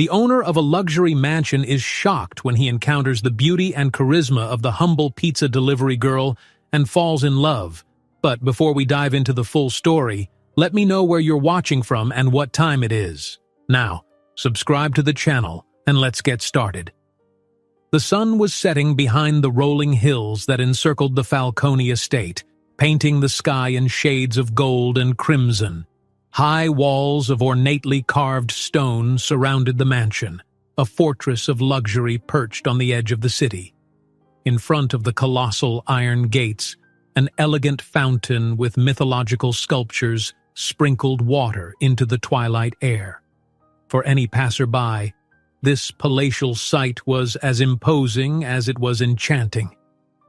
The owner of a luxury mansion is shocked when he encounters the beauty and charisma of the humble pizza delivery girl and falls in love. But before we dive into the full story, let me know where you're watching from and what time it is. Now, subscribe to the channel and let's get started. The sun was setting behind the rolling hills that encircled the Falcone estate, painting the sky in shades of gold and crimson. High walls of ornately carved stone surrounded the mansion, a fortress of luxury perched on the edge of the city. In front of the colossal iron gates, an elegant fountain with mythological sculptures sprinkled water into the twilight air. For any passerby, this palatial sight was as imposing as it was enchanting.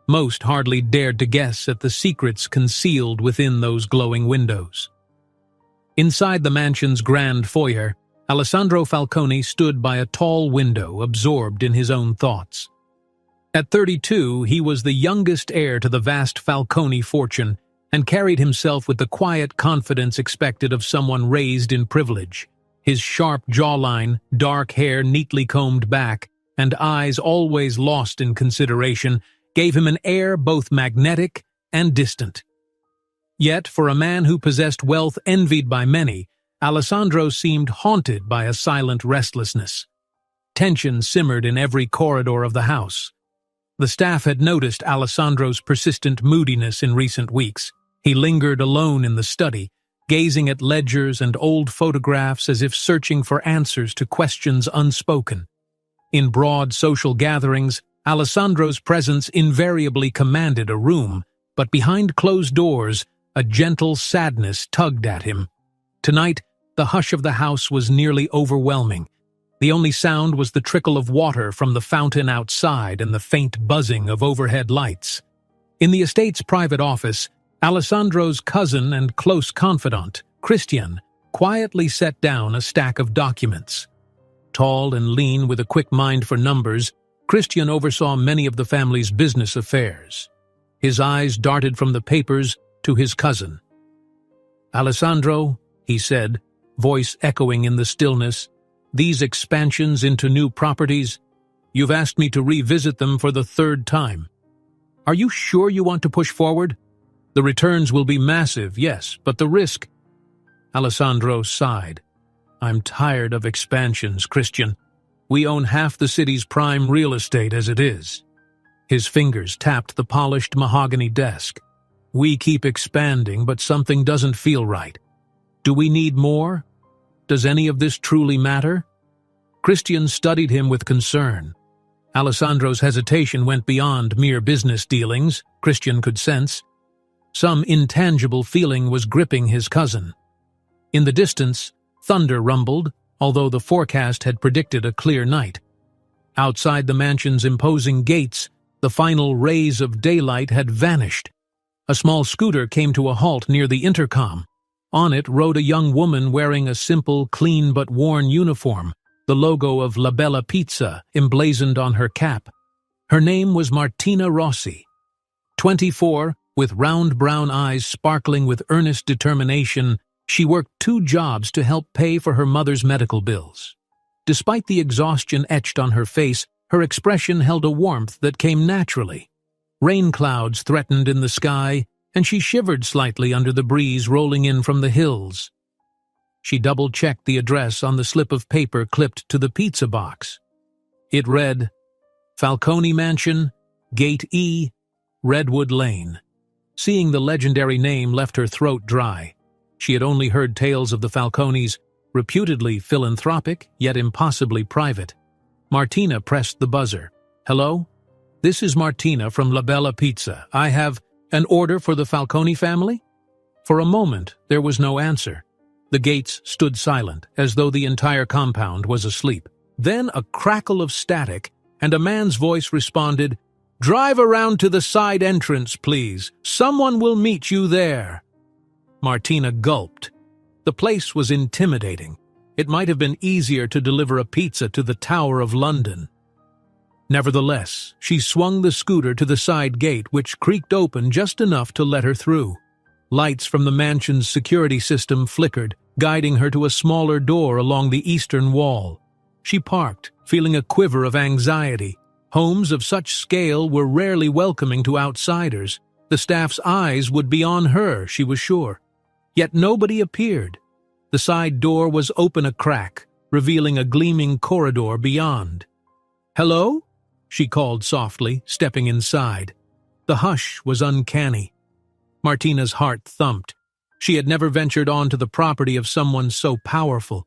Most hardly dared to guess at the secrets concealed within those glowing windows. Inside the mansion's grand foyer, Alessandro Falcone stood by a tall window, absorbed in his own thoughts. At 32, he was the youngest heir to the vast Falcone fortune and carried himself with the quiet confidence expected of someone raised in privilege. His sharp jawline, dark hair neatly combed back, and eyes always lost in consideration gave him an air both magnetic and distant. Yet, for a man who possessed wealth envied by many, Alessandro seemed haunted by a silent restlessness. Tension simmered in every corridor of the house. The staff had noticed Alessandro's persistent moodiness in recent weeks. He lingered alone in the study, gazing at ledgers and old photographs as if searching for answers to questions unspoken. In broad social gatherings, Alessandro's presence invariably commanded a room, but behind closed doors, a gentle sadness tugged at him. Tonight, the hush of the house was nearly overwhelming. The only sound was the trickle of water from the fountain outside and the faint buzzing of overhead lights. In the estate's private office, Alessandro's cousin and close confidant, Christian, quietly set down a stack of documents. Tall and lean with a quick mind for numbers, Christian oversaw many of the family's business affairs. His eyes darted from the papers to his cousin. "Alessandro," he said, voice echoing in the stillness, "these expansions into new properties, you've asked me to revisit them for the third time. Are you sure you want to push forward? The returns will be massive, yes, but the risk—" Alessandro sighed. "I'm tired of expansions, Christian. We own half the city's prime real estate as it is." His fingers tapped the polished mahogany desk. "We keep expanding, but something doesn't feel right. Do we need more? Does any of this truly matter?" Christian studied him with concern. Alessandro's hesitation went beyond mere business dealings, Christian could sense. Some intangible feeling was gripping his cousin. In the distance, thunder rumbled, although the forecast had predicted a clear night. Outside the mansion's imposing gates, the final rays of daylight had vanished. A small scooter came to a halt near the intercom. On it rode a young woman wearing a simple, clean but worn uniform, the logo of La Bella Pizza emblazoned on her cap. Her name was Martina Rossi. 24, with round brown eyes sparkling with earnest determination, she worked 2 jobs to help pay for her mother's medical bills. Despite the exhaustion etched on her face, her expression held a warmth that came naturally. Rain clouds threatened in the sky, and she shivered slightly under the breeze rolling in from the hills. She double-checked the address on the slip of paper clipped to the pizza box. It read, Falcone Mansion, Gate E, Redwood Lane. Seeing the legendary name left her throat dry. She had only heard tales of the Falcones, reputedly philanthropic, yet impossibly private. Martina pressed the buzzer. "Hello? This is Martina from La Bella Pizza. I have an order for the Falcone family?" For a moment, there was no answer. The gates stood silent, as though the entire compound was asleep. Then a crackle of static, and a man's voice responded, "Drive around to the side entrance, please. Someone will meet you there." Martina gulped. The place was intimidating. It might have been easier to deliver a pizza to the Tower of London. Nevertheless, she swung the scooter to the side gate, which creaked open just enough to let her through. Lights from the mansion's security system flickered, guiding her to a smaller door along the eastern wall. She parked, feeling a quiver of anxiety. Homes of such scale were rarely welcoming to outsiders. The staff's eyes would be on her, she was sure. Yet nobody appeared. The side door was open a crack, revealing a gleaming corridor beyond. "Hello?" she called softly, stepping inside. The hush was uncanny. Martina's heart thumped. She had never ventured onto the property of someone so powerful.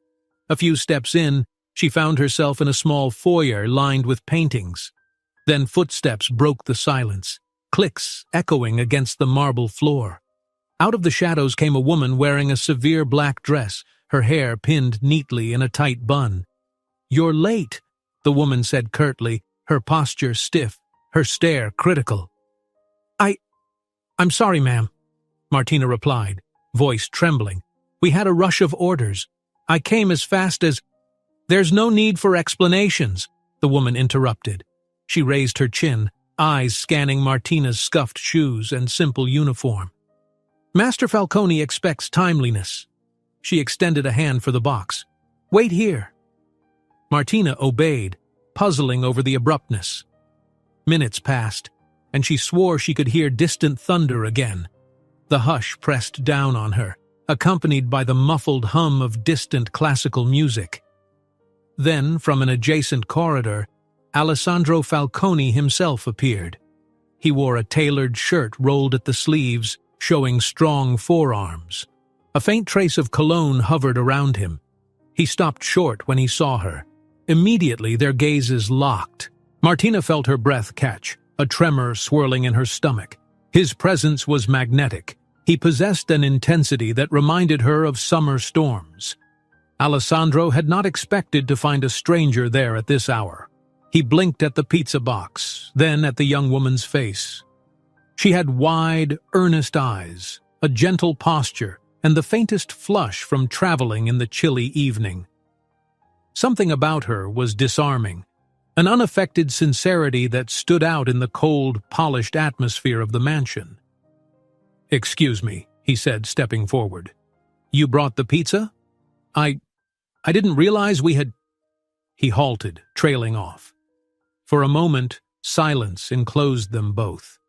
A few steps in, she found herself in a small foyer lined with paintings. Then footsteps broke the silence, clicks echoing against the marble floor. Out of the shadows came a woman wearing a severe black dress, her hair pinned neatly in a tight bun. "You're late," the woman said curtly, her posture stiff, her stare critical. I'm sorry, ma'am," Martina replied, voice trembling. "We had a rush of orders. I came as fast as—" "There's no need for explanations," the woman interrupted. She raised her chin, eyes scanning Martina's scuffed shoes and simple uniform. "Master Falcone expects timeliness." She extended a hand for the box. "Wait here." Martina obeyed, puzzling over the abruptness. Minutes passed, and she swore she could hear distant thunder again. The hush pressed down on her, accompanied by the muffled hum of distant classical music. Then, from an adjacent corridor, Alessandro Falcone himself appeared. He wore a tailored shirt rolled at the sleeves, showing strong forearms. A faint trace of cologne hovered around him. He stopped short when he saw her. Immediately their gazes locked. Martina felt her breath catch, a tremor swirling in her stomach. His presence was magnetic. He possessed an intensity that reminded her of summer storms. Alessandro had not expected to find a stranger there at this hour. He blinked at the pizza box, then at the young woman's face. She had wide, earnest eyes, a gentle posture, and the faintest flush from traveling in the chilly evening. Something about her was disarming, an unaffected sincerity that stood out in the cold, polished atmosphere of the mansion. "Excuse me," he said, stepping forward. "You brought the pizza? I didn't realize we had—" He halted, trailing off. For a moment, silence enclosed them both.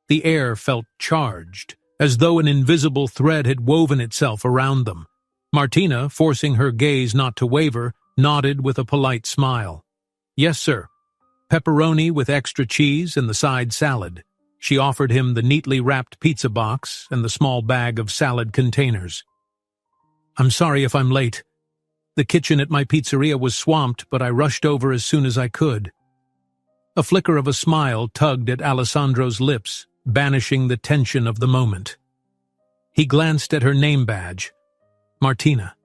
The air felt charged, as though an invisible thread had woven itself around them. Martina, forcing her gaze not to waver, nodded with a polite smile. "Yes, sir. Pepperoni with extra cheese and the side salad." She offered him the neatly wrapped pizza box and the small bag of salad containers. "I'm sorry if I'm late. The kitchen at my pizzeria was swamped, but I rushed over as soon as I could." A flicker of a smile tugged at Alessandro's lips, banishing the tension of the moment. He glanced at her name badge. "Martina.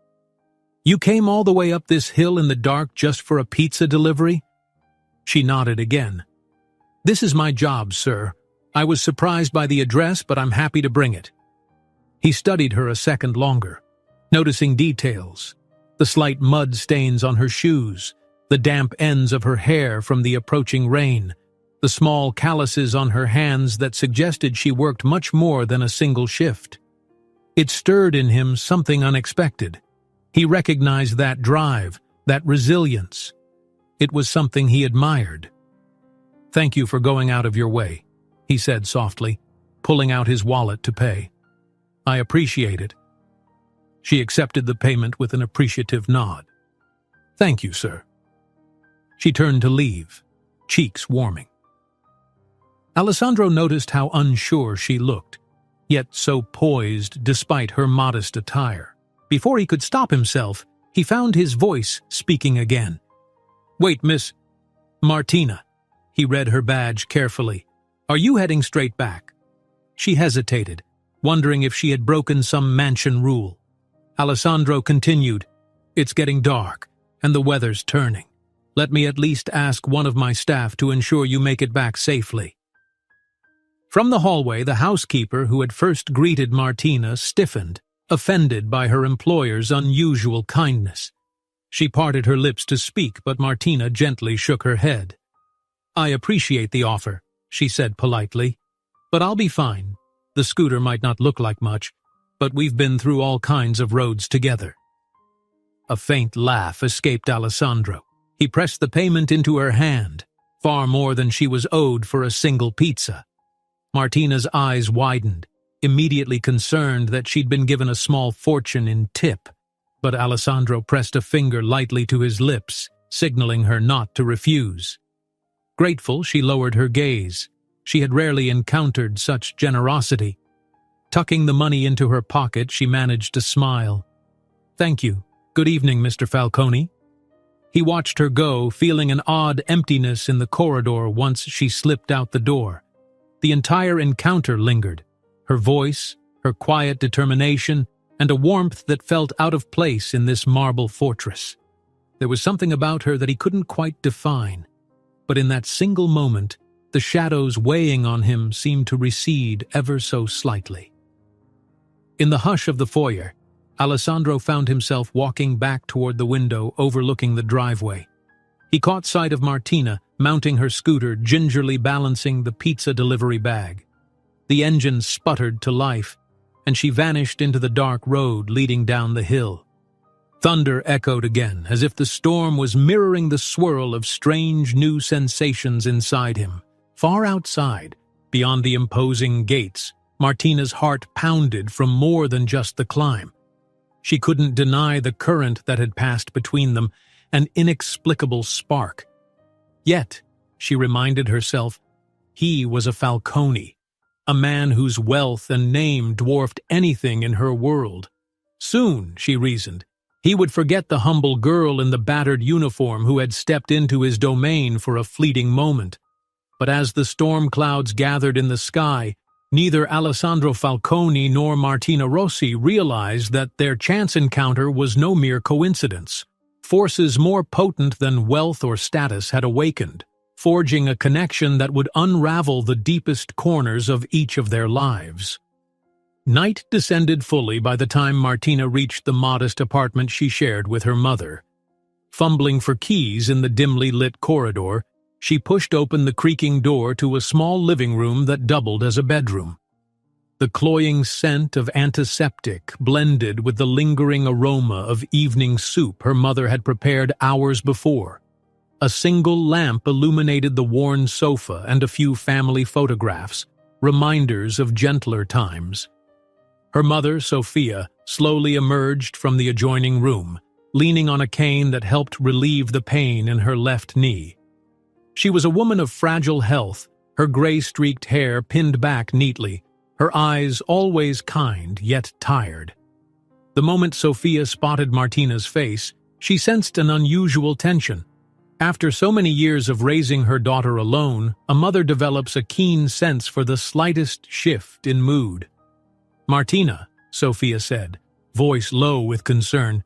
You came all the way up this hill in the dark just for a pizza delivery?" She nodded again. "This is my job, sir. I was surprised by the address, but I'm happy to bring it." He studied her a second longer, noticing details. The slight mud stains on her shoes, the damp ends of her hair from the approaching rain, the small calluses on her hands that suggested she worked much more than a single shift. It stirred in him something unexpected. He recognized that drive, that resilience. It was something he admired. "Thank you for going out of your way," he said softly, pulling out his wallet to pay. "I appreciate it." She accepted the payment with an appreciative nod. "Thank you, sir." She turned to leave, cheeks warming. Alessandro noticed how unsure she looked, yet so poised despite her modest attire. Before he could stop himself, he found his voice speaking again. "Wait, Miss Martina." He read her badge carefully. "Are you heading straight back?" She hesitated, wondering if she had broken some mansion rule. Alessandro continued, "It's getting dark, and the weather's turning. Let me at least ask one of my staff to ensure you make it back safely." From the hallway, the housekeeper who had first greeted Martina stiffened, offended by her employer's unusual kindness. She parted her lips to speak, but Martina gently shook her head. "I appreciate the offer," she said politely, "but I'll be fine. The scooter might not look like much, but we've been through all kinds of roads together." A faint laugh escaped Alessandro. He pressed the payment into her hand, far more than she was owed for a single pizza. Martina's eyes widened, immediately concerned that she'd been given a small fortune in tip, but Alessandro pressed a finger lightly to his lips, signaling her not to refuse. Grateful, she lowered her gaze. She had rarely encountered such generosity. Tucking the money into her pocket, she managed to smile. "Thank you. Good evening, Mr. Falcone." He watched her go, feeling an odd emptiness in the corridor once she slipped out the door. The entire encounter lingered. Her voice, her quiet determination, and a warmth that felt out of place in this marble fortress. There was something about her that he couldn't quite define, but in that single moment, the shadows weighing on him seemed to recede ever so slightly. In the hush of the foyer, Alessandro found himself walking back toward the window overlooking the driveway. He caught sight of Martina mounting her scooter, gingerly balancing the pizza delivery bag. The engine sputtered to life, and she vanished into the dark road leading down the hill. Thunder echoed again, as if the storm was mirroring the swirl of strange new sensations inside him. Far outside, beyond the imposing gates, Martina's heart pounded from more than just the climb. She couldn't deny the current that had passed between them, an inexplicable spark. Yet, she reminded herself, he was a Falcone, a man whose wealth and name dwarfed anything in her world. Soon, she reasoned, he would forget the humble girl in the battered uniform who had stepped into his domain for a fleeting moment. But as the storm clouds gathered in the sky, neither Alessandro Falcone nor Martina Rossi realized that their chance encounter was no mere coincidence. Forces more potent than wealth or status had awakened, forging a connection that would unravel the deepest corners of each of their lives. Night descended fully by the time Martina reached the modest apartment she shared with her mother. Fumbling for keys in the dimly lit corridor, she pushed open the creaking door to a small living room that doubled as a bedroom. The cloying scent of antiseptic blended with the lingering aroma of evening soup her mother had prepared hours before. A single lamp illuminated the worn sofa and a few family photographs, reminders of gentler times. Her mother, Sophia, slowly emerged from the adjoining room, leaning on a cane that helped relieve the pain in her left knee. She was a woman of fragile health, her gray-streaked hair pinned back neatly, her eyes always kind yet tired. The moment Sophia spotted Martina's face, she sensed an unusual tension. After so many years of raising her daughter alone, a mother develops a keen sense for the slightest shift in mood. "Martina," Sophia said, voice low with concern,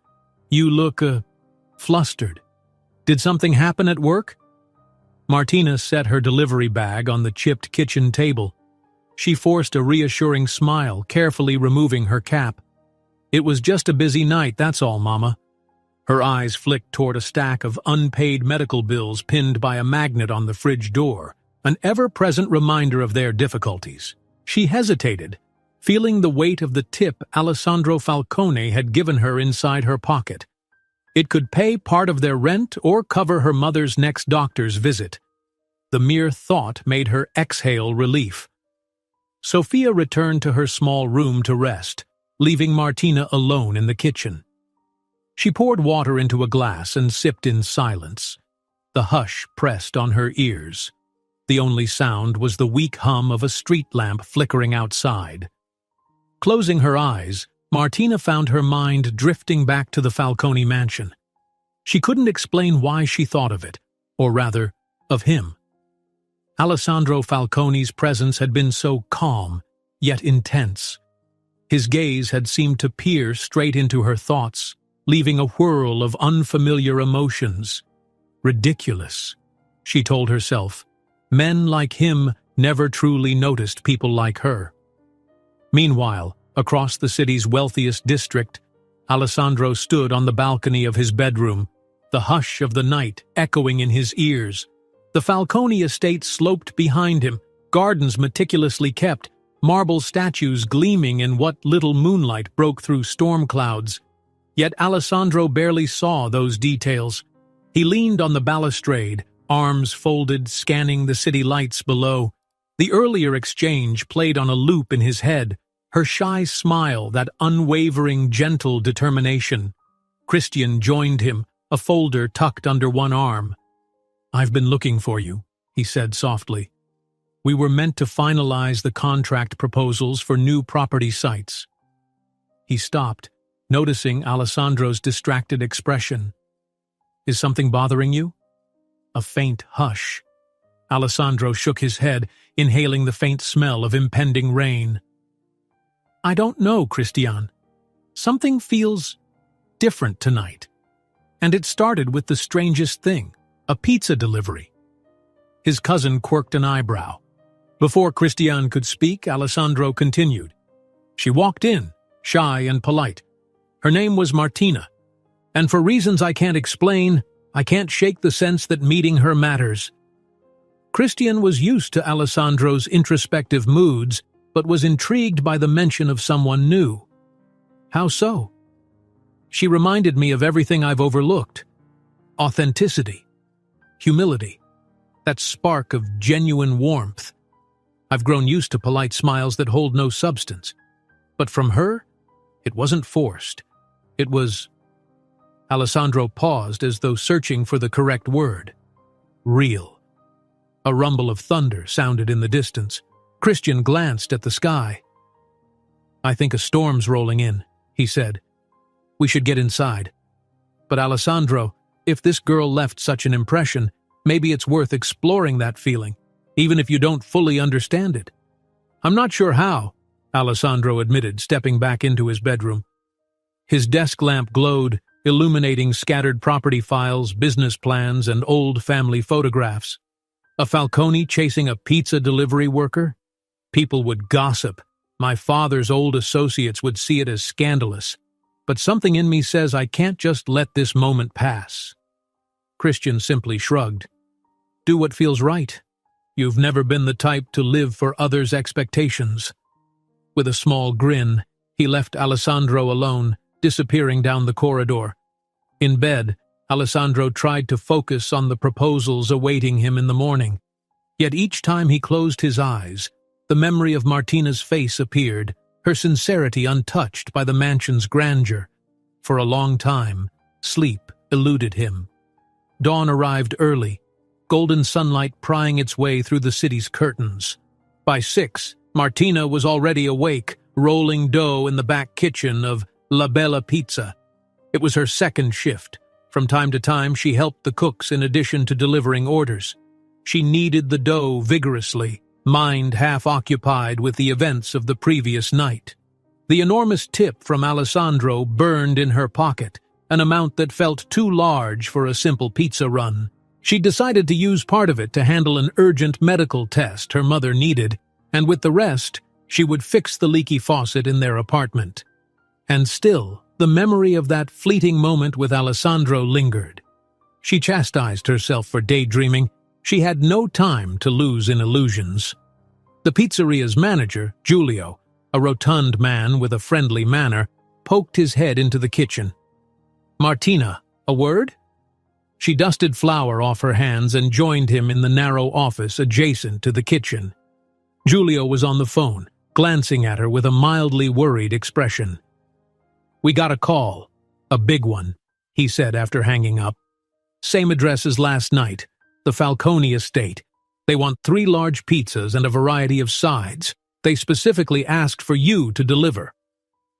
"you look, flustered. Did something happen at work?" Martina set her delivery bag on the chipped kitchen table. She forced a reassuring smile, carefully removing her cap. "It was just a busy night, that's all, Mama." Her eyes flicked toward a stack of unpaid medical bills pinned by a magnet on the fridge door, an ever-present reminder of their difficulties. She hesitated, feeling the weight of the tip Alessandro Falcone had given her inside her pocket. It could pay part of their rent or cover her mother's next doctor's visit. The mere thought made her exhale relief. Sophia returned to her small room to rest, leaving Martina alone in the kitchen. She poured water into a glass and sipped in silence. The hush pressed on her ears. The only sound was the weak hum of a street lamp flickering outside. Closing her eyes, Martina found her mind drifting back to the Falcone mansion. She couldn't explain why she thought of it, or rather, of him. Alessandro Falcone's presence had been so calm, yet intense. His gaze had seemed to peer straight into her thoughts, leaving a whirl of unfamiliar emotions. Ridiculous, she told herself. Men like him never truly noticed people like her. Meanwhile, across the city's wealthiest district, Alessandro stood on the balcony of his bedroom, the hush of the night echoing in his ears. The Falcone estate sloped behind him, gardens meticulously kept, marble statues gleaming in what little moonlight broke through storm clouds. Yet Alessandro barely saw those details. He leaned on the balustrade, arms folded, scanning the city lights below. The earlier exchange played on a loop in his head, her shy smile, that unwavering, gentle determination. Christian joined him, a folder tucked under one arm. "I've been looking for you," he said softly. "We were meant to finalize the contract proposals for new property sites." He stopped, noticing Alessandro's distracted expression. "Is something bothering you?" A faint hush. Alessandro shook his head, inhaling the faint smell of impending rain. "I don't know, Christian. Something feels different tonight. And it started with the strangest thing, a pizza delivery." His cousin quirked an eyebrow. Before Christian could speak, Alessandro continued. "She walked in, shy and polite. Her name was Martina. And for reasons I can't explain, I can't shake the sense that meeting her matters." Christian was used to Alessandro's introspective moods, but was intrigued by the mention of someone new. "How so?" "She reminded me of everything I've overlooked. Authenticity, humility, that spark of genuine warmth. I've grown used to polite smiles that hold no substance. But from her, it wasn't forced. It was—" Alessandro paused as though searching for the correct word. "Real." A rumble of thunder sounded in the distance. Christian glanced at the sky. "I think a storm's rolling in," he said. "We should get inside." "But Alessandro, if this girl left such an impression, maybe it's worth exploring that feeling, even if you don't fully understand it." "I'm not sure how," Alessandro admitted, stepping back into his bedroom. His desk lamp glowed, illuminating scattered property files, business plans, and old family photographs. A Falcone chasing a pizza delivery worker? People would gossip. My father's old associates would see it as scandalous. But something in me says I can't just let this moment pass. Christian simply shrugged. "Do what feels right. You've never been the type to live for others' expectations." With a small grin, he left Alessandro alone, disappearing down the corridor. In bed, Alessandro tried to focus on the proposals awaiting him in the morning. Yet each time he closed his eyes, the memory of Martina's face appeared, her sincerity untouched by the mansion's grandeur. For a long time, sleep eluded him. Dawn arrived early, golden sunlight prying its way through the city's curtains. By 6, Martina was already awake, rolling dough in the back kitchen of La Bella Pizza. It was her second shift. From time to time, she helped the cooks in addition to delivering orders. She kneaded the dough vigorously, mind half occupied with the events of the previous night. The enormous tip from Alessandro burned in her pocket, an amount that felt too large for a simple pizza run. She decided to use part of it to handle an urgent medical test her mother needed, and with the rest, she would fix the leaky faucet in their apartment. And still, the memory of that fleeting moment with Alessandro lingered. She chastised herself for daydreaming. She had no time to lose in illusions. The pizzeria's manager, Giulio, a rotund man with a friendly manner, poked his head into the kitchen. "Martina, a word?" She dusted flour off her hands and joined him in the narrow office adjacent to the kitchen. Giulio was on the phone, glancing at her with a mildly worried expression. "We got a call. A big one," he said after hanging up. "Same address as last night, the Falcone estate. They want 3 large pizzas and a variety of sides. They specifically asked for you to deliver."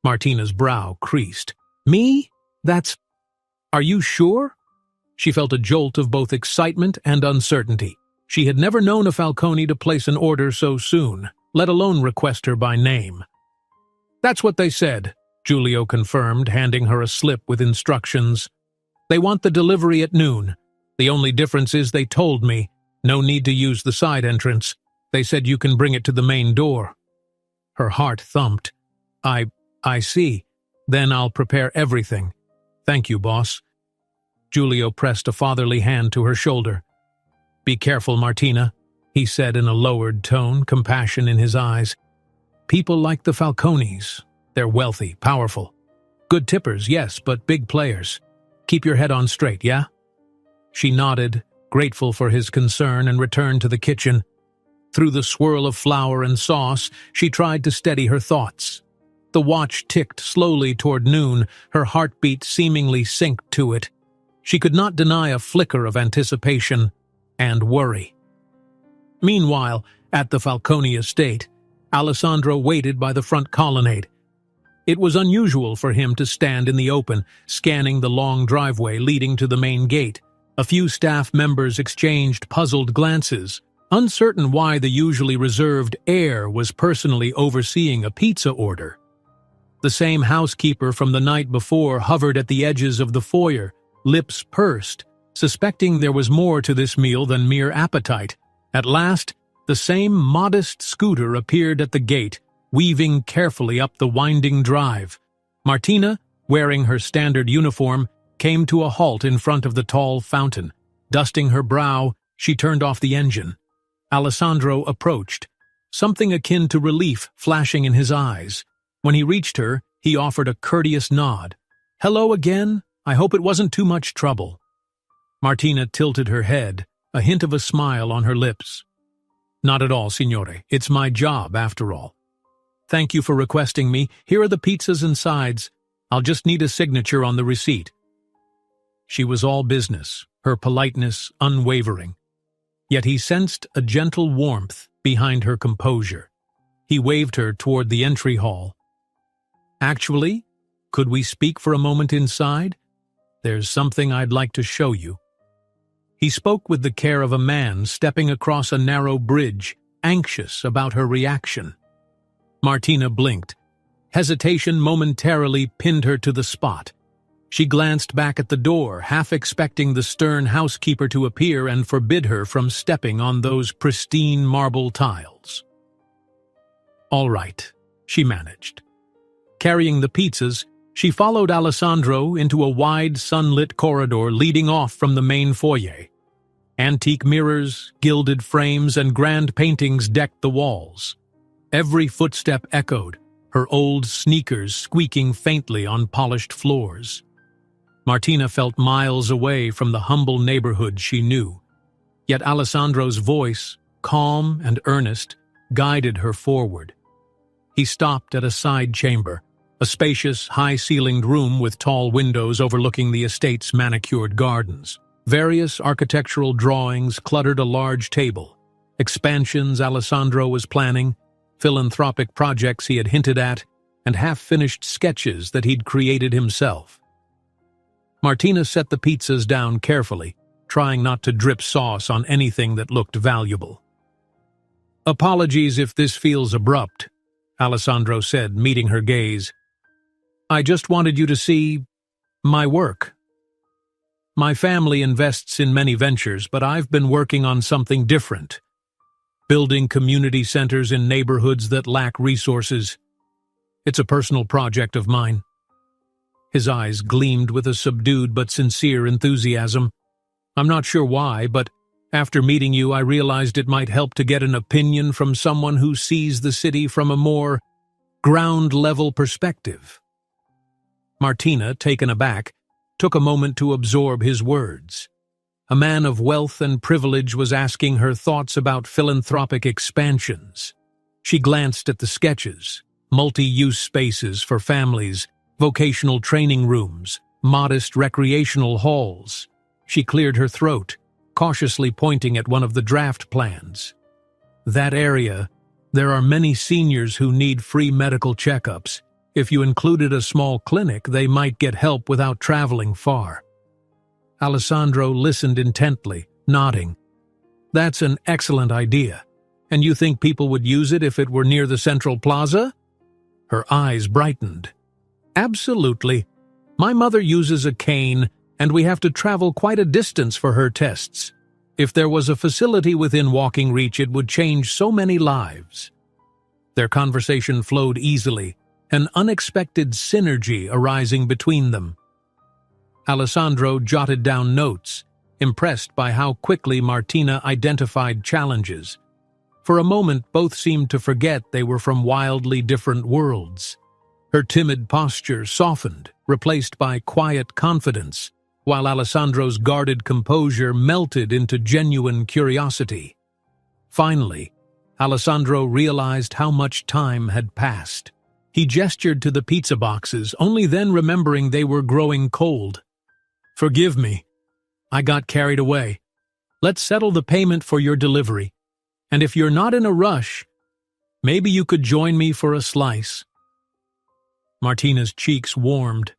Martina's brow creased. "Me? Are you sure?" She felt a jolt of both excitement and uncertainty. She had never known a Falcone to place an order so soon, let alone request her by name. "That's what they said," Giulio confirmed, handing her a slip with instructions. "They want the delivery at noon. The only difference is they told me, no need to use the side entrance. They said you can bring it to the main door." Her heart thumped. I see. Then I'll prepare everything. Thank you, boss." Giulio pressed a fatherly hand to her shoulder. "Be careful, Martina," he said in a lowered tone, compassion in his eyes. "People like the Falcones. They're wealthy, powerful. Good tippers, yes, but big players. Keep your head on straight, yeah?" She nodded, grateful for his concern, and returned to the kitchen. Through the swirl of flour and sauce, she tried to steady her thoughts. The watch ticked slowly toward noon, her heartbeat seemingly synced to it. She could not deny a flicker of anticipation and worry. Meanwhile, at the Falcone estate, Alessandro waited by the front colonnade. It was unusual for him to stand in the open, scanning the long driveway leading to the main gate. A few staff members exchanged puzzled glances, uncertain why the usually reserved heir was personally overseeing a pizza order. The same housekeeper from the night before hovered at the edges of the foyer, lips pursed, suspecting there was more to this meal than mere appetite. At last, the same modest scooter appeared at the gate, weaving carefully up the winding drive. Martina, wearing her standard uniform, came to a halt in front of the tall fountain. Dusting her brow, she turned off the engine. Alessandro approached, something akin to relief flashing in his eyes. When he reached her, he offered a courteous nod. "Hello again. I hope it wasn't too much trouble." Martina tilted her head, a hint of a smile on her lips. "Not at all, signore. It's my job, after all. Thank you for requesting me. Here are the pizzas and sides. I'll just need a signature on the receipt." She was all business, her politeness unwavering. Yet he sensed a gentle warmth behind her composure. He waved her toward the entry hall. "Actually, could we speak for a moment inside? There's something I'd like to show you." He spoke with the care of a man stepping across a narrow bridge, anxious about her reaction. Martina blinked. Hesitation momentarily pinned her to the spot. She glanced back at the door, half expecting the stern housekeeper to appear and forbid her from stepping on those pristine marble tiles. "All right," she managed. Carrying the pizzas, she followed Alessandro into a wide, sunlit corridor leading off from the main foyer. Antique mirrors, gilded frames, and grand paintings decked the walls. Every footstep echoed, her old sneakers squeaking faintly on polished floors. Martina felt miles away from the humble neighborhood she knew. Yet Alessandro's voice, calm and earnest, guided her forward. He stopped at a side chamber, a spacious, high-ceilinged room with tall windows overlooking the estate's manicured gardens. Various architectural drawings cluttered a large table. Expansions Alessandro was planning, philanthropic projects he had hinted at, and half-finished sketches that he'd created himself. Martina set the pizzas down carefully, trying not to drip sauce on anything that looked valuable. "Apologies if this feels abrupt," Alessandro said, meeting her gaze. "I just wanted you to see my work. My family invests in many ventures, but I've been working on something different. Building community centers in neighborhoods that lack resources. It's a personal project of mine." His eyes gleamed with a subdued but sincere enthusiasm. "I'm not sure why, but after meeting you, I realized it might help to get an opinion from someone who sees the city from a more ground-level perspective." Martina, taken aback, took a moment to absorb his words. A man of wealth and privilege was asking her thoughts about philanthropic expansions. She glanced at the sketches, multi-use spaces for families, vocational training rooms, modest recreational halls. She cleared her throat, cautiously pointing at one of the draft plans. "That area, there are many seniors who need free medical checkups. If you included a small clinic, they might get help without traveling far." Alessandro listened intently, nodding. "That's an excellent idea. And you think people would use it if it were near the Central Plaza?" Her eyes brightened. "Absolutely. My mother uses a cane, and we have to travel quite a distance for her tests. If there was a facility within walking reach, it would change so many lives." Their conversation flowed easily, an unexpected synergy arising between them. Alessandro jotted down notes, impressed by how quickly Martina identified challenges. For a moment, both seemed to forget they were from wildly different worlds. Her timid posture softened, replaced by quiet confidence, while Alessandro's guarded composure melted into genuine curiosity. Finally, Alessandro realized how much time had passed. He gestured to the pizza boxes, only then remembering they were growing cold. "Forgive me. I got carried away. Let's settle the payment for your delivery. And if you're not in a rush, maybe you could join me for a slice." Martina's cheeks warmed.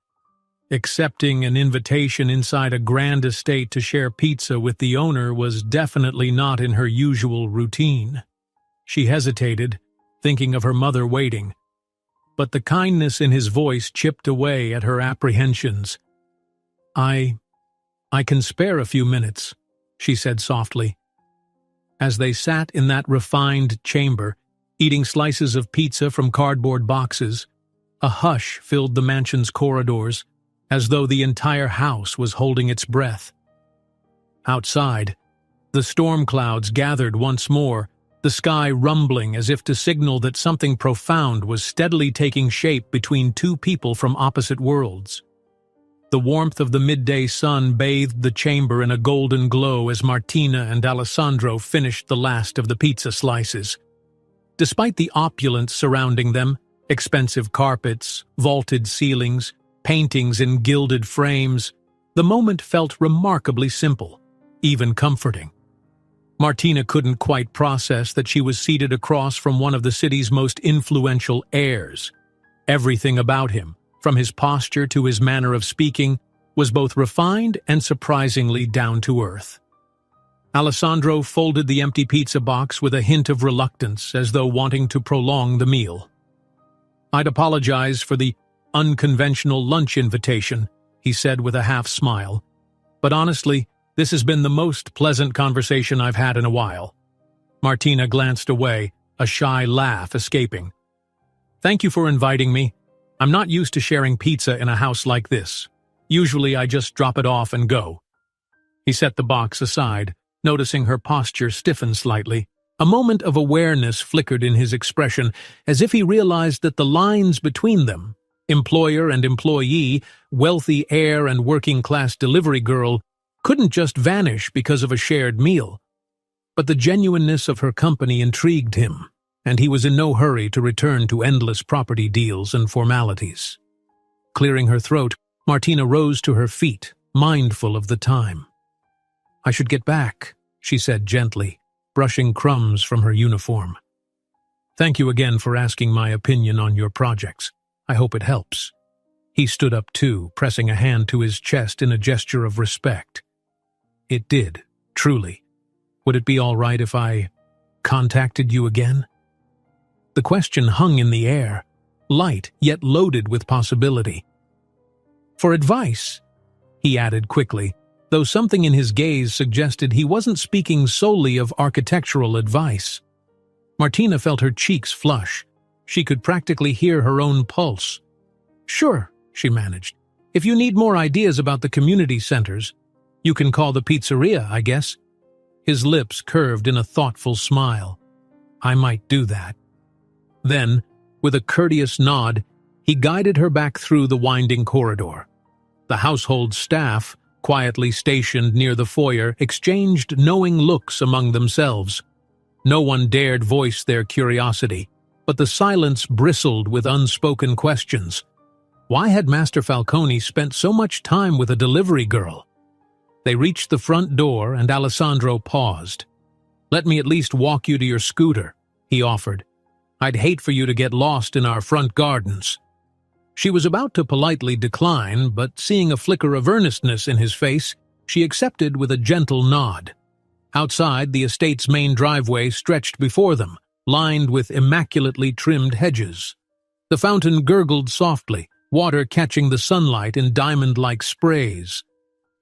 Accepting an invitation inside a grand estate to share pizza with the owner was definitely not in her usual routine. She hesitated, thinking of her mother waiting. But the kindness in his voice chipped away at her apprehensions. I can spare a few minutes," she said softly. As they sat in that refined chamber, eating slices of pizza from cardboard boxes, a hush filled the mansion's corridors, as though the entire house was holding its breath. Outside, the storm clouds gathered once more, the sky rumbling as if to signal that something profound was steadily taking shape between two people from opposite worlds. The warmth of the midday sun bathed the chamber in a golden glow as Martina and Alessandro finished the last of the pizza slices. Despite the opulence surrounding them, expensive carpets, vaulted ceilings, paintings in gilded frames, the moment felt remarkably simple, even comforting. Martina couldn't quite process that she was seated across from one of the city's most influential heirs. Everything about him, from his posture to his manner of speaking, was both refined and surprisingly down-to-earth. Alessandro folded the empty pizza box with a hint of reluctance, as though wanting to prolong the meal. "I'd apologize for the unconventional lunch invitation," he said with a half-smile. "But honestly, this has been the most pleasant conversation I've had in a while." Martina glanced away, a shy laugh escaping. "Thank you for inviting me. I'm not used to sharing pizza in a house like this. Usually I just drop it off and go." He set the box aside, noticing her posture stiffen slightly. A moment of awareness flickered in his expression, as if he realized that the lines between them, employer and employee, wealthy heir and working-class delivery girl, couldn't just vanish because of a shared meal. But the genuineness of her company intrigued him, and he was in no hurry to return to endless property deals and formalities. Clearing her throat, Martina rose to her feet, mindful of the time. "I should get back," she said gently, brushing crumbs from her uniform. "Thank you again for asking my opinion on your projects. I hope it helps." He stood up too, pressing a hand to his chest in a gesture of respect. "It did, truly. Would it be all right if I contacted you again?" The question hung in the air, light yet loaded with possibility. "For advice," he added quickly, though something in his gaze suggested he wasn't speaking solely of architectural advice. Martina felt her cheeks flush. She could practically hear her own pulse. "Sure," she managed. "If you need more ideas about the community centers, you can call the pizzeria, I guess." His lips curved in a thoughtful smile. "I might do that." Then, with a courteous nod, he guided her back through the winding corridor. The household staff, quietly stationed near the foyer, exchanged knowing looks among themselves. No one dared voice their curiosity, but the silence bristled with unspoken questions. Why had Master Falcone spent so much time with a delivery girl? They reached the front door and Alessandro paused. "Let me at least walk you to your scooter," he offered. "I'd hate for you to get lost in our front gardens." She was about to politely decline, but seeing a flicker of earnestness in his face, she accepted with a gentle nod. Outside, the estate's main driveway stretched before them, lined with immaculately trimmed hedges. The fountain gurgled softly, water catching the sunlight in diamond-like sprays.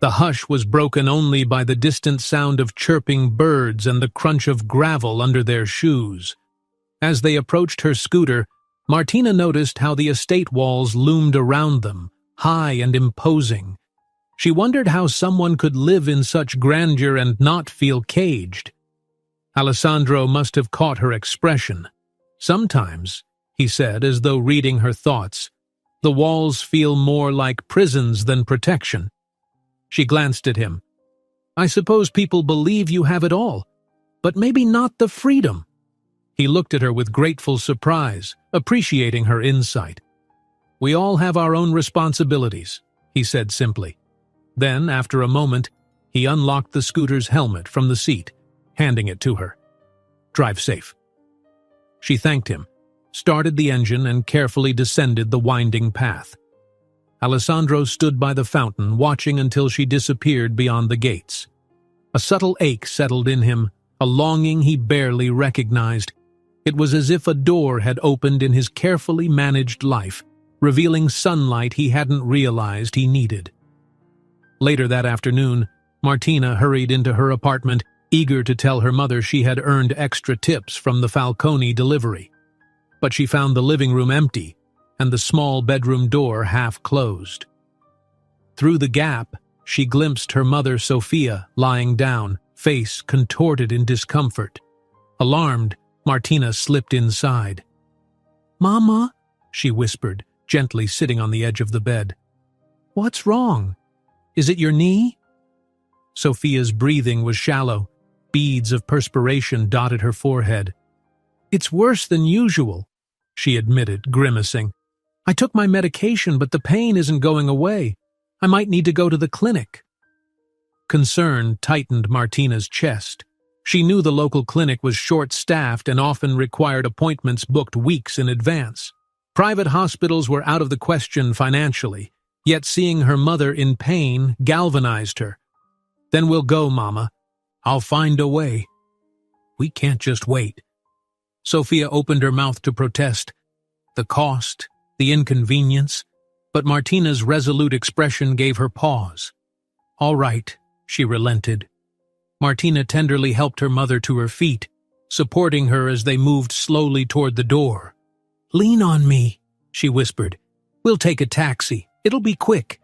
The hush was broken only by the distant sound of chirping birds and the crunch of gravel under their shoes. As they approached her scooter, Martina noticed how the estate walls loomed around them, high and imposing. She wondered how someone could live in such grandeur and not feel caged. Alessandro must have caught her expression. "Sometimes," he said, as though reading her thoughts, "the walls feel more like prisons than protection." She glanced at him. "I suppose people believe you have it all, but maybe not the freedom." He looked at her with grateful surprise, appreciating her insight. "We all have our own responsibilities," he said simply. Then, after a moment, he unlocked the scooter's helmet from the seat, handing it to her. "Drive safe." She thanked him, started the engine, and carefully descended the winding path. Alessandro stood by the fountain, watching until she disappeared beyond the gates. A subtle ache settled in him, a longing he barely recognized. It was as if a door had opened in his carefully managed life, revealing sunlight he hadn't realized he needed. Later that afternoon, Martina hurried into her apartment, eager to tell her mother she had earned extra tips from the Falcone delivery. But she found the living room empty, and the small bedroom door half closed. Through the gap, she glimpsed her mother Sophia lying down, face contorted in discomfort. Alarmed, Martina slipped inside. "Mama," she whispered, gently sitting on the edge of the bed. "What's wrong? Is it your knee?" Sophia's breathing was shallow. Beads of perspiration dotted her forehead. "It's worse than usual," she admitted, grimacing. "I took my medication, but the pain isn't going away. I might need to go to the clinic." Concern tightened Martina's chest. She knew the local clinic was short-staffed and often required appointments booked weeks in advance. Private hospitals were out of the question financially, yet seeing her mother in pain galvanized her. "Then we'll go, Mama. I'll find a way." "We can't just wait." Sophia opened her mouth to protest. The cost, the inconvenience, but Martina's resolute expression gave her pause. "All right," she relented. Martina tenderly helped her mother to her feet, supporting her as they moved slowly toward the door. "Lean on me," she whispered. "We'll take a taxi. It'll be quick."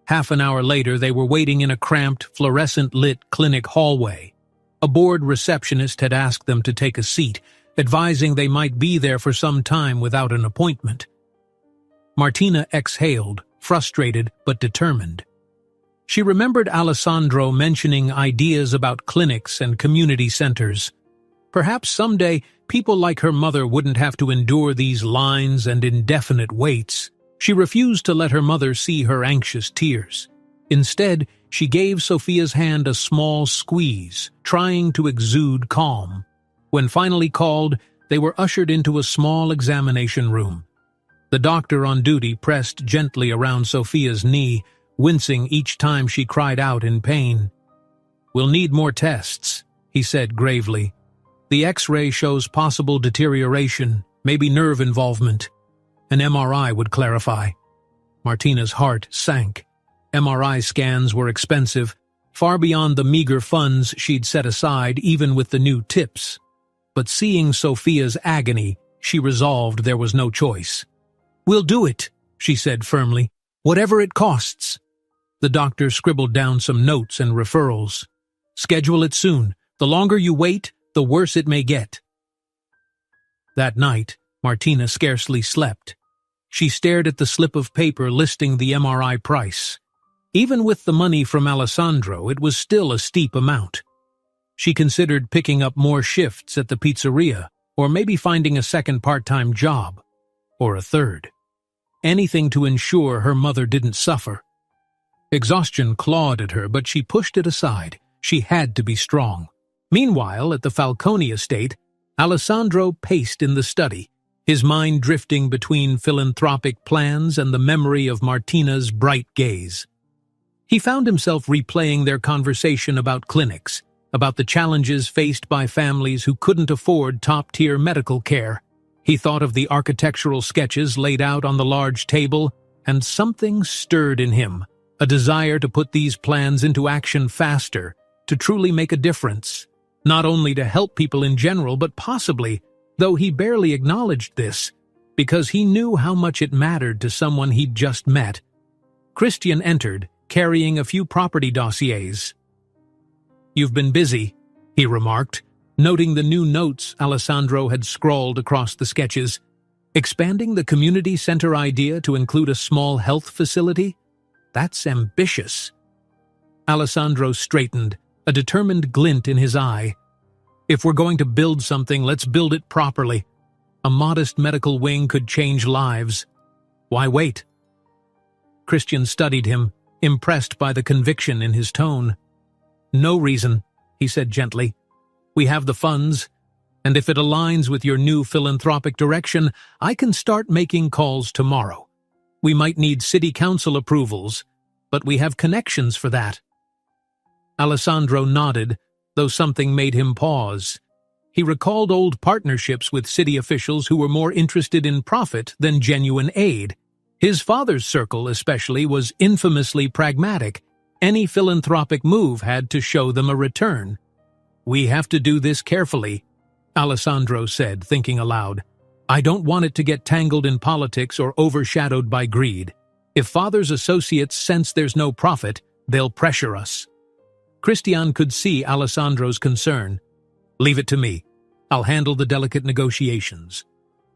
Half an hour later, they were waiting in a cramped, fluorescent-lit clinic hallway. A bored receptionist had asked them to take a seat, advising they might be there for some time without an appointment. Martina exhaled, frustrated but determined. She remembered Alessandro mentioning ideas about clinics and community centers. Perhaps someday people like her mother wouldn't have to endure these lines and indefinite waits. She refused to let her mother see her anxious tears. Instead, she gave Sophia's hand a small squeeze, trying to exude calm. When finally called, they were ushered into a small examination room. The doctor on duty pressed gently around Sophia's knee, wincing each time she cried out in pain. "We'll need more tests," he said gravely. "The X-ray shows possible deterioration, maybe nerve involvement. An MRI would clarify." Martina's heart sank. MRI scans were expensive, far beyond the meager funds she'd set aside even with the new tips. But seeing Sophia's agony, she resolved there was no choice. "We'll do it," she said firmly, "whatever it costs." The doctor scribbled down some notes and referrals. "Schedule it soon. The longer you wait, the worse it may get." That night, Martina scarcely slept. She stared at the slip of paper listing the MRI price. Even with the money from Alessandro, it was still a steep amount. She considered picking up more shifts at the pizzeria, or maybe finding a second part-time job, or a third. Anything to ensure her mother didn't suffer. Exhaustion clawed at her, but she pushed it aside. She had to be strong. Meanwhile, at the Falcone estate, Alessandro paced in the study, his mind drifting between philanthropic plans and the memory of Martina's bright gaze. He found himself replaying their conversation about clinics, about the challenges faced by families who couldn't afford top-tier medical care. He thought of the architectural sketches laid out on the large table, and something stirred in him, a desire to put these plans into action faster, to truly make a difference, not only to help people in general, but possibly, though he barely acknowledged this, because he knew how much it mattered to someone he'd just met. Christian entered, carrying a few property dossiers. "You've been busy," he remarked, noting the new notes Alessandro had scrawled across the sketches. "Expanding the community center idea to include a small health facility? That's ambitious." Alessandro straightened, a determined glint in his eye. If we're going to build something, let's build it properly. A modest medical wing could change lives. Why wait? Christian studied him, impressed by the conviction in his tone. No reason, he said gently. We have the funds, and if it aligns with your new philanthropic direction, I can start making calls tomorrow. We might need city council approvals, but we have connections for that. Alessandro nodded, though something made him pause. He recalled old partnerships with city officials who were more interested in profit than genuine aid. His father's circle, especially, was infamously pragmatic. Any philanthropic move had to show them a return. We have to do this carefully, Alessandro said, thinking aloud. I don't want it to get tangled in politics or overshadowed by greed. If father's associates sense there's no profit, they'll pressure us. Christian could see Alessandro's concern. Leave it to me. I'll handle the delicate negotiations.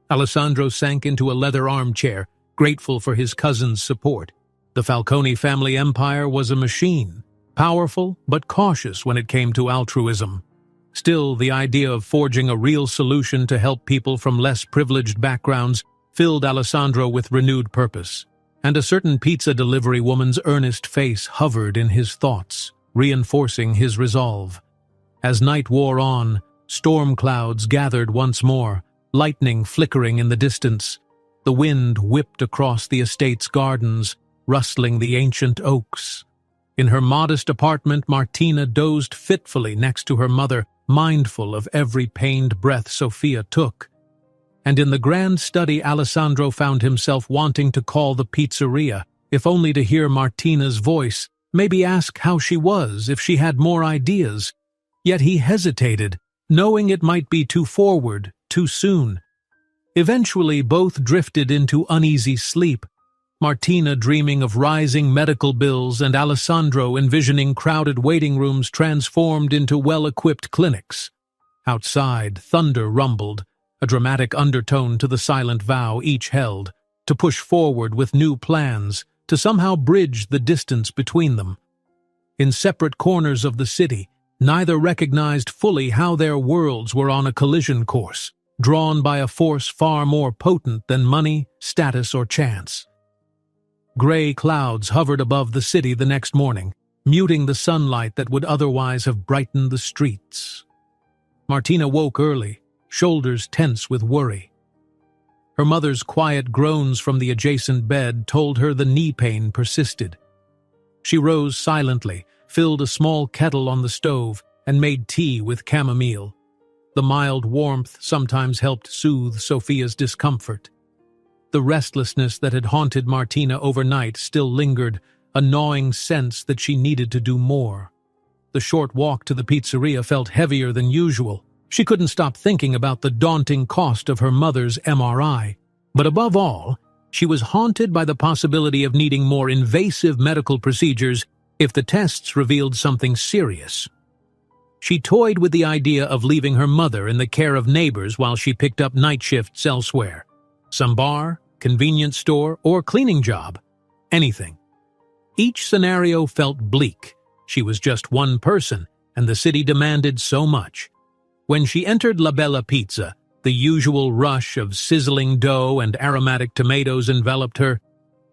Alessandro sank into a leather armchair, grateful for his cousin's support. The Falcone family empire was a machine, powerful but cautious when it came to altruism. Still, the idea of forging a real solution to help people from less privileged backgrounds filled Alessandro with renewed purpose, and a certain pizza delivery woman's earnest face hovered in his thoughts, reinforcing his resolve. As night wore on, storm clouds gathered once more, lightning flickering in the distance. The wind whipped across the estate's gardens, rustling the ancient oaks. In her modest apartment, Martina dozed fitfully next to her mother, mindful of every pained breath Sophia took. And in the grand study, Alessandro found himself wanting to call the pizzeria, if only to hear Martina's voice, maybe ask how she was, if she had more ideas. Yet he hesitated, knowing it might be too forward, too soon. Eventually, both drifted into uneasy sleep, Martina dreaming of rising medical bills and Alessandro envisioning crowded waiting rooms transformed into well-equipped clinics. Outside, thunder rumbled, a dramatic undertone to the silent vow each held, to push forward with new plans, to somehow bridge the distance between them. In separate corners of the city, neither recognized fully how their worlds were on a collision course, drawn by a force far more potent than money, status, or chance. Gray clouds hovered above the city the next morning, muting the sunlight that would otherwise have brightened the streets. Martina woke early, shoulders tense with worry. Her mother's quiet groans from the adjacent bed told her the knee pain persisted. She rose silently, filled a small kettle on the stove, and made tea with chamomile. The mild warmth sometimes helped soothe Sophia's discomfort. The restlessness that had haunted Martina overnight still lingered, a gnawing sense that she needed to do more. The short walk to the pizzeria felt heavier than usual. She couldn't stop thinking about the daunting cost of her mother's MRI. But above all, she was haunted by the possibility of needing more invasive medical procedures if the tests revealed something serious. She toyed with the idea of leaving her mother in the care of neighbors while she picked up night shifts elsewhere. Some bar, convenience store, or cleaning job. Anything. Each scenario felt bleak. She was just one person, and the city demanded so much. When she entered La Bella Pizza, the usual rush of sizzling dough and aromatic tomatoes enveloped her.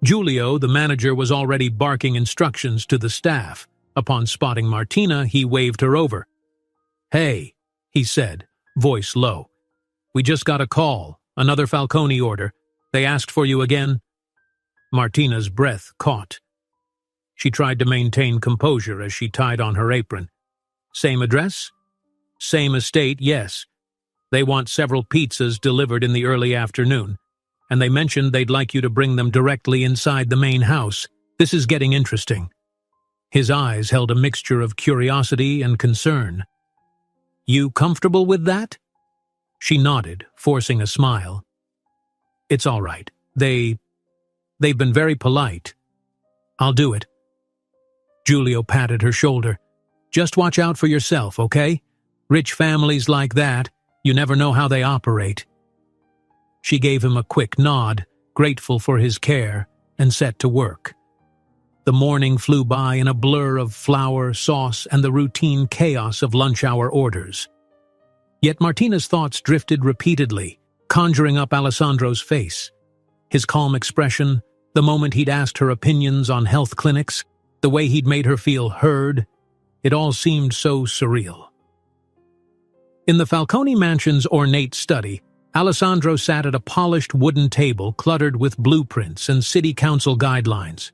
Giulio, the manager, was already barking instructions to the staff. Upon spotting Martina, he waved her over. "Hey," he said, voice low. "We just got a call, another Falcone order. They asked for you again." Martina's breath caught. She tried to maintain composure as she tied on her apron. "Same address?" "Same estate, yes. They want several pizzas delivered in the early afternoon, and they mentioned they'd like you to bring them directly inside the main house. This is getting interesting." His eyes held a mixture of curiosity and concern. "You comfortable with that?" She nodded, forcing a smile. "It's all right. They've been very polite. I'll do it." Giulio patted her shoulder. "Just watch out for yourself, okay? Rich families like that, you never know how they operate." She gave him a quick nod, grateful for his care, and set to work. The morning flew by in a blur of flour, sauce, and the routine chaos of lunch-hour orders. Yet Martina's thoughts drifted repeatedly, conjuring up Alessandro's face. His calm expression, the moment he'd asked her opinions on health clinics, the way he'd made her feel heard, it all seemed so surreal. In the Falcone mansion's ornate study, Alessandro sat at a polished wooden table cluttered with blueprints and city council guidelines.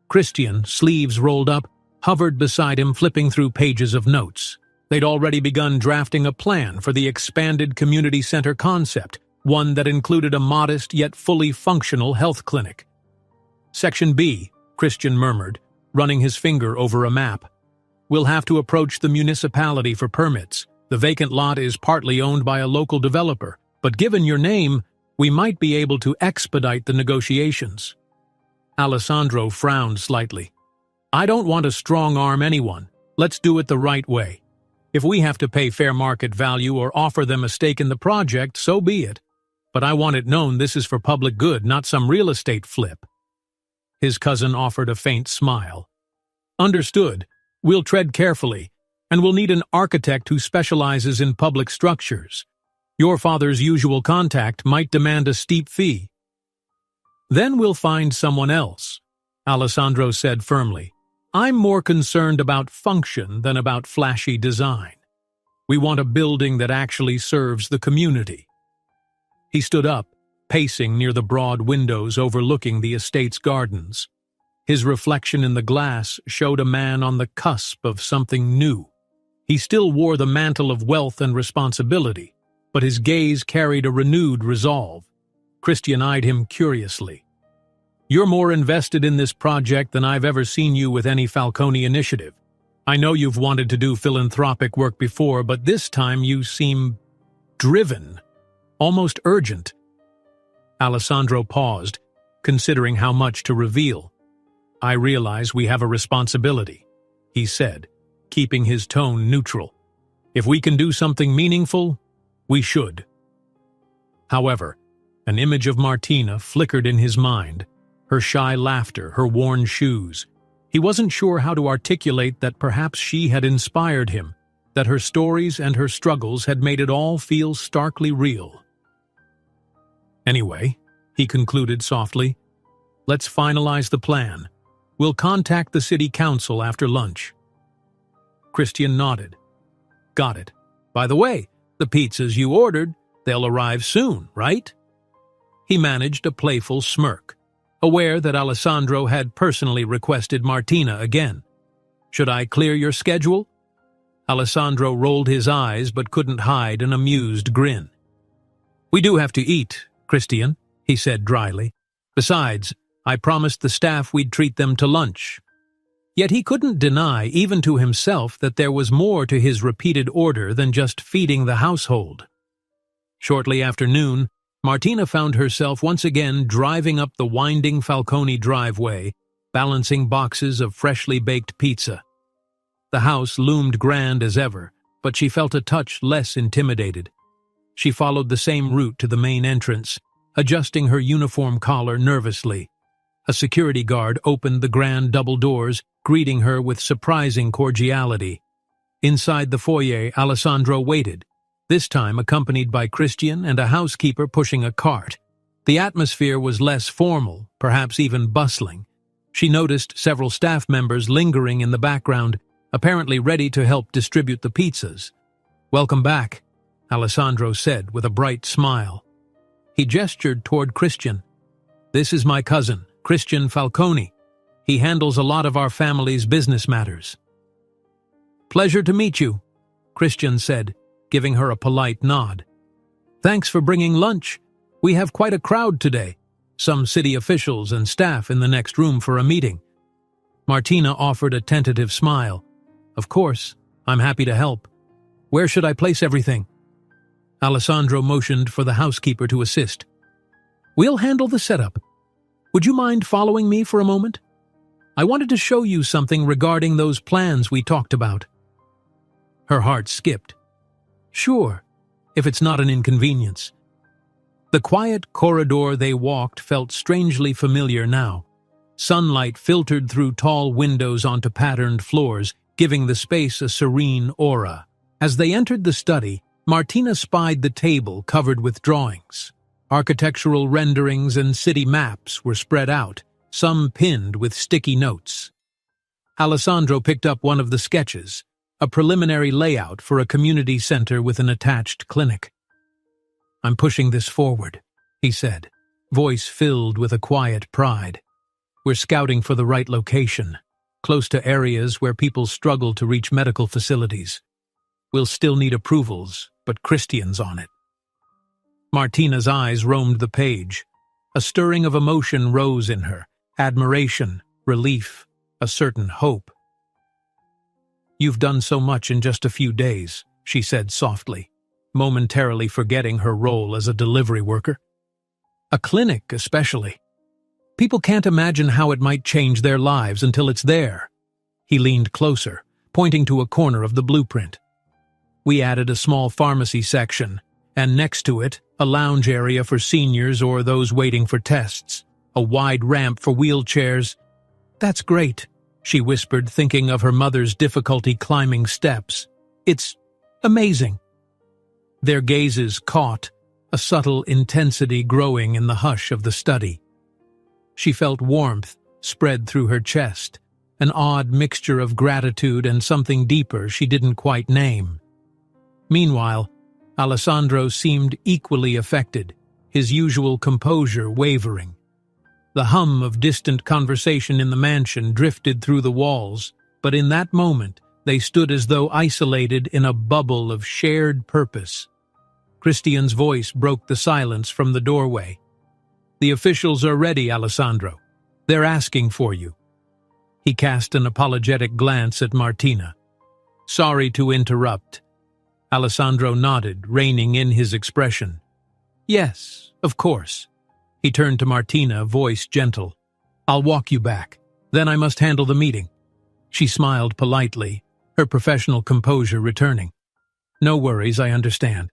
Christian, sleeves rolled up, hovered beside him flipping through pages of notes. They'd already begun drafting a plan for the expanded community center concept, one that included a modest yet fully functional health clinic. Section B, Christian murmured, running his finger over a map. We'll have to approach the municipality for permits. The vacant lot is partly owned by a local developer, but given your name, we might be able to expedite the negotiations. Alessandro frowned slightly. I don't want to strong-arm anyone. Let's do it the right way. If we have to pay fair market value or offer them a stake in the project, so be it. But I want it known this is for public good, not some real estate flip. His cousin offered a faint smile. Understood. We'll tread carefully, and we'll need an architect who specializes in public structures. Your father's usual contact might demand a steep fee. Then we'll find someone else, Alessandro said firmly. I'm more concerned about function than about flashy design. We want a building that actually serves the community. He stood up, pacing near the broad windows overlooking the estate's gardens. His reflection in the glass showed a man on the cusp of something new. He still wore the mantle of wealth and responsibility, but his gaze carried a renewed resolve. Christian eyed him curiously. You're more invested in this project than I've ever seen you with any Falcone initiative. I know you've wanted to do philanthropic work before, but this time you seem driven, almost urgent. Alessandro paused, considering how much to reveal. I realize we have a responsibility, he said, keeping his tone neutral. If we can do something meaningful, we should. However, an image of Martina flickered in his mind, her shy laughter, her worn shoes. He wasn't sure how to articulate that perhaps she had inspired him, that her stories and her struggles had made it all feel starkly real. Anyway, he concluded softly, let's finalize the plan. We'll contact the city council after lunch. Christian nodded. Got it. By the way, the pizzas you ordered, they'll arrive soon, right? He managed a playful smirk, aware that Alessandro had personally requested Martina again. Should I clear your schedule? Alessandro rolled his eyes but couldn't hide an amused grin. We do have to eat, Christian, he said dryly. Besides, I promised the staff we'd treat them to lunch. Yet he couldn't deny, even to himself, that there was more to his repeated order than just feeding the household. Shortly after noon, Martina found herself once again driving up the winding Falcone driveway, balancing boxes of freshly baked pizza. The house loomed grand as ever, but she felt a touch less intimidated. She followed the same route to the main entrance, adjusting her uniform collar nervously. A security guard opened the grand double doors, greeting her with surprising cordiality. Inside the foyer, Alessandro waited, this time accompanied by Christian and a housekeeper pushing a cart. The atmosphere was less formal, perhaps even bustling. She noticed several staff members lingering in the background, apparently ready to help distribute the pizzas. Welcome back, Alessandro said with a bright smile. He gestured toward Christian. This is my cousin, Christian Falcone. He handles a lot of our family's business matters. Pleasure to meet you, Christian said, giving her a polite nod. Thanks for bringing lunch. We have quite a crowd today. Some city officials and staff in the next room for a meeting. Martina offered a tentative smile. Of course, I'm happy to help. Where should I place everything? Alessandro motioned for the housekeeper to assist. We'll handle the setup. Would you mind following me for a moment? I wanted to show you something regarding those plans we talked about. Her heart skipped. Sure, if it's not an inconvenience. The quiet corridor they walked felt strangely familiar now. Sunlight filtered through tall windows onto patterned floors, giving the space a serene aura. As they entered the study, Martina spied the table covered with drawings. Architectural renderings and city maps were spread out, some pinned with sticky notes. Alessandro picked up one of the sketches, a preliminary layout for a community center with an attached clinic. "I'm pushing this forward," he said, voice filled with a quiet pride. "We're scouting for the right location, close to areas where people struggle to reach medical facilities. We'll still need approvals, but Christian's on it." Martina's eyes roamed the page. A stirring of emotion rose in her, admiration, relief, a certain hope. "You've done so much in just a few days," she said softly, momentarily forgetting her role as a delivery worker. "A clinic, especially. People can't imagine how it might change their lives until it's there." He leaned closer, pointing to a corner of the blueprint. "We added a small pharmacy section, and next to it, a lounge area for seniors or those waiting for tests, a wide ramp for wheelchairs." "That's great," she whispered, thinking of her mother's difficulty climbing steps. "It's amazing." Their gazes caught, a subtle intensity growing in the hush of the study. She felt warmth spread through her chest, an odd mixture of gratitude and something deeper she didn't quite name. Meanwhile, Alessandro seemed equally affected, his usual composure wavering. The hum of distant conversation in the mansion drifted through the walls, but in that moment they stood as though isolated in a bubble of shared purpose. Christian's voice broke the silence from the doorway. "The officials are ready, Alessandro. They're asking for you." He cast an apologetic glance at Martina. "Sorry to interrupt." Alessandro nodded, reining in his expression. "Yes, of course." He turned to Martina, voice gentle. "I'll walk you back. Then I must handle the meeting." She smiled politely, her professional composure returning. "No worries, I understand.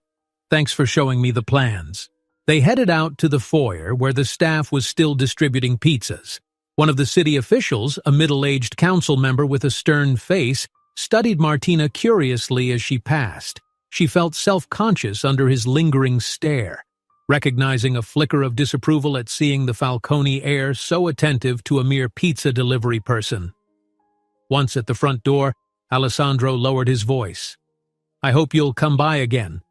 Thanks for showing me the plans." They headed out to the foyer where the staff was still distributing pizzas. One of the city officials, a middle-aged council member with a stern face, studied Martina curiously as she passed. She felt self-conscious under his lingering stare, recognizing a flicker of disapproval at seeing the Falcone heir so attentive to a mere pizza delivery person. Once at the front door, Alessandro lowered his voice. "I hope you'll come by again.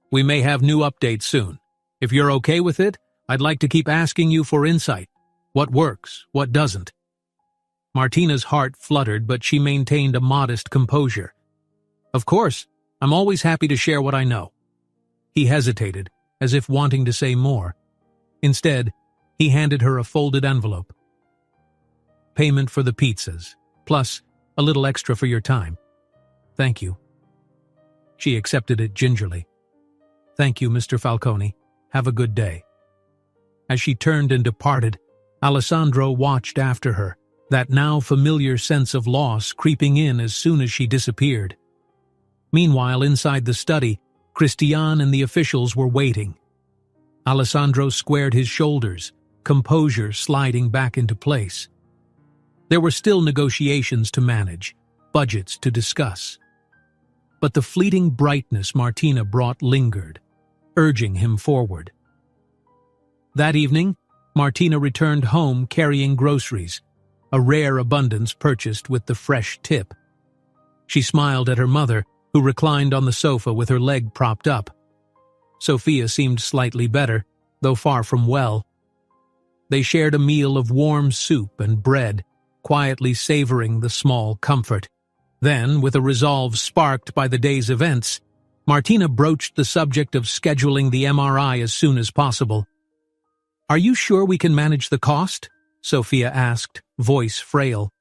We may have new updates soon. If you're okay with it, I'd like to keep asking you for insight. What works, what doesn't?" Martina's heart fluttered, but she maintained a modest composure. "Of course, I'm always happy to share what I know." He hesitated, as if wanting to say more. Instead, he handed her a folded envelope. "Payment for the pizzas, plus a little extra for your time. Thank you." She accepted it gingerly. "Thank you, Mr. Falcone. Have a good day." As she turned and departed, Alessandro watched after her, that now familiar sense of loss creeping in as soon as she disappeared. Meanwhile, inside the study, Christian and the officials were waiting. Alessandro squared his shoulders, composure sliding back into place. There were still negotiations to manage, budgets to discuss. But the fleeting brightness Martina brought lingered, urging him forward. That evening, Martina returned home carrying groceries, a rare abundance purchased with the fresh tip. She smiled at her mother, who reclined on the sofa with her leg propped up. Sophia seemed slightly better, though far from well. They shared a meal of warm soup and bread, quietly savoring the small comfort. Then, with a resolve sparked by the day's events, Martina broached the subject of scheduling the MRI as soon as possible. "Are you sure we can manage the cost?" Sophia asked, voice frail.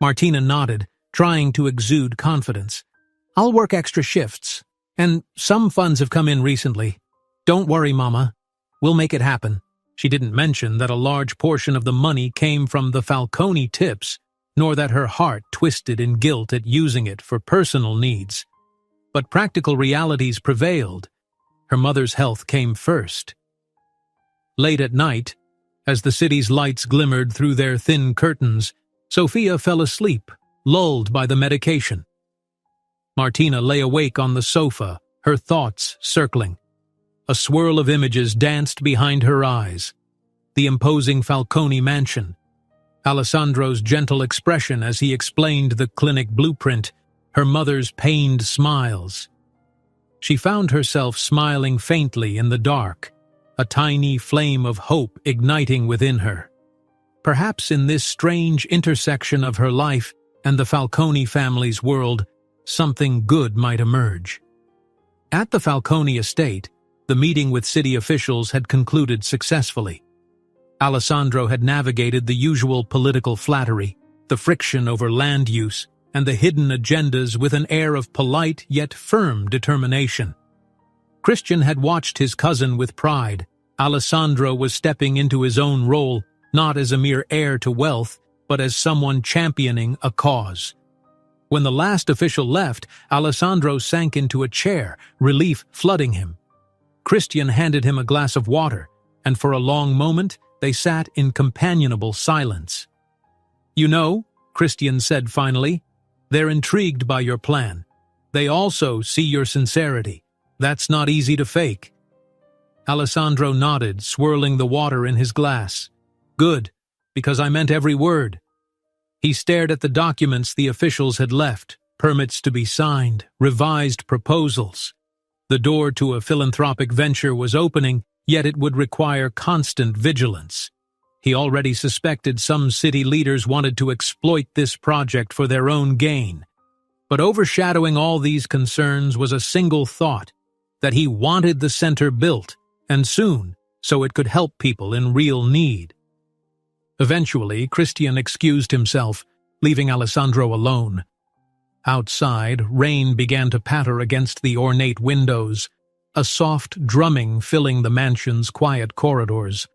Martina nodded, trying to exude confidence. "I'll work extra shifts, and some funds have come in recently. Don't worry, Mama. We'll make it happen." She didn't mention that a large portion of the money came from the Falcone tips, nor that her heart twisted in guilt at using it for personal needs. But practical realities prevailed. Her mother's health came first. Late at night, As the city's lights glimmered through their thin curtains, Sophia fell asleep, lulled by the medication. Martina lay awake on the sofa, her thoughts circling. A swirl of images danced behind her eyes. The imposing Falcone mansion, Alessandro's gentle expression as he explained the clinic blueprint, her mother's pained smiles. She found herself smiling faintly in the dark, a tiny flame of hope igniting within her. Perhaps in this strange intersection of her life and the Falcone family's world, something good might emerge. At the Falcone estate, the meeting with city officials had concluded successfully. Alessandro had navigated the usual political flattery, the friction over land use, and the hidden agendas with an air of polite yet firm determination. Christian had watched his cousin with pride. Alessandro was stepping into his own role, not as a mere heir to wealth, but as someone championing a cause. When the last official left, Alessandro sank into a chair, relief flooding him. Christian handed him a glass of water, and for a long moment they sat in companionable silence. "You know," Christian said finally, "they're intrigued by your plan. They also see your sincerity. That's not easy to fake." Alessandro nodded, swirling the water in his glass. "Good, because I meant every word." He stared at the documents the officials had left, permits to be signed, revised proposals. The door to a philanthropic venture was opening, yet it would require constant vigilance. He already suspected some city leaders wanted to exploit this project for their own gain. But overshadowing all these concerns was a single thought, that he wanted the center built, and soon, so it could help people in real need. Eventually, Christian excused himself, leaving Alessandro alone. Outside, rain began to patter against the ornate windows, a soft drumming filling the mansion's quiet corridors.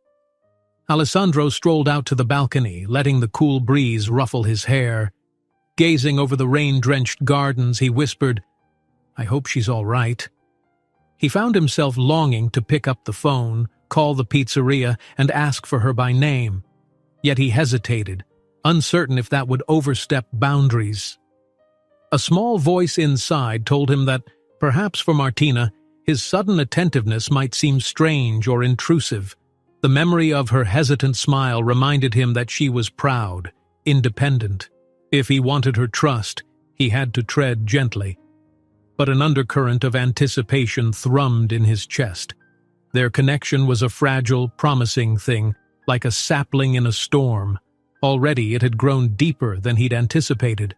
Alessandro strolled out to the balcony, letting the cool breeze ruffle his hair. Gazing over the rain-drenched gardens, he whispered, "I hope she's all right." He found himself longing to pick up the phone, call the pizzeria, and ask for her by name. Yet he hesitated, uncertain if that would overstep boundaries. A small voice inside told him that, perhaps for Martina, his sudden attentiveness might seem strange or intrusive. The memory of her hesitant smile reminded him that she was proud, independent. If he wanted her trust, he had to tread gently. But an undercurrent of anticipation thrummed in his chest. Their connection was a fragile, promising thing, like a sapling in a storm. Already it had grown deeper than he'd anticipated.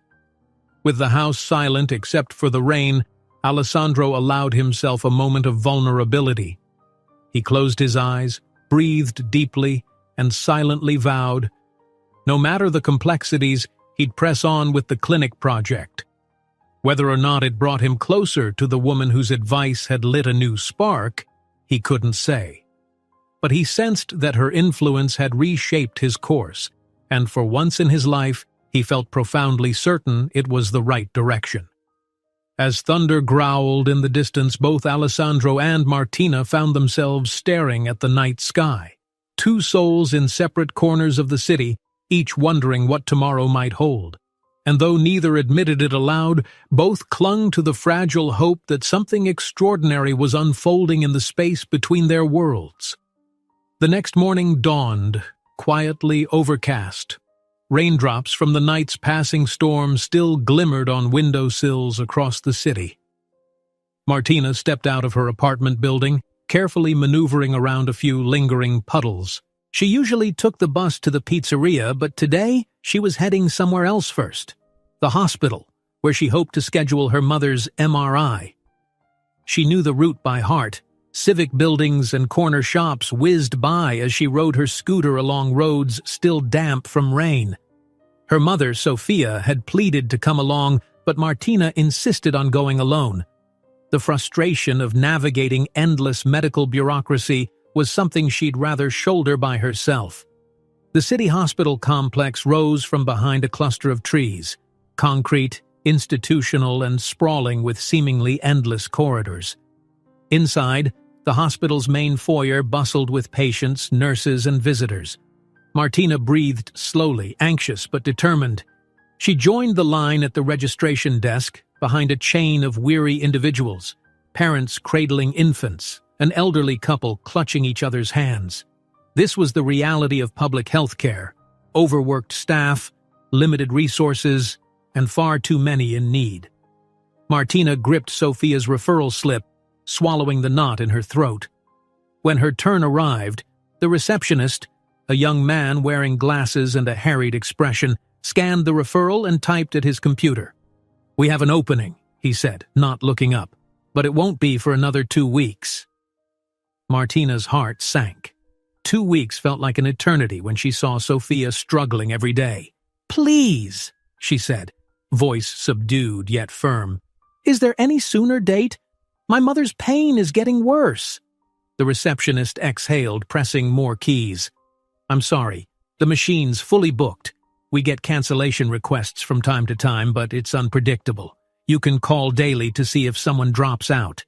With the house silent except for the rain, Alessandro allowed himself a moment of vulnerability. He closed his eyes, breathed deeply, and silently vowed, no matter the complexities, he'd press on with the clinic project. Whether or not it brought him closer to the woman whose advice had lit a new spark, he couldn't say. But he sensed that her influence had reshaped his course, and for once in his life, he felt profoundly certain it was the right direction. As thunder growled in the distance, both Alessandro and Martina found themselves staring at the night sky. Two souls in separate corners of the city, each wondering what tomorrow might hold. And though neither admitted it aloud, both clung to the fragile hope that something extraordinary was unfolding in the space between their worlds. The next morning dawned, quietly overcast. Raindrops from the night's passing storm still glimmered on windowsills across the city. Martina stepped out of her apartment building, carefully maneuvering around a few lingering puddles. She usually took the bus to the pizzeria, but today she was heading somewhere else first, the hospital, where she hoped to schedule her mother's MRI. She knew the route by heart. Civic buildings and corner shops whizzed by as she rode her scooter along roads still damp from rain. Her mother, Sophia, had pleaded to come along, but Martina insisted on going alone. The frustration of navigating endless medical bureaucracy was something she'd rather shoulder by herself. The city hospital complex rose from behind a cluster of trees, concrete, institutional, and sprawling with seemingly endless corridors. Inside, The hospital's main foyer bustled with patients, nurses, and visitors. Martina breathed slowly, anxious but determined. She joined the line at the registration desk, behind a chain of weary individuals, parents cradling infants, an elderly couple clutching each other's hands. This was the reality of public health care: overworked staff, limited resources, and far too many in need. Martina gripped Sophia's referral slip, swallowing the knot in her throat. When her turn arrived, the receptionist, a young man wearing glasses and a harried expression, scanned the referral and typed at his computer. "We have an opening," he said, not looking up, "but it won't be for another 2 weeks." Martina's heart sank. 2 weeks felt like an eternity when she saw Sophia struggling every day. "Please," she said, voice subdued yet firm. "Is there any sooner date? My mother's pain is getting worse." The receptionist exhaled, pressing more keys. "I'm sorry, the machine's fully booked. We get cancellation requests from time to time, but it's unpredictable. You can call daily to see if someone drops out."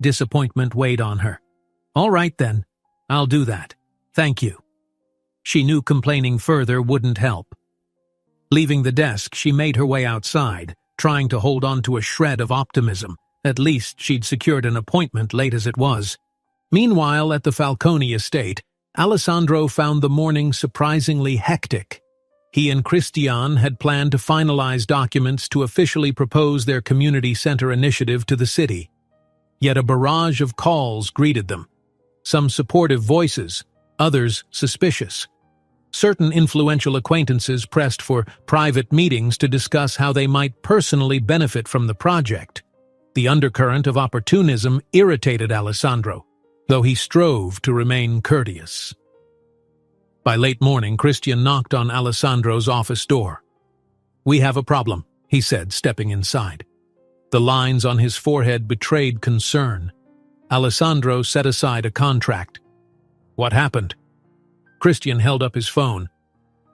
Disappointment weighed on her. "All right then, I'll do that. Thank you." She knew complaining further wouldn't help. Leaving the desk, she made her way outside, trying to hold on to a shred of optimism. At least she'd secured an appointment, late as it was. Meanwhile, at the Falcone estate, Alessandro found the morning surprisingly hectic. He and Christian had planned to finalize documents to officially propose their community center initiative to the city. Yet a barrage of calls greeted them. Some supportive voices, others suspicious. Certain influential acquaintances pressed for private meetings to discuss how they might personally benefit from the project. The undercurrent of opportunism irritated Alessandro, though he strove to remain courteous. By late morning, Christian knocked on Alessandro's office door. "We have a problem," he said, stepping inside. The lines on his forehead betrayed concern. Alessandro set aside a contract. "What happened?" Christian held up his phone.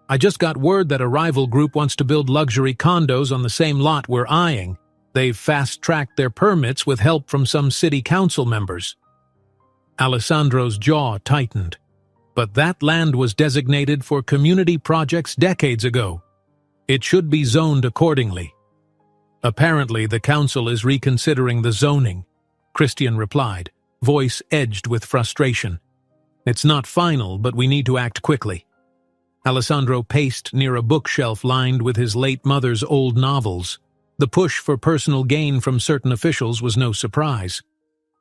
"I just got word that a rival group wants to build luxury condos on the same lot we're eyeing. They've fast-tracked their permits with help from some city council members." Alessandro's jaw tightened. But that land was designated for community projects decades ago. It should be zoned accordingly. "Apparently, the council is reconsidering the zoning," Christian replied, voice edged with frustration. "It's not final, but we need to act quickly." Alessandro paced near a bookshelf lined with his late mother's old novels. The push for personal gain from certain officials was no surprise.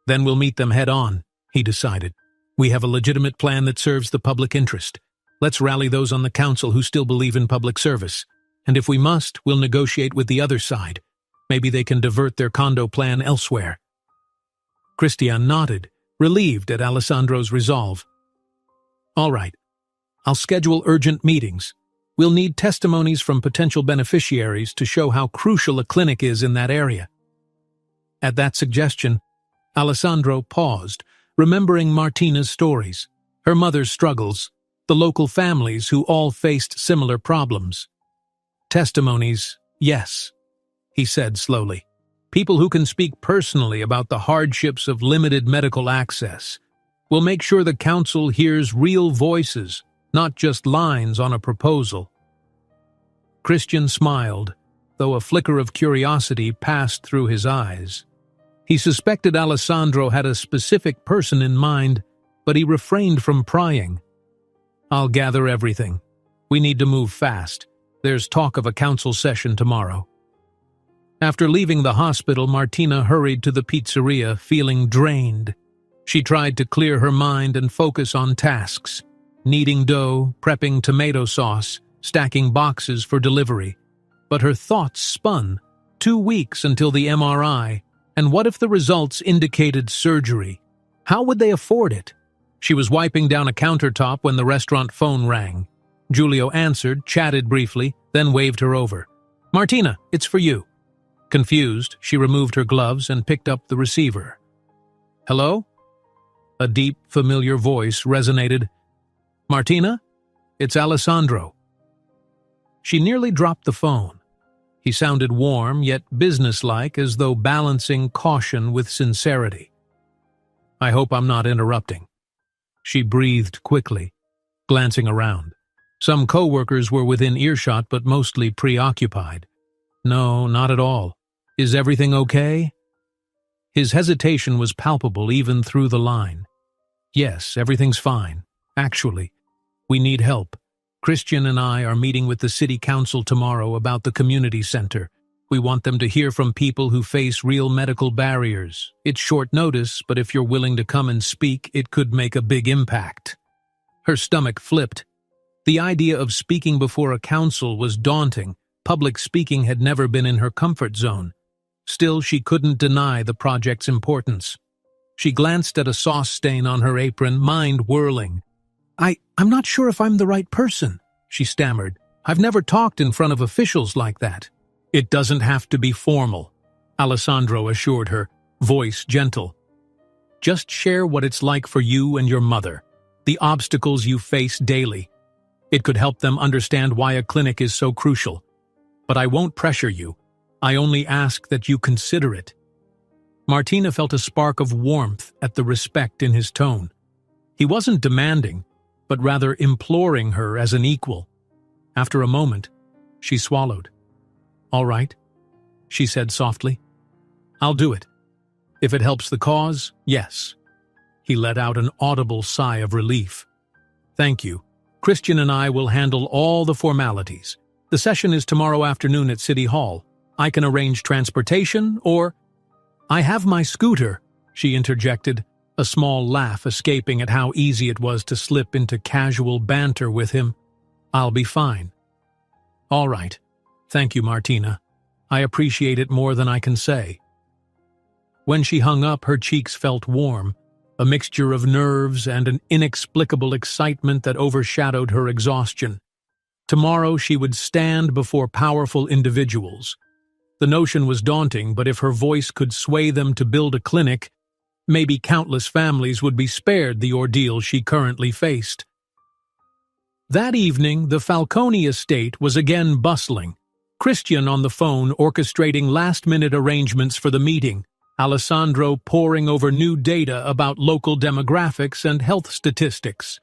"Then we'll meet them head-on," he decided. "We have a legitimate plan that serves the public interest. Let's rally those on the council who still believe in public service. And if we must, we'll negotiate with the other side. Maybe they can divert their condo plan elsewhere." Christian nodded, relieved at Alessandro's resolve. "All right. I'll schedule urgent meetings. We'll need testimonies from potential beneficiaries to show how crucial a clinic is in that area." At that suggestion, Alessandro paused, remembering Martina's stories, her mother's struggles, the local families who all faced similar problems. "Testimonies, yes," he said slowly. "People who can speak personally about the hardships of limited medical access. We'll make sure the council hears real voices, not just lines on a proposal." Christian smiled, though a flicker of curiosity passed through his eyes. He suspected Alessandro had a specific person in mind, but he refrained from prying. "I'll gather everything. We need to move fast. There's talk of a council session tomorrow." After leaving the hospital, Martina hurried to the pizzeria, feeling drained. She tried to clear her mind and focus on tasks: kneading dough, prepping tomato sauce, stacking boxes for delivery. But her thoughts spun. 2 weeks until the MRI. And what if the results indicated surgery? How would they afford it? She was wiping down a countertop when the restaurant phone rang. Giulio answered, chatted briefly, then waved her over. "Martina, it's for you." Confused, she removed her gloves and picked up the receiver. "Hello?" A deep, familiar voice resonated. "Martina? It's Alessandro." She nearly dropped the phone. He sounded warm, yet businesslike, as though balancing caution with sincerity. I hope I'm not interrupting." She breathed quickly, glancing around. Some co-workers were within earshot but mostly preoccupied. "No, not at all. Is everything okay?" His hesitation was palpable even through the line. "Yes, everything's fine. Actually, we need help. Christian and I are meeting with the city council tomorrow about the community center. We want them to hear from people who face real medical barriers. It's short notice, but if you're willing to come and speak, it could make a big impact." Her stomach flipped. The idea of speaking before a council was daunting. Public speaking had never been in her comfort zone. Still, she couldn't deny the project's importance. She glanced at a sauce stain on her apron, mind whirling. I'm not sure if I'm the right person," she stammered. "I've never talked in front of officials like that." "It doesn't have to be formal," Alessandro assured her, voice gentle. "Just share what it's like for you and your mother, the obstacles you face daily. It could help them understand why a clinic is so crucial. But I won't pressure you. I only ask that you consider it." Martina felt a spark of warmth at the respect in his tone. He wasn't demanding, but rather imploring her as an equal. After a moment, she swallowed. "All right," she said softly. "I'll do it. If it helps the cause, yes." He let out an audible sigh of relief. "Thank you. Christian and I will handle all the formalities. The session is tomorrow afternoon at City Hall. I can arrange transportation, or—" "I have my scooter," she interjected, a small laugh escaping at how easy it was to slip into casual banter with him. "I'll be fine." "All right. Thank you, Martina. I appreciate it more than I can say." When she hung up, her cheeks felt warm, a mixture of nerves and an inexplicable excitement that overshadowed her exhaustion. Tomorrow she would stand before powerful individuals. The notion was daunting, but if her voice could sway them to build a clinic, maybe countless families would be spared the ordeal she currently faced. That evening, the Falcone estate was again bustling. Christian on the phone orchestrating last-minute arrangements for the meeting, Alessandro poring over new data about local demographics and health statistics.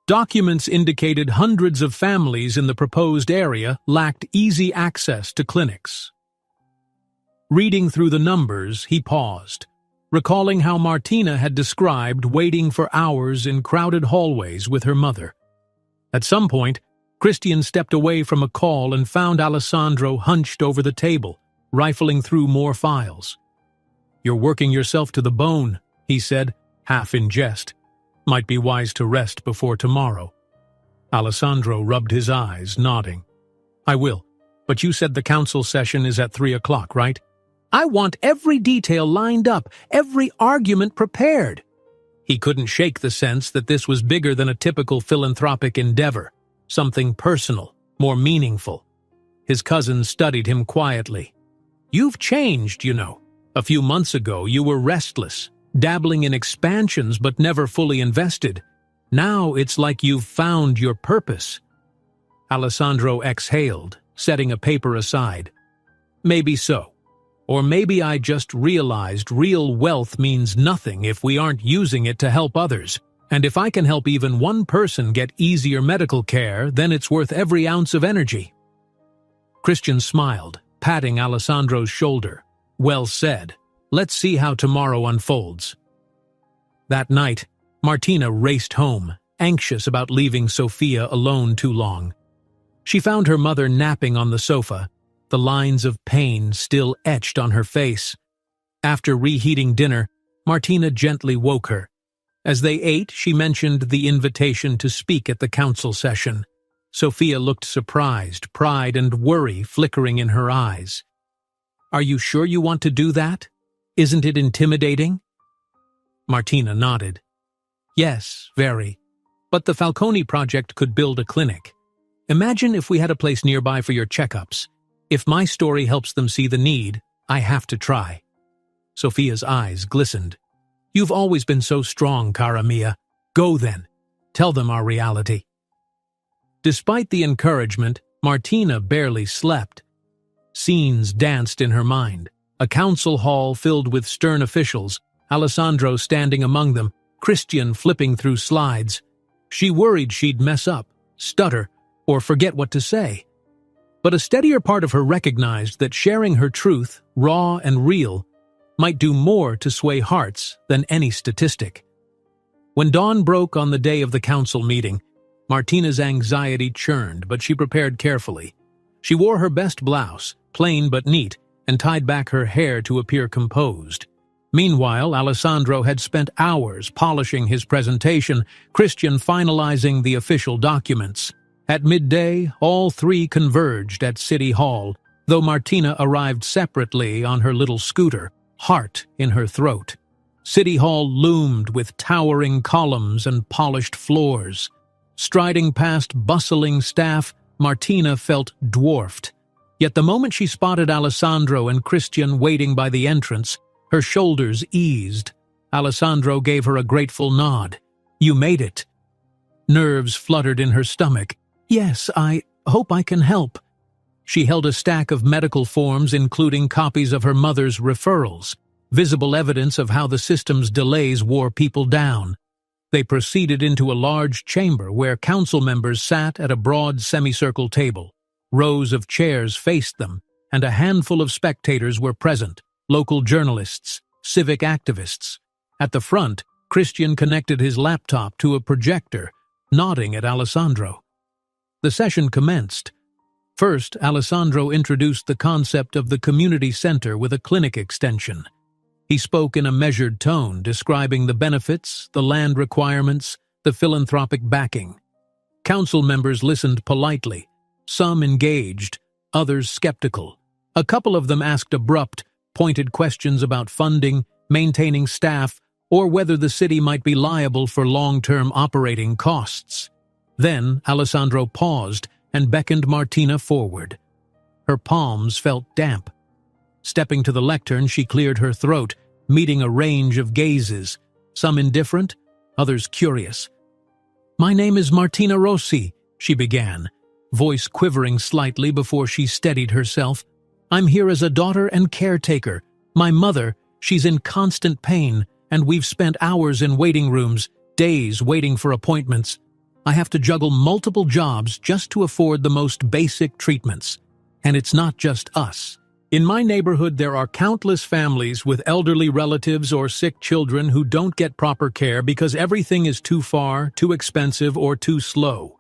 Documents indicated hundreds of families in the proposed area lacked easy access to clinics. Reading through the numbers, he paused, recalling how Martina had described waiting for hours in crowded hallways with her mother. At some point, Christian stepped away from a call and found Alessandro hunched over the table, rifling through more files. "You're working yourself to the bone," he said, half in jest. "Might be wise to rest before tomorrow." Alessandro rubbed his eyes, nodding. "I will, but you said the council session is at 3 o'clock, right?" "I want every detail lined up, every argument prepared." He couldn't shake the sense that this was bigger than a typical philanthropic endeavor, something personal, more meaningful. His cousin studied him quietly. "You've changed, you know. A few months ago you were restless, dabbling in expansions but never fully invested. Now it's like you've found your purpose." Alessandro exhaled, setting a paper aside. "Maybe so. Or maybe I just realized real wealth means nothing if we aren't using it to help others. And if I can help even one person get easier medical care, then it's worth every ounce of energy." Christian smiled, patting Alessandro's shoulder. "Well said. Let's see how tomorrow unfolds." That night, Martina raced home, anxious about leaving Sophia alone too long. She found her mother napping on the sofa, the lines of pain still etched on her face. After reheating dinner, Martina gently woke her. As they ate, she mentioned the invitation to speak at the council session. Sophia looked surprised, pride and worry flickering in her eyes. "Are you sure you want to do that? Isn't it intimidating?" Martina nodded. "Yes, very. But the Falcone project could build a clinic. Imagine if we had a place nearby for your checkups. If my story helps them see the need, I have to try." Sophia's eyes glistened. "You've always been so strong, cara mia. Go then. Tell them our reality." Despite the encouragement, Martina barely slept. Scenes danced in her mind. A council hall filled with stern officials, Alessandro standing among them, Christian flipping through slides. She worried she'd mess up, stutter, or forget what to say. But a steadier part of her recognized that sharing her truth, raw and real, might do more to sway hearts than any statistic. When dawn broke on the day of the council meeting, Martina's anxiety churned, but she prepared carefully. She wore her best blouse, plain but neat, and tied back her hair to appear composed. Meanwhile, Alessandro had spent hours polishing his presentation, Christian finalizing the official documents. At midday, all three converged at City Hall, though Martina arrived separately on her little scooter, heart in her throat. City Hall loomed with towering columns and polished floors. Striding past bustling staff, Martina felt dwarfed. Yet the moment she spotted Alessandro and Christian waiting by the entrance, her shoulders eased. Alessandro gave her a grateful nod. "You made it." Nerves fluttered in her stomach. "Yes, I hope I can help." She held a stack of medical forms including copies of her mother's referrals, visible evidence of how the system's delays wore people down. They proceeded into a large chamber where council members sat at a broad semicircle table. Rows of chairs faced them, and a handful of spectators were present, local journalists, civic activists. At the front, Christian connected his laptop to a projector, nodding at Alessandro. The session commenced. First, Alessandro introduced the concept of the community center with a clinic extension. He spoke in a measured tone, describing the benefits, the land requirements, the philanthropic backing. Council members listened politely, some engaged, others skeptical. A couple of them asked abrupt, pointed questions about funding, maintaining staff, or whether the city might be liable for long-term operating costs. Then Alessandro paused and beckoned Martina forward. Her palms felt damp. Stepping to the lectern, she cleared her throat, meeting a range of gazes, some indifferent, others curious. "My name is Martina Rossi," she began, voice quivering slightly before she steadied herself. "I'm here as a daughter and caretaker. My mother, she's in constant pain, and we've spent hours in waiting rooms, days waiting for appointments. I have to juggle multiple jobs just to afford the most basic treatments. And it's not just us. In my neighborhood, there are countless families with elderly relatives or sick children who don't get proper care because everything is too far, too expensive, or too slow."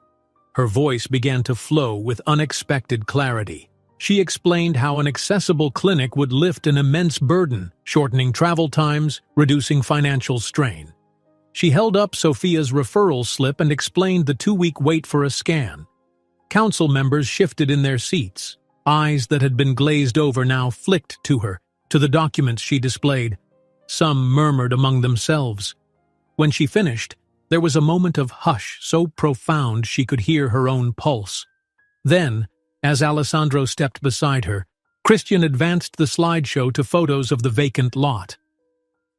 Her voice began to flow with unexpected clarity. She explained how an accessible clinic would lift an immense burden, shortening travel times, reducing financial strain. She held up Sophia's referral slip and explained the 2-week wait for a scan. Council members shifted in their seats. Eyes that had been glazed over now flicked to her, to the documents she displayed. Some murmured among themselves. When she finished, there was a moment of hush so profound she could hear her own pulse. Then, as Alessandro stepped beside her, Christian advanced the slideshow to photos of the vacant lot.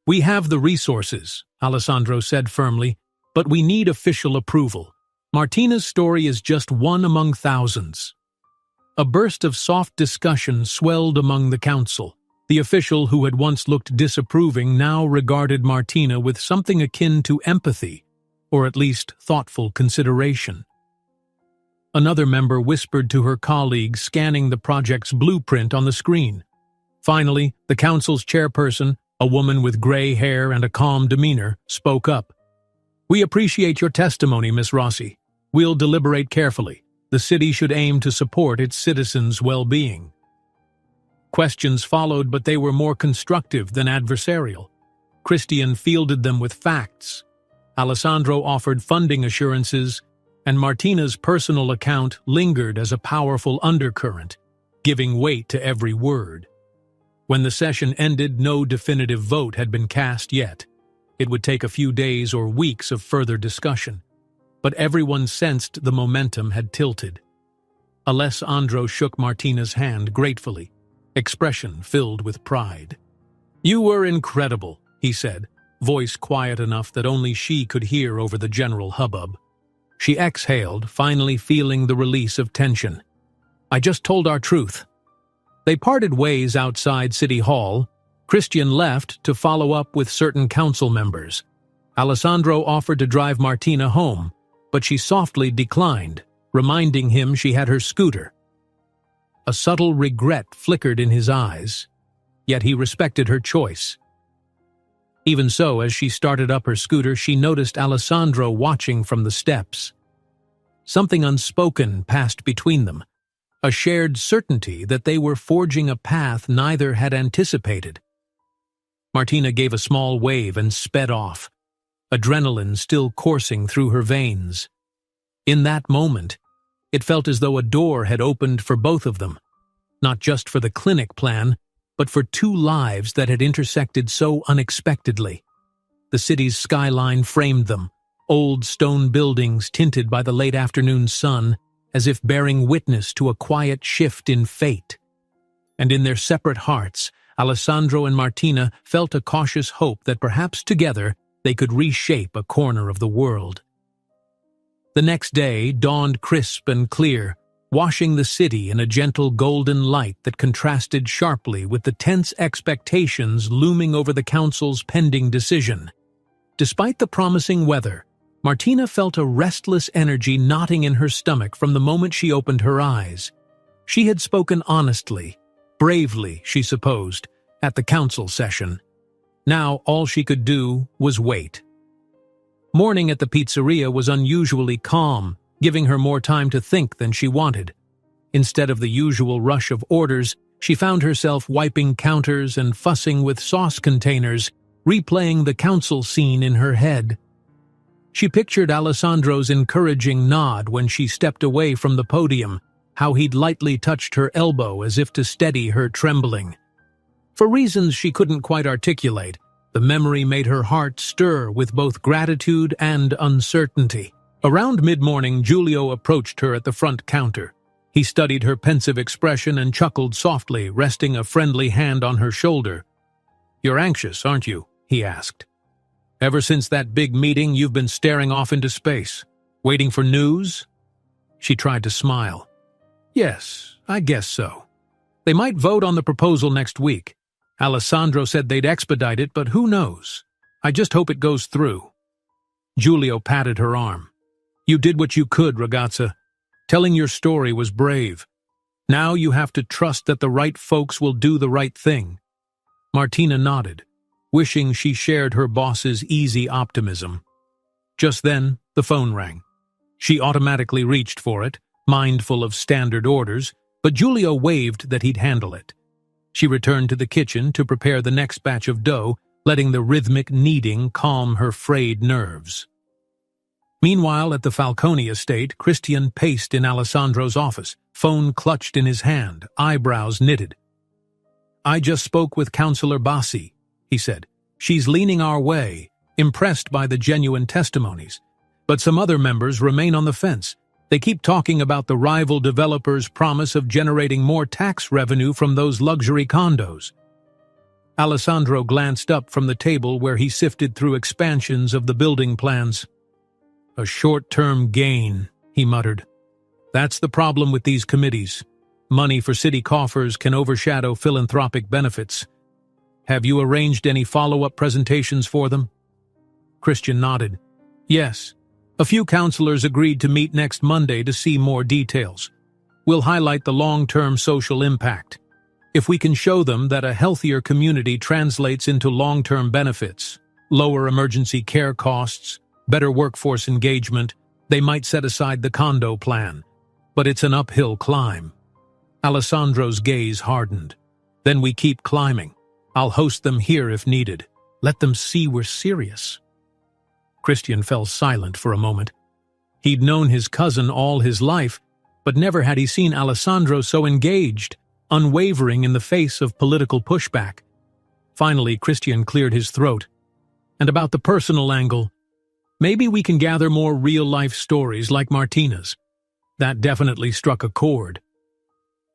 "We have the resources," Alessandro said firmly, "but we need official approval. Martina's story is just one among thousands." A burst of soft discussion swelled among the council. The official who had once looked disapproving now regarded Martina with something akin to empathy, or at least thoughtful consideration. Another member whispered to her colleague, scanning the project's blueprint on the screen. Finally, the council's chairperson, a woman with gray hair and a calm demeanor, spoke up. "We appreciate your testimony, Miss Rossi. We'll deliberate carefully. The city should aim to support its citizens' well-being." Questions followed, but they were more constructive than adversarial. Christian fielded them with facts. Alessandro offered funding assurances, and Martina's personal account lingered as a powerful undercurrent, giving weight to every word. When the session ended, no definitive vote had been cast yet. It would take a few days or weeks of further discussion. But everyone sensed the momentum had tilted. Alessandro shook Martina's hand gratefully, expression filled with pride. "You were incredible," he said, voice quiet enough that only she could hear over the general hubbub. She exhaled, finally feeling the release of tension. "I just told our truth." They parted ways outside City Hall. Christian left to follow up with certain council members. Alessandro offered to drive Martina home, but she softly declined, reminding him she had her scooter. A subtle regret flickered in his eyes, yet he respected her choice. Even so, as she started up her scooter, she noticed Alessandro watching from the steps. Something unspoken passed between them, a shared certainty that they were forging a path neither had anticipated. Martina gave a small wave and sped off, adrenaline still coursing through her veins. In that moment, it felt as though a door had opened for both of them, not just for the clinic plan, but for two lives that had intersected so unexpectedly. The city's skyline framed them, old stone buildings tinted by the late afternoon sun, as if bearing witness to a quiet shift in fate. And in their separate hearts, Alessandro and Martina felt a cautious hope that perhaps together they could reshape a corner of the world. The next day dawned crisp and clear, washing the city in a gentle golden light that contrasted sharply with the tense expectations looming over the council's pending decision. Despite the promising weather, Martina felt a restless energy knotting in her stomach from the moment she opened her eyes. She had spoken honestly, bravely, she supposed, at the council session. Now all she could do was wait. Morning at the pizzeria was unusually calm, giving her more time to think than she wanted. Instead of the usual rush of orders, she found herself wiping counters and fussing with sauce containers, replaying the council scene in her head. She pictured Alessandro's encouraging nod when she stepped away from the podium, how he'd lightly touched her elbow as if to steady her trembling. For reasons she couldn't quite articulate, the memory made her heart stir with both gratitude and uncertainty. Around mid-morning, Giulio approached her at the front counter. He studied her pensive expression and chuckled softly, resting a friendly hand on her shoulder. "You're anxious, aren't you?" he asked. "Ever since that big meeting, you've been staring off into space, waiting for news?" She tried to smile. "Yes, I guess so. They might vote on the proposal next week. Alessandro said they'd expedite it, but who knows? I just hope it goes through." Giulio patted her arm. "You did what you could, ragazza. Telling your story was brave. Now you have to trust that the right folks will do the right thing." Martina nodded, wishing she shared her boss's easy optimism. Just then, the phone rang. She automatically reached for it, mindful of standard orders, but Giulio waved that he'd handle it. She returned to the kitchen to prepare the next batch of dough, letting the rhythmic kneading calm her frayed nerves. Meanwhile, at the Falcone estate, Christian paced in Alessandro's office, phone clutched in his hand, eyebrows knitted. "I just spoke with Councillor Bassi," he said. "She's leaning our way, impressed by the genuine testimonies. But some other members remain on the fence. They keep talking about the rival developer's promise of generating more tax revenue from those luxury condos." Alessandro glanced up from the table where he sifted through expansions of the building plans. "A short-term gain," he muttered. "That's the problem with these committees. Money for city coffers can overshadow philanthropic benefits. Have you arranged any follow-up presentations for them?" Christian nodded. "Yes. A few councillors agreed to meet next Monday to see more details. We'll highlight the long-term social impact. If we can show them that a healthier community translates into long-term benefits, lower emergency care costs, better workforce engagement, they might set aside the condo plan. But it's an uphill climb." Alessandro's gaze hardened. "Then we keep climbing. I'll host them here if needed. Let them see we're serious." Christian fell silent for a moment. He'd known his cousin all his life, but never had he seen Alessandro so engaged, unwavering in the face of political pushback. Finally, Christian cleared his throat. "And about the personal angle, maybe we can gather more real-life stories like Martina's." That definitely struck a chord.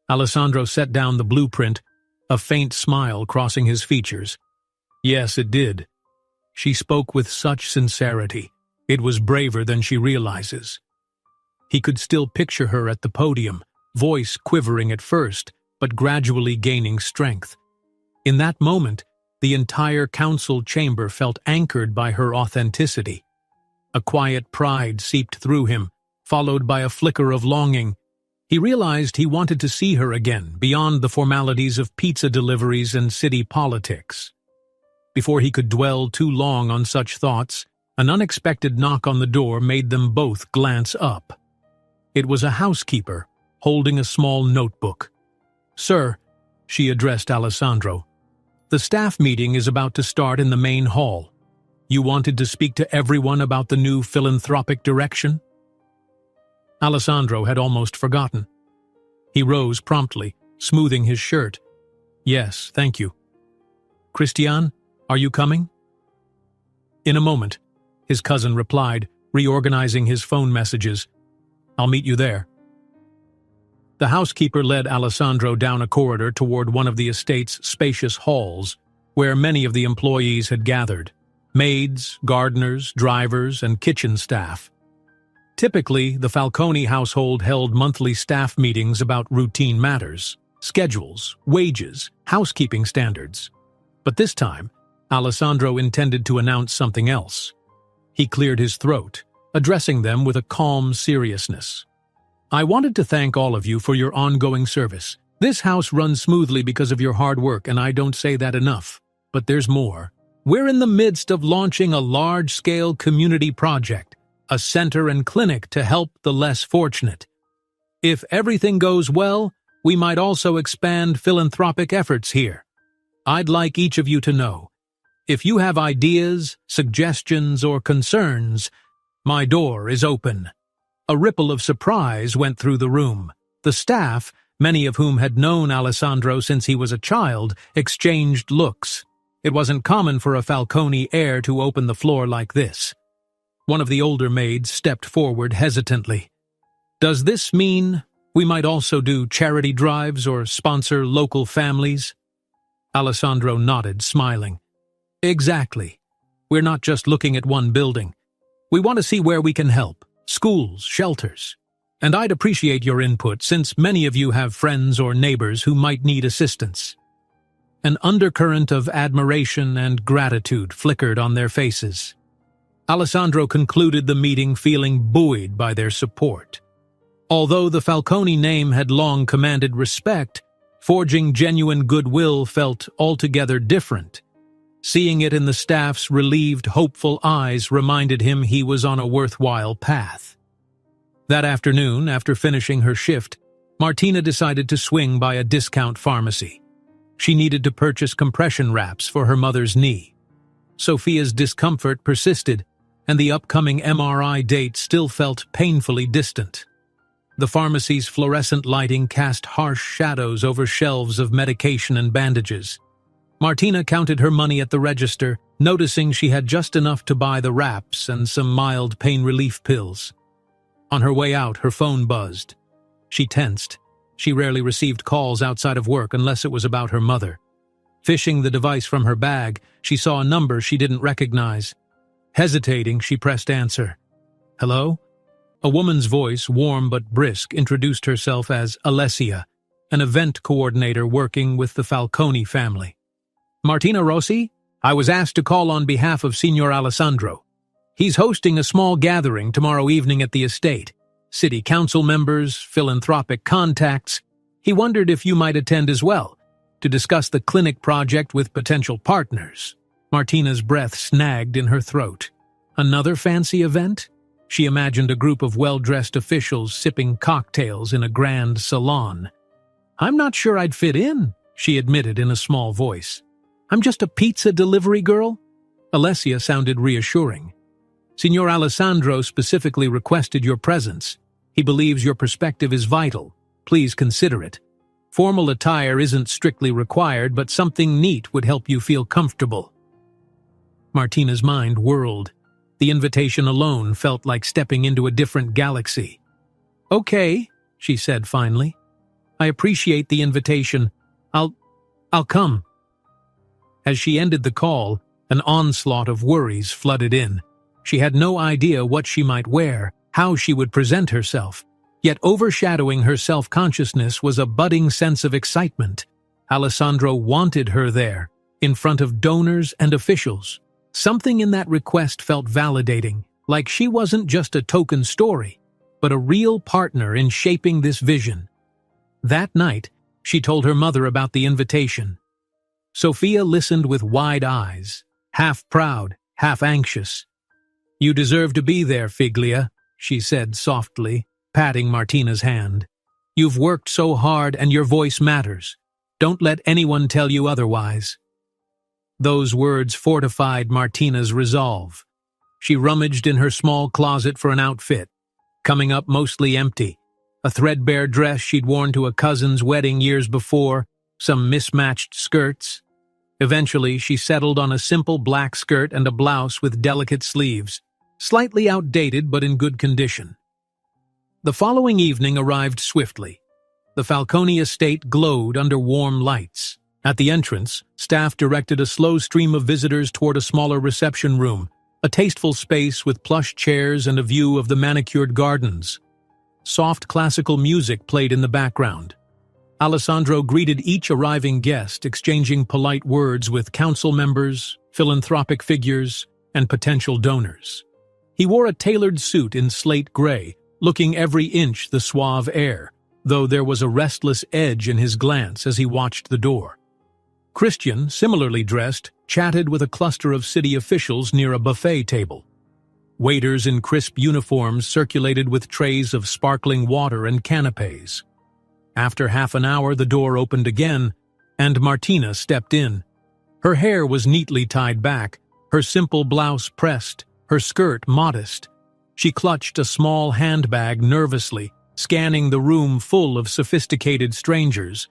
Alessandro set down the blueprint, a faint smile crossing his features. "Yes, it did. She spoke with such sincerity. It was braver than she realizes." He could still picture her at the podium, voice quivering at first, but gradually gaining strength. In that moment, The entire council chamber felt anchored by her authenticity. A quiet pride seeped through him, followed by a flicker of longing. He realized he wanted to see her again, beyond the formalities of pizza deliveries and city politics. Before he could dwell too long on such thoughts, an unexpected knock on the door made them both glance up. It was a housekeeper, holding a small notebook. "Sir," she addressed Alessandro, "the staff meeting is about to start in the main hall. You wanted to speak to everyone about the new philanthropic direction?" Alessandro had almost forgotten. He rose promptly, smoothing his shirt. "Yes, thank you." "Christian, are you coming?" "In a moment," his cousin replied, reorganizing his phone messages. "I'll meet you there." The housekeeper led Alessandro down a corridor toward one of the estate's spacious halls, where many of the employees had gathered: maids, gardeners, drivers, and kitchen staff. Typically, the Falcone household held monthly staff meetings about routine matters, schedules, wages, housekeeping standards. But this time, Alessandro intended to announce something else. He cleared his throat, addressing them with a calm seriousness. "I wanted to thank all of you for your ongoing service. This house runs smoothly because of your hard work, and I don't say that enough. But there's more. We're in the midst of launching a large-scale community project, a center and clinic to help the less fortunate. If everything goes well, we might also expand philanthropic efforts here. I'd like each of you to know, if you have ideas, suggestions, or concerns, my door is open." A ripple of surprise went through the room. The staff, many of whom had known Alessandro since he was a child, exchanged looks. It wasn't common for a Falcone heir to open the floor like this. One of the older maids stepped forward hesitantly. "Does this mean we might also do charity drives or sponsor local families?" Alessandro nodded, smiling. "Exactly. We're not just looking at one building. We want to see where we can help. Schools, shelters. And I'd appreciate your input, since many of you have friends or neighbors who might need assistance." An undercurrent of admiration and gratitude flickered on their faces. Alessandro concluded the meeting feeling buoyed by their support. Although the Falcone name had long commanded respect, forging genuine goodwill felt altogether different. Seeing it in the staff's relieved, hopeful eyes reminded him he was on a worthwhile path. That afternoon, after finishing her shift, Martina decided to swing by a discount pharmacy. She needed to purchase compression wraps for her mother's knee. Sophia's discomfort persisted, and the upcoming MRI date still felt painfully distant. The pharmacy's fluorescent lighting cast harsh shadows over shelves of medication and bandages. Martina counted her money at the register, noticing she had just enough to buy the wraps and some mild pain relief pills. On her way out, her phone buzzed. She tensed. She rarely received calls outside of work unless it was about her mother. Fishing the device from her bag, she saw a number she didn't recognize. Hesitating, she pressed answer. "Hello?" A woman's voice, warm but brisk, introduced herself as Alessia, an event coordinator working with the Falcone family. "Martina Rossi? I was asked to call on behalf of Signor Alessandro. He's hosting a small gathering tomorrow evening at the estate. City council members, philanthropic contacts. He wondered if you might attend as well, to discuss the clinic project with potential partners." Martina's breath snagged in her throat. Another fancy event? She imagined a group of well-dressed officials sipping cocktails in a grand salon. "I'm not sure I'd fit in," she admitted in a small voice. "I'm just a pizza delivery girl." Alessia sounded reassuring. "Signor Alessandro specifically requested your presence. He believes your perspective is vital. Please consider it. Formal attire isn't strictly required, but something neat would help you feel comfortable." Martina's mind whirled. The invitation alone felt like stepping into a different galaxy. "Okay," she said finally. "I appreciate the invitation. I'll come." As she ended the call, an onslaught of worries flooded in. She had no idea what she might wear, how she would present herself. Yet overshadowing her self-consciousness was a budding sense of excitement. Alessandro wanted her there, in front of donors and officials. Something in that request felt validating, like she wasn't just a token story, but a real partner in shaping this vision. That night, she told her mother about the invitation. Sophia listened with wide eyes, half proud, half anxious. "You deserve to be there, Figlia," she said softly, patting Martina's hand. "You've worked so hard and your voice matters. Don't let anyone tell you otherwise." Those words fortified Martina's resolve. She rummaged in her small closet for an outfit, coming up mostly empty. A threadbare dress she'd worn to a cousin's wedding years before, some mismatched skirts. Eventually, she settled on a simple black skirt and a blouse with delicate sleeves, slightly outdated but in good condition. The following evening arrived swiftly. The Falcone estate glowed under warm lights. At the entrance, staff directed a slow stream of visitors toward a smaller reception room, a tasteful space with plush chairs and a view of the manicured gardens. Soft classical music played in the background. Alessandro greeted each arriving guest, exchanging polite words with council members, philanthropic figures, and potential donors. He wore a tailored suit in slate gray, looking every inch the suave heir, though there was a restless edge in his glance as he watched the door. Christian, similarly dressed, chatted with a cluster of city officials near a buffet table. Waiters in crisp uniforms circulated with trays of sparkling water and canapes. After half an hour, the door opened again, and Martina stepped in. Her hair was neatly tied back, her simple blouse pressed, her skirt modest. She clutched a small handbag nervously, scanning the room full of sophisticated strangers.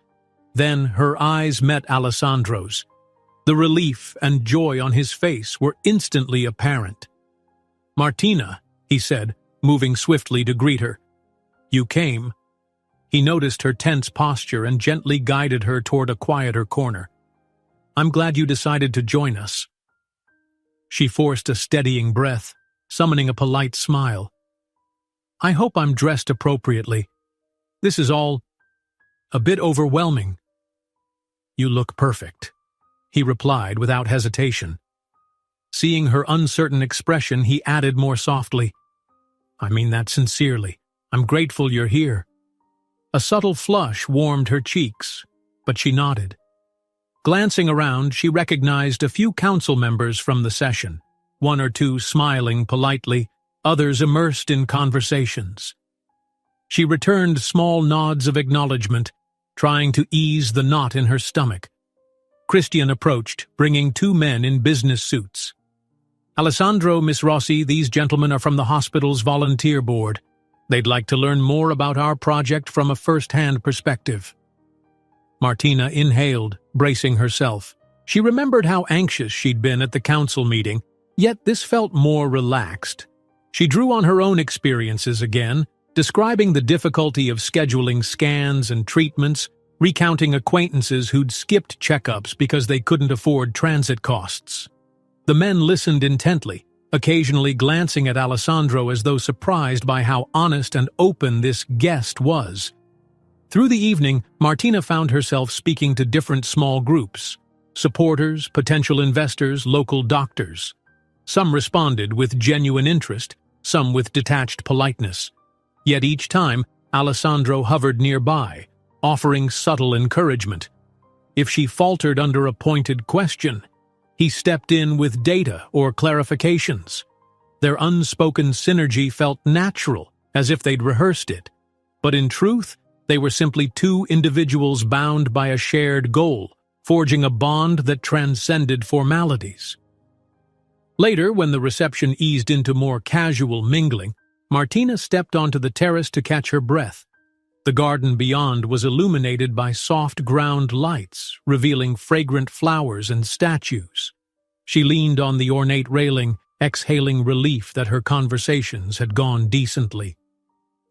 Then her eyes met Alessandro's. The relief and joy on his face were instantly apparent. "Martina," he said, moving swiftly to greet her. "You came." He noticed her tense posture and gently guided her toward a quieter corner. "I'm glad you decided to join us." She forced a steadying breath, summoning a polite smile. "I hope I'm dressed appropriately. This is all a bit overwhelming." "You look perfect," he replied without hesitation. Seeing her uncertain expression, he added more softly, "I mean that sincerely. I'm grateful you're here." A subtle flush warmed her cheeks, but she nodded. Glancing around, she recognized a few council members from the session, one or two smiling politely, others immersed in conversations. She returned small nods of acknowledgement, trying to ease the knot in her stomach. Christian approached, bringing two men in business suits. "Alessandro, Miss Rossi, these gentlemen are from the hospital's volunteer board. They'd like to learn more about our project from a first-hand perspective." Martina inhaled, bracing herself. She remembered how anxious she'd been at the council meeting, yet this felt more relaxed. She drew on her own experiences again, describing the difficulty of scheduling scans and treatments, recounting acquaintances who'd skipped checkups because they couldn't afford transit costs. The men listened intently, occasionally glancing at Alessandro as though surprised by how honest and open this guest was. Through the evening, Martina found herself speaking to different small groups: supporters, potential investors, local doctors. Some responded with genuine interest, some with detached politeness. Yet each time, Alessandro hovered nearby, offering subtle encouragement. If she faltered under a pointed question, he stepped in with data or clarifications. Their unspoken synergy felt natural, as if they'd rehearsed it. But in truth, they were simply two individuals bound by a shared goal, forging a bond that transcended formalities. Later, when the reception eased into more casual mingling, Martina stepped onto the terrace to catch her breath. The garden beyond was illuminated by soft ground lights, revealing fragrant flowers and statues. She leaned on the ornate railing, exhaling relief that her conversations had gone decently.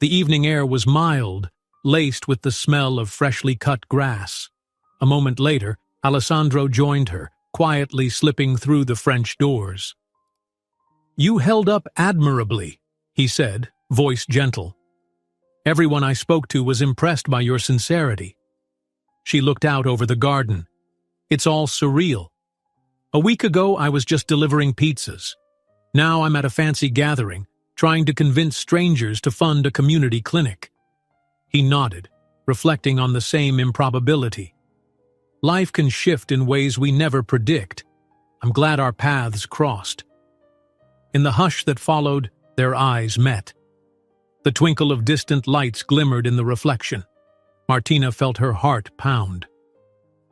The evening air was mild, laced with the smell of freshly cut grass. A moment later, Alessandro joined her, quietly slipping through the French doors. "You held up admirably," he said, voice gentle. "Everyone I spoke to was impressed by your sincerity." She looked out over the garden. "It's all surreal, A week ago, I was just delivering pizzas. Now I'm at a fancy gathering, trying to convince strangers to fund a community clinic." He nodded, reflecting on the same improbability. Life can shift in ways we never predict. I'm glad our paths crossed. In the hush that followed, their eyes met. The twinkle of distant lights glimmered in the reflection. Martina felt her heart pound.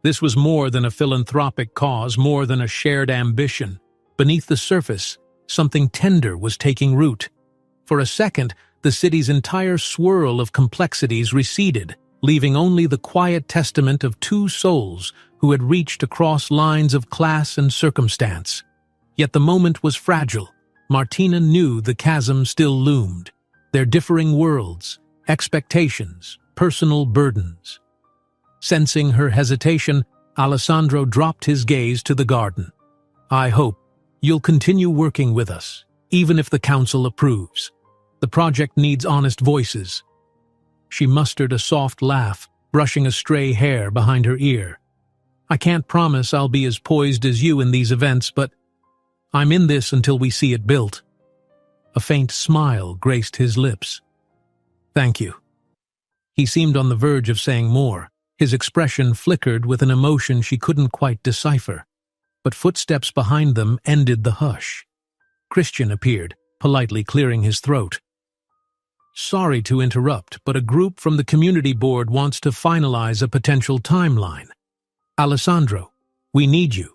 This was more than a philanthropic cause, more than a shared ambition. Beneath the surface, something tender was taking root. For a second, the city's entire swirl of complexities receded, leaving only the quiet testament of two souls who had reached across lines of class and circumstance. Yet the moment was fragile. Martina knew the chasm still loomed. Their differing worlds, expectations, personal burdens. Sensing her hesitation, Alessandro dropped his gaze to the garden. "I hope you'll continue working with us, even if the council approves. The project needs honest voices." She mustered a soft laugh, brushing a stray hair behind her ear. "I can't promise I'll be as poised as you in these events, but I'm in this until we see it built." A faint smile graced his lips. "Thank you." He seemed on the verge of saying more. His expression flickered with an emotion she couldn't quite decipher. But footsteps behind them ended the hush. Christian appeared, politely clearing his throat. "Sorry to interrupt, but a group from the community board wants to finalize a potential timeline. Alessandro, we need you."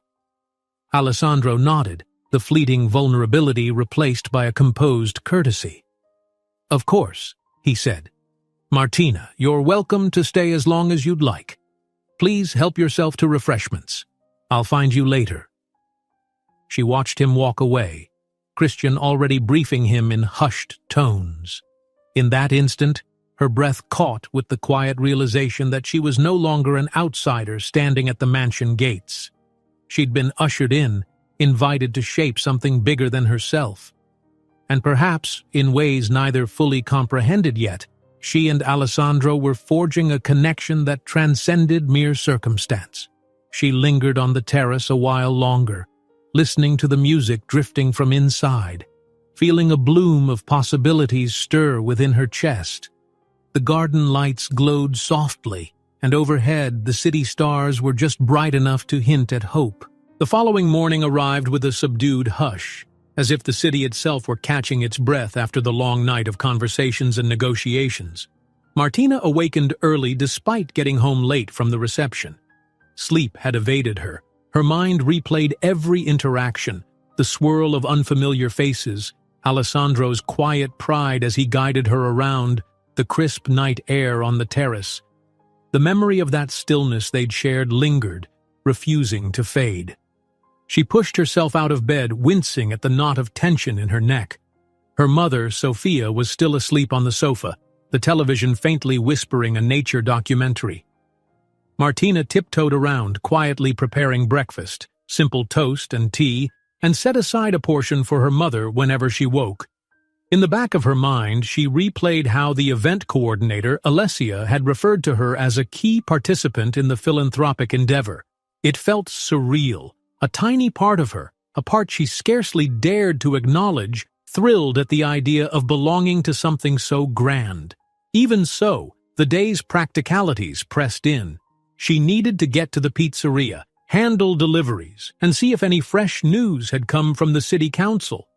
Alessandro nodded, the fleeting vulnerability replaced by a composed courtesy. "Of course," he said. "Martina, you're welcome to stay as long as you'd like. Please help yourself to refreshments. I'll find you later." She watched him walk away, Christian already briefing him in hushed tones. In that instant, her breath caught with the quiet realization that she was no longer an outsider standing at the mansion gates. She'd been ushered in, invited to shape something bigger than herself. And perhaps, in ways neither fully comprehended yet, she and Alessandro were forging a connection that transcended mere circumstance. She lingered on the terrace a while longer, listening to the music drifting from inside, feeling a bloom of possibilities stir within her chest. The garden lights glowed softly, and overhead the city stars were just bright enough to hint at hope. The following morning arrived with a subdued hush, as if the city itself were catching its breath after the long night of conversations and negotiations. Martina awakened early despite getting home late from the reception. Sleep had evaded her. Her mind replayed every interaction, the swirl of unfamiliar faces, Alessandro's quiet pride as he guided her around, the crisp night air on the terrace. The memory of that stillness they'd shared lingered, refusing to fade. She pushed herself out of bed, wincing at the knot of tension in her neck. Her mother, Sophia, was still asleep on the sofa, the television faintly whispering a nature documentary. Martina tiptoed around, quietly preparing breakfast, simple toast and tea, and set aside a portion for her mother whenever she woke. In the back of her mind, she replayed how the event coordinator, Alessia, had referred to her as a key participant in the philanthropic endeavor. It felt surreal. A tiny part of her, a part she scarcely dared to acknowledge, thrilled at the idea of belonging to something so grand. Even so, the day's practicalities pressed in. She needed to get to the pizzeria, handle deliveries, and see if any fresh news had come from the city council.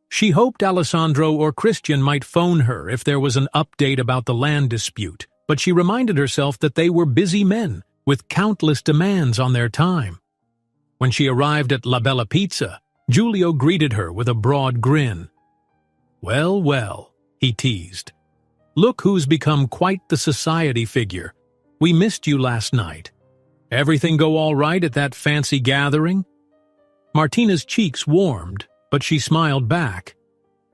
She hoped Alessandro or Christian might phone her if there was an update about the land dispute, but she reminded herself that they were busy men, with countless demands on their time. When she arrived at La Bella Pizza, Giulio greeted her with a broad grin. "Well, well," he teased. "Look who's become quite the society figure. We missed you last night. Everything go all right at that fancy gathering?" Martina's cheeks warmed, but she smiled back.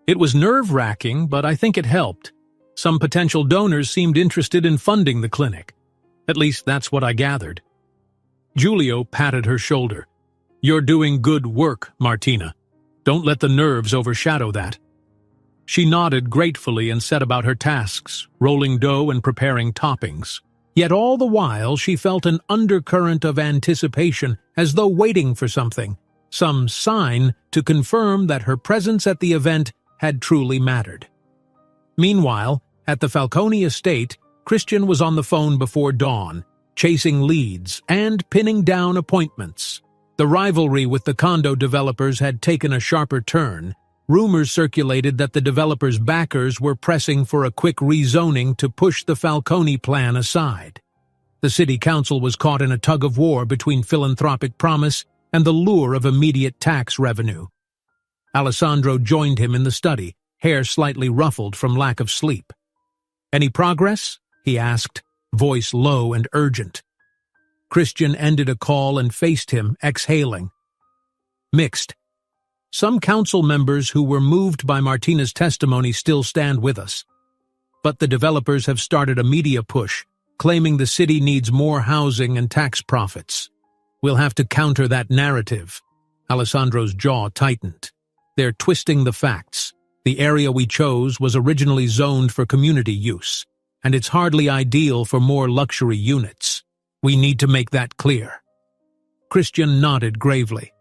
"It was nerve-wracking, but I think it helped. Some potential donors seemed interested in funding the clinic. At least that's what I gathered." Giulio patted her shoulder. "You're doing good work, Martina. Don't let the nerves overshadow that." She nodded gratefully and set about her tasks, rolling dough and preparing toppings. Yet all the while she felt an undercurrent of anticipation, as though waiting for something. some sign to confirm that her presence at the event had truly mattered. Meanwhile, at the Falcone estate, Christian was on the phone before dawn, chasing leads and pinning down appointments. The rivalry with the condo developers had taken a sharper turn. Rumors circulated that the developers' backers were pressing for a quick rezoning to push the Falcone plan aside. The city council was caught in a tug-of-war between philanthropic promise and the lure of immediate tax revenue. Alessandro joined him in the study, hair slightly ruffled from lack of sleep. "Any progress?" he asked, voice low and urgent. Christian ended a call and faced him, exhaling. "Mixed. Some council members who were moved by Martina's testimony still stand with us. But the developers have started a media push, claiming the city needs more housing and tax profits. We'll have to counter that narrative." Alessandro's jaw tightened. "They're twisting the facts. The area we chose was originally zoned for community use, and it's hardly ideal for more luxury units. We need to make that clear." Christian nodded gravely.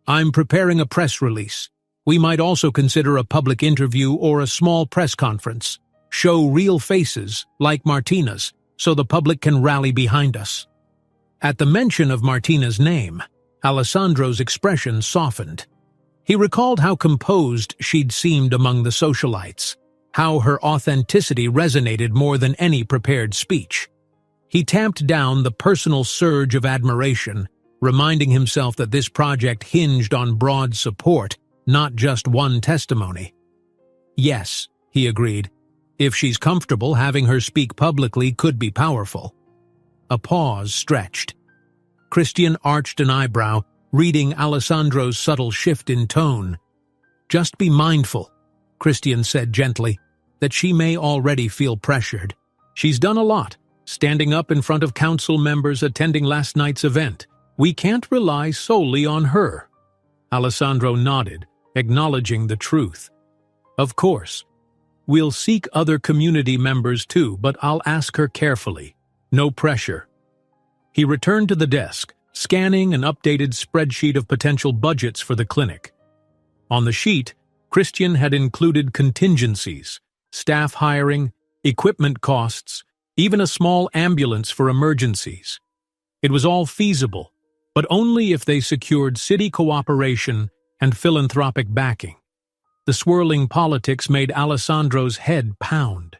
"I'm preparing a press release. We might also consider a public interview or a small press conference. Show real faces, like Martina's, so the public can rally behind us." At the mention of Martina's name, Alessandro's expression softened. He recalled how composed she'd seemed among the socialites, how her authenticity resonated more than any prepared speech. He tamped down the personal surge of admiration, reminding himself that this project hinged on broad support, not just one testimony. "Yes," he agreed. "If she's comfortable, having her speak publicly could be powerful." A pause stretched. Christian arched an eyebrow, reading Alessandro's subtle shift in tone. "Just be mindful," Christian said gently, "that she may already feel pressured. She's done a lot, standing up in front of council members attending last night's event. We can't rely solely on her." Alessandro nodded, acknowledging the truth. "Of course. We'll seek other community members too, but I'll ask her carefully. No pressure." He returned to the desk, scanning an updated spreadsheet of potential budgets for the clinic. On the sheet, Christian had included contingencies, staff hiring, equipment costs, even a small ambulance for emergencies. It was all feasible, but only if they secured city cooperation and philanthropic backing. The swirling politics made Alessandro's head pound.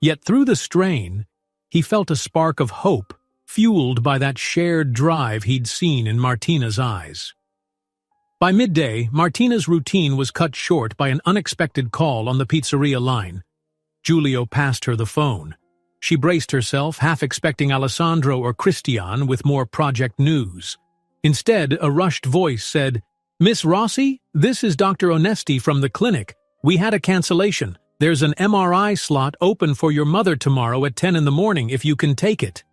Yet through the strain, he felt a spark of hope, fueled by that shared drive he'd seen in Martina's eyes. By midday, Martina's routine was cut short by an unexpected call on the pizzeria line. Giulio passed her the phone. She braced herself, half expecting Alessandro or Christian with more project news. Instead, a rushed voice said, "Miss Rossi, this is Dr. Onesti from the clinic. We had a cancellation. There's an MRI slot open for your mother tomorrow at 10 in the morning if you can take it."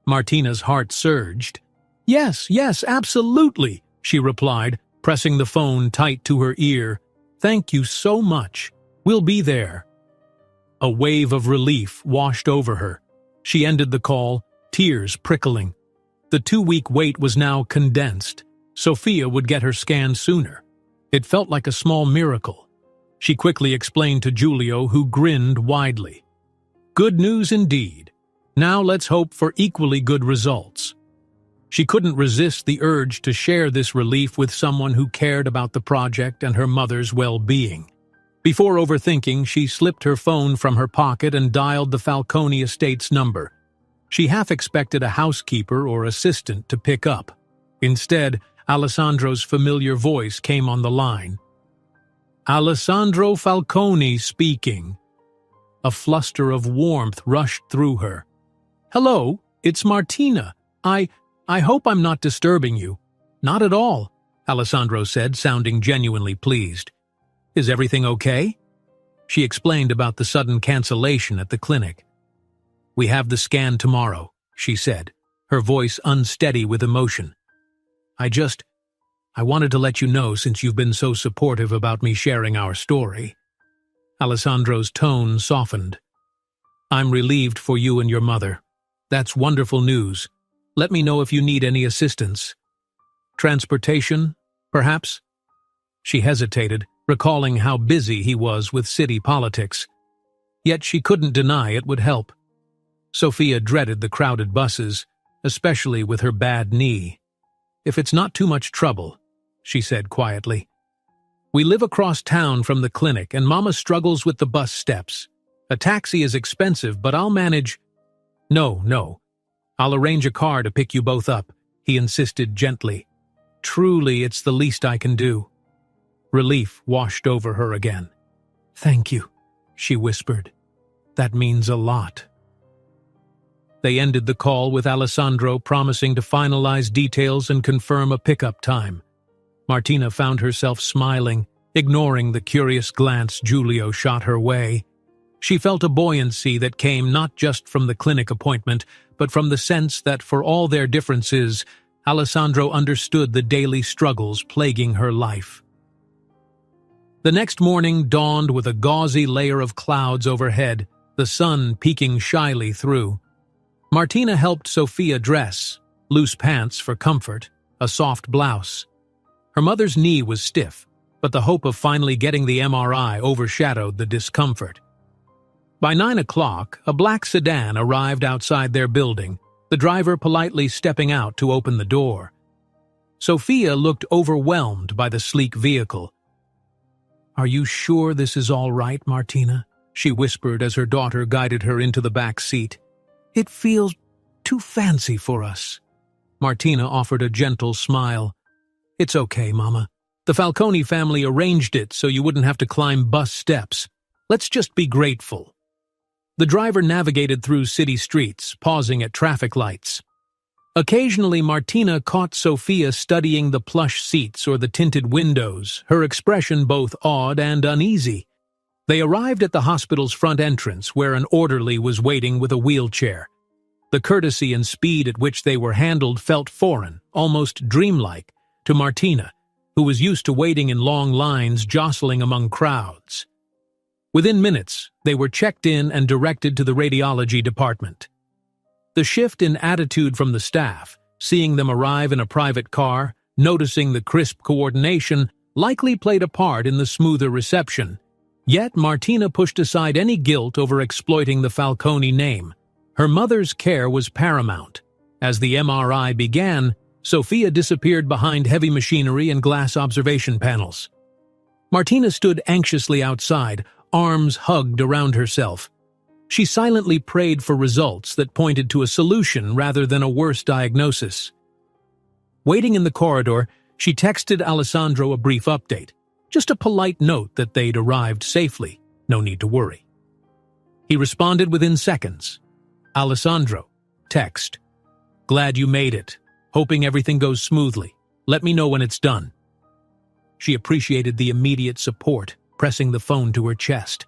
Martina's heart surged. Yes, absolutely," she replied, pressing the phone tight to her ear. "Thank you so much. We'll be there." A wave of relief washed over her. She ended the call, tears prickling. The 2-week wait was now condensed. Sophia would get her scan sooner. It felt like a small miracle. She quickly explained to Giulio, who grinned widely. "Good news indeed. Now let's hope for equally good results." She couldn't resist the urge to share this relief with someone who cared about the project and her mother's well-being. Before overthinking, she slipped her phone from her pocket and dialed the Falcone estate's number. She half expected a housekeeper or assistant to pick up. Instead, Alessandro's familiar voice came on the line. "Alessandro Falcone speaking." A fluster of warmth rushed through her. "Hello, it's Martina. I hope I'm not disturbing you." "Not at all," Alessandro said, sounding genuinely pleased. "Is everything okay?" She explained about the sudden cancellation at the clinic. "We have the scan tomorrow," she said, her voice unsteady with emotion. I wanted to let you know since you've been so supportive about me sharing our story." Alessandro's tone softened. "I'm relieved for you and your mother. That's wonderful news. Let me know if you need any assistance. Transportation, perhaps? She hesitated, recalling how busy he was with city politics. Yet she couldn't deny it would help. Sophia dreaded the crowded buses, especially with her bad knee. "If it's not too much trouble," she said quietly. "We live across town from the clinic and Mama struggles with the bus steps. A taxi is expensive, but I'll manage—" No. I'll arrange a car to pick you both up," he insisted gently. "Truly, it's the least I can do." Relief washed over her again. "Thank you," she whispered. "That means a lot." They ended the call with Alessandro promising to finalize details and confirm a pickup time. Martina found herself smiling, ignoring the curious glance Giulio shot her way. She felt a buoyancy that came not just from the clinic appointment, but from the sense that for all their differences, Alessandro understood the daily struggles plaguing her life. The next morning dawned with a gauzy layer of clouds overhead, the sun peeking shyly through. Martina helped Sophia dress, loose pants for comfort, a soft blouse. Her mother's knee was stiff, but the hope of finally getting the MRI overshadowed the discomfort. By 9 o'clock, a black sedan arrived outside their building, the driver politely stepping out to open the door. Sophia looked overwhelmed by the sleek vehicle. "Are you sure this is all right, Martina?" she whispered as her daughter guided her into the back seat. "It feels too fancy for us." Martina offered a gentle smile. "It's okay, Mama. The Falcone family arranged it so you wouldn't have to climb bus steps. Let's just be grateful." The driver navigated through city streets, pausing at traffic lights. Occasionally, Martina caught Sophia studying the plush seats or the tinted windows, her expression both awed and uneasy. They arrived at the hospital's front entrance, where an orderly was waiting with a wheelchair. The courtesy and speed at which they were handled felt foreign, almost dreamlike, to Martina, who was used to waiting in long lines jostling among crowds. Within minutes, they were checked in and directed to the radiology department. The shift in attitude from the staff, seeing them arrive in a private car, noticing the crisp coordination, likely played a part in the smoother reception. Yet Martina pushed aside any guilt over exploiting the Falcone name. Her mother's care was paramount. As the MRI began, Sophia disappeared behind heavy machinery and glass observation panels. Martina stood anxiously outside, arms hugged around herself. She silently prayed for results that pointed to a solution rather than a worse diagnosis. Waiting in the corridor, she texted Alessandro a brief update, just a polite note that they'd arrived safely, no need to worry. He responded within seconds. "Alessandro, text. Glad you made it. Hoping everything goes smoothly. Let me know when it's done." She appreciated the immediate support, pressing the phone to her chest.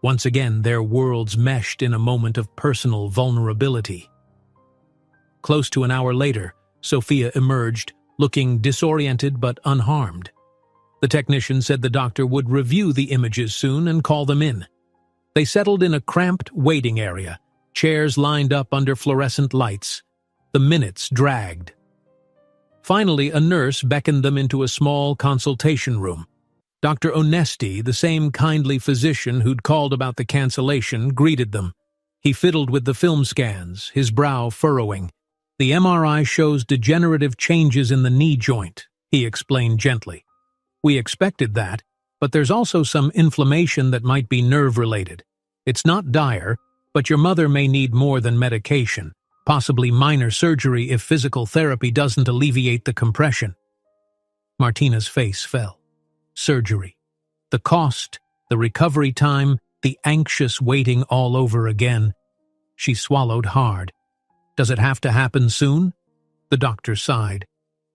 Once again, their worlds meshed in a moment of personal vulnerability. Close to an hour later, Sophia emerged, looking disoriented but unharmed. The technician said the doctor would review the images soon and call them in. They settled in a cramped waiting area, chairs lined up under fluorescent lights. The minutes dragged. Finally, a nurse beckoned them into a small consultation room. Dr. Onesti, the same kindly physician who'd called about the cancellation, greeted them. He fiddled with the film scans, his brow furrowing. "The MRI shows degenerative changes in the knee joint," he explained gently. "We expected that, but there's also some inflammation that might be nerve-related. It's not dire, but your mother may need more than medication, possibly minor surgery if physical therapy doesn't alleviate the compression." Martina's face fell. Surgery. The cost, the recovery time, the anxious waiting all over again. She swallowed hard. "Does it have to happen soon?" The doctor sighed.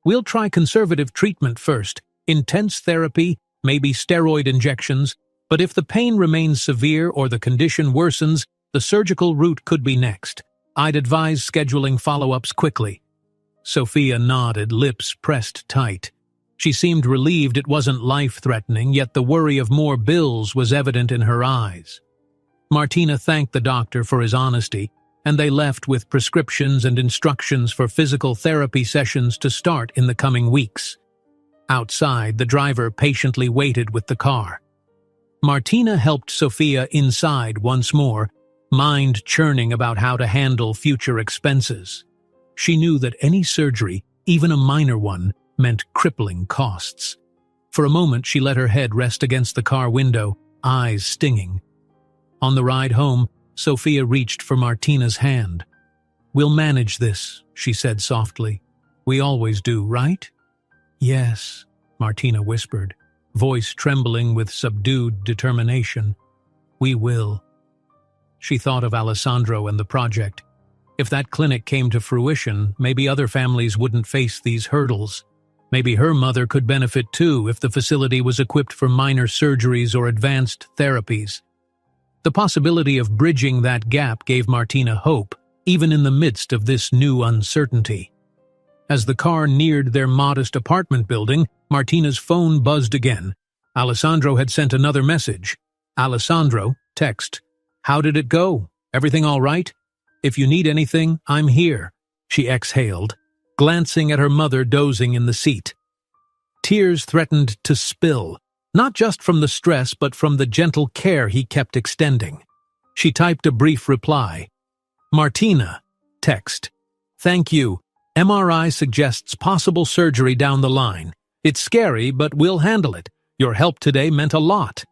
"We'll try conservative treatment first, intense therapy, maybe steroid injections, but if the pain remains severe or the condition worsens, the surgical route could be next. I'd advise scheduling follow-ups quickly." Sophia nodded, lips pressed tight. She seemed relieved it wasn't life-threatening, yet the worry of more bills was evident in her eyes. Martina thanked the doctor for his honesty, and they left with prescriptions and instructions for physical therapy sessions to start in the coming weeks. Outside, the driver patiently waited with the car. Martina helped Sophia inside once more, mind churning about how to handle future expenses. She knew that any surgery, even a minor one, meant crippling costs. For a moment, she let her head rest against the car window, eyes stinging. On the ride home, Sophia reached for Martina's hand. "We'll manage this," she said softly. "We always do, right?" "Yes," Martina whispered, voice trembling with subdued determination. "We will." She thought of Alessandro and the project. If that clinic came to fruition, maybe other families wouldn't face these hurdles. Maybe her mother could benefit too if the facility was equipped for minor surgeries or advanced therapies. The possibility of bridging that gap gave Martina hope, even in the midst of this new uncertainty. As the car neared their modest apartment building, Martina's phone buzzed again. Alessandro had sent another message. "Alessandro, text. How did it go? Everything all right? If you need anything, I'm here," she exhaled, glancing at her mother dozing in the seat. Tears threatened to spill, not just from the stress but from the gentle care he kept extending. She typed a brief reply. "Martina, text. Thank you. MRI suggests possible surgery down the line. It's scary, but we'll handle it. Your help today meant a lot."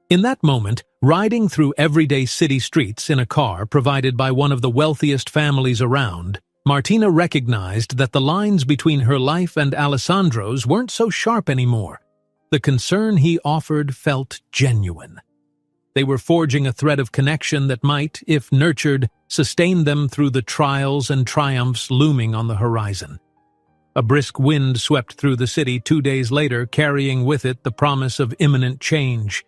In that moment, riding through everyday city streets in a car provided by one of the wealthiest families around, Martina recognized that the lines between her life and Alessandro's weren't so sharp anymore. The concern he offered felt genuine. They were forging a thread of connection that might, if nurtured, sustain them through the trials and triumphs looming on the horizon. A brisk wind swept through the city 2 days later, carrying with it the promise of imminent change.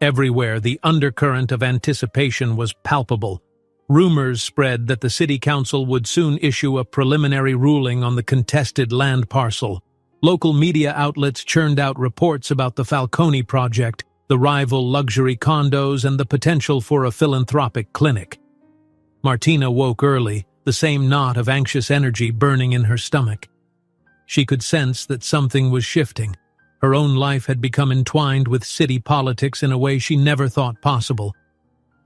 Everywhere, the undercurrent of anticipation was palpable. Rumors spread that the city council would soon issue a preliminary ruling on the contested land parcel. Local media outlets churned out reports about the Falcone project, the rival luxury condos, and the potential for a philanthropic clinic. Martina woke early, the same knot of anxious energy burning in her stomach. She could sense that something was shifting. Her own life had become entwined with city politics in a way she never thought possible.